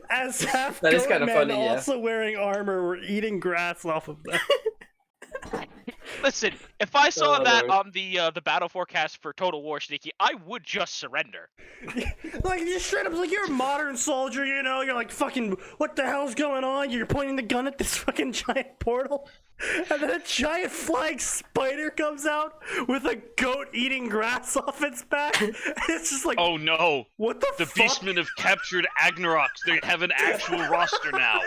As half That is goat kinda men funny, yeah. also wearing armor were eating grass off of them. Listen, if I saw Oh, that Lord. on the battle forecast for Total War, Sneaky, I would just surrender. Like, you straight up, like, you're a modern soldier, you know? You're like, fucking, what the hell's going on? You're pointing the gun at this fucking giant portal. And then a giant flying spider comes out with a goat eating grass off its back. And it's just like, Oh no! what the The fuck? Beastmen have captured Agnarox. They have an actual roster now.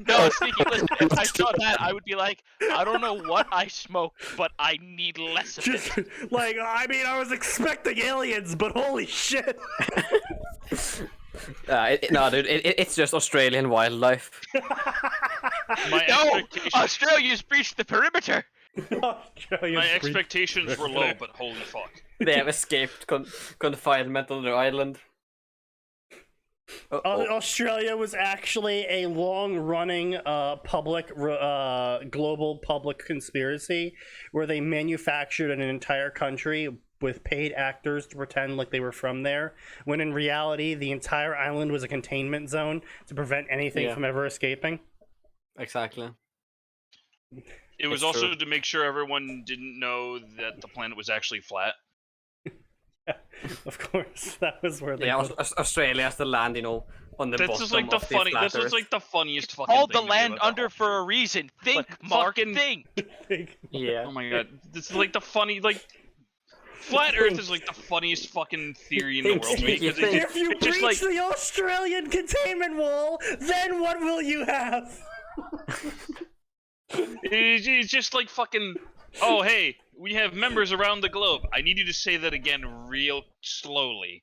No, Sneaky, listen, if I saw that, I would be like, I don't know what I smoked, but I need less of it. Just, like, I mean, I was expecting aliens, but holy shit. No, dude, it's just Australian wildlife. My No! expectations, Australia's breached the perimeter! my expectations were low, but holy fuck. They have escaped confinement on their island. Australia was actually a long-running global public conspiracy where they manufactured an entire country with paid actors to pretend like they were from there, when in reality the entire island was a containment zone to prevent anything from ever escaping. Exactly. It was It's also true. to make sure everyone didn't know that the planet was actually flat. Of course, that was where they. Yeah, Australia has the land, on the That's bottom just like the of funny. flat This is Earth. like the funniest fucking. Called the thing to do land about under all for shit. a reason. Think, Like, Mark, fucking- think! Yeah. Oh my god, this is like the funny Flat Earth is like the funniest fucking theory in the world to me. 'Cause it If you it's just breach like the Australian containment wall, then what will you have? it's just like fucking. Oh hey, we have members around the globe. I need you to say that again real slowly.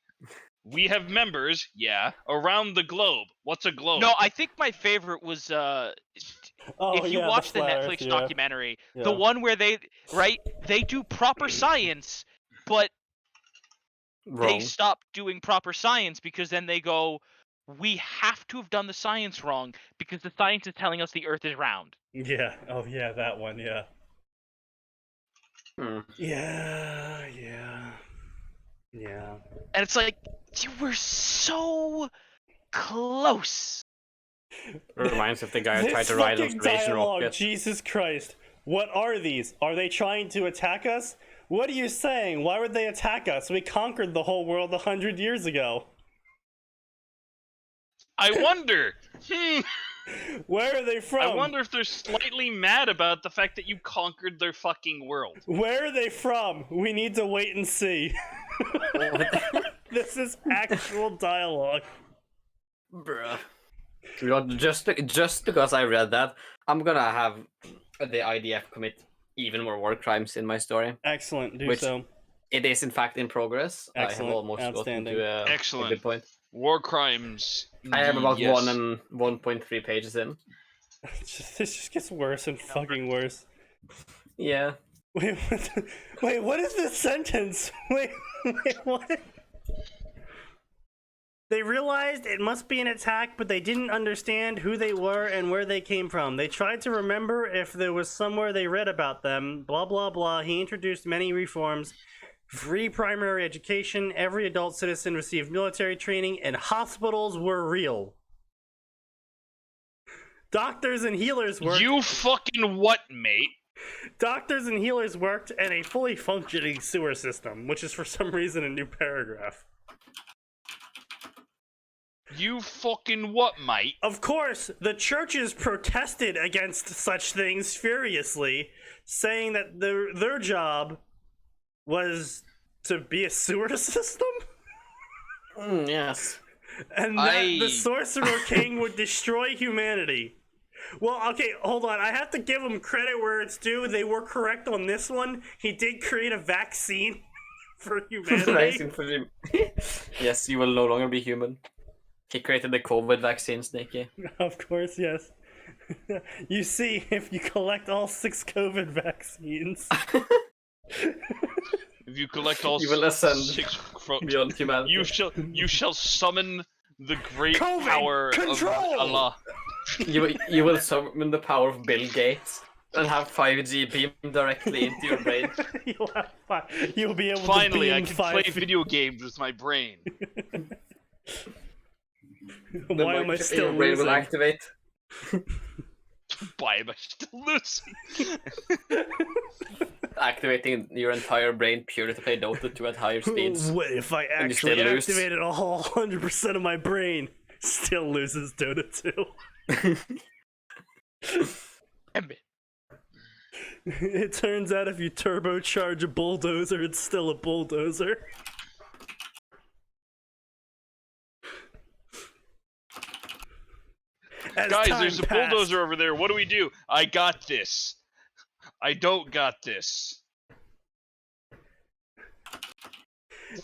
We have members, yeah, around the globe. What's a globe? No, I think my favorite was if you watch the Netflix documentary, the one where they do proper science, but they Wrong. stop doing proper science because then they go, we have to have done the science wrong because the science is telling us the Earth is round. Yeah. Oh yeah, that one. Yeah. Hmm. Yeah. And it's like, you were so close. Reminds me of the guy who This tried to ride an fucking Australian dialogue, rocket. Jesus Christ. What are these? Are they trying to attack us? What are you saying? Why would they attack us? We conquered the whole world 100 years ago. I wonder. Where are they from? I wonder if they're slightly mad about the fact that you conquered their fucking world. Where are they from? We need to wait and see. This is actual dialogue. Bruh. You know, just because I read that, I'm gonna have the IDF commit even more war crimes in my story. Excellent, do Which- so. It is in fact in progress. Excellent, I have almost gotten outstanding. to a Excellent. good point. War crimes. I am about yes. 1.3 pages in. This just gets worse and fucking worse. Yeah. Wait, what is this sentence? Wait, what? They realized it must be an attack, but they didn't understand who they were and where they came from. They tried to remember if there was somewhere they read about them. Blah, blah, blah. He introduced many reforms. Free primary education, every adult citizen received military training, and hospitals were real. Doctors and healers worked. You fucking what, mate? Doctors and healers worked, and a fully functioning sewer system, which is for some reason a new paragraph. You fucking what, mate? Of course, the churches protested against such things furiously, saying that their job was to be a sewer system, Yes. and that the Sorcerer King would destroy humanity. Well, okay, hold on. I have to give them credit where it's due. They were correct on this one. He did create a vaccine for humanity. Yes, you will no longer be human. He created the COVID vaccine, Sneaky. Of course, yes. You see, if you collect all 6 COVID vaccines, If you collect all You will ascend 6 beyond humanity. you shall summon the great COVID power control! of Allah. You will summon the power of Bill Gates and have 5G beamed directly into your brain. you'll be able Finally, to I beam can 5 play feet. video games with my brain. Why am I still your brain losing? will activate. Why am I still losing? Activating your entire brain purely to play Dota 2 at higher speeds. What if I And you still actually lose. activated a whole 100% of my brain? Still loses Dota 2. Damn it. It turns out if you turbocharge a bulldozer, it's still a bulldozer. As Guys, time there's a passed- bulldozer over there. What do we do? I got this. I don't got this.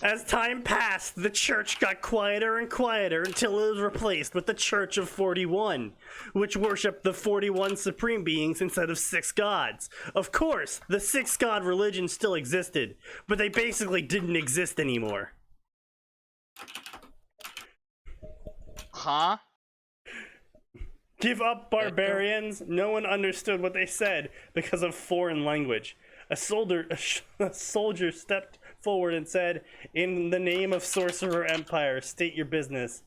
As time passed, the church got quieter and quieter until it was replaced with the Church of 41, which worshipped the 41 supreme beings instead of 6 gods. Of course, the 6 god religion still existed, but they basically didn't exist anymore. Huh? Give up, barbarians! No one understood what they said because of foreign language. A soldier stepped forward and said, "In the name of Sorcerer Empire, state your business."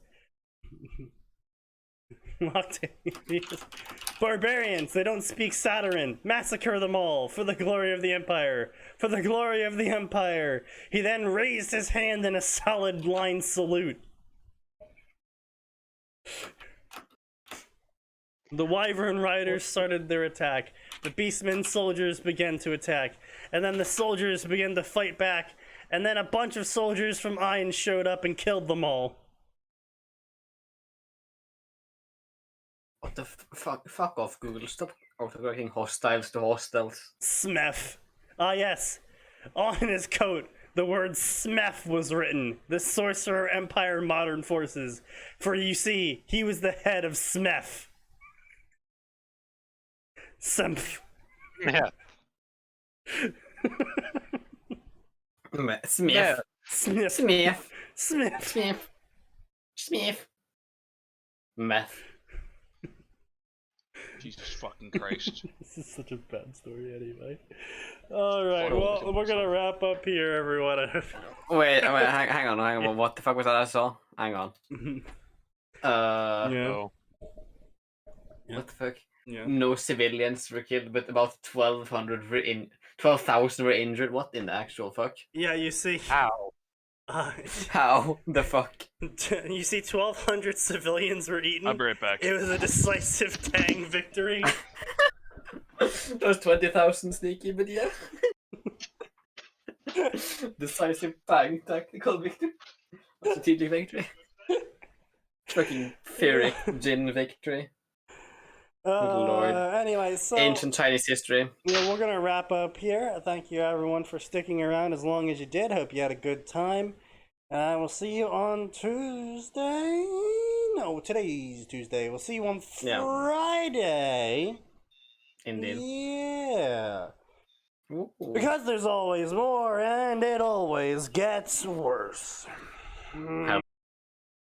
Barbarians, they don't speak Satyrin. Massacre them all for the glory of the Empire. For the glory of the Empire. He then raised his hand in a solid line salute. The Wyvern Riders started their attack. The Beastmen soldiers began to attack. And then the soldiers began to fight back. And then a bunch of soldiers from Ain showed up and killed them all. What the fuck? Fuck off, Google. Stop autocorrecting hostiles to hostels. Smeth. Ah, yes. On his coat, the word Smeth was written. The Sorcerer Empire Modern Forces. For you see, he was the head of Smeth. Semth. Yeah. Smith. Yeah. Smith. Smith. Smith. Smith. Smith. Meth. Jesus fucking Christ. This is such a bad story anyway. Alright, Oh, well, we're gonna wrap up here, everyone. Wait, hang on. What the fuck was that I saw? Hang on. Yeah. Oh. What the fuck? Yeah. No civilians were killed, but about 12,000 were injured. What in the actual fuck? Yeah, you see. Ow. How the fuck? You see, 1,200 civilians were eaten. I'll be right back. It was a decisive Tang victory. Those 20,000 sneaky, but yeah. Decisive bang, tactical victory. Strategic victory. Fucking Pyrrhic Jin victory. Lord. Anyway, so Ancient Chinese history. yeah, we're gonna wrap up here. Thank you everyone for sticking around as long as you did. Hope you had a good time. And we'll see you on Tuesday. No, today's Tuesday. We'll see you on Friday. Indeed. Yeah. Ooh. Because there's always more, and it always gets worse. How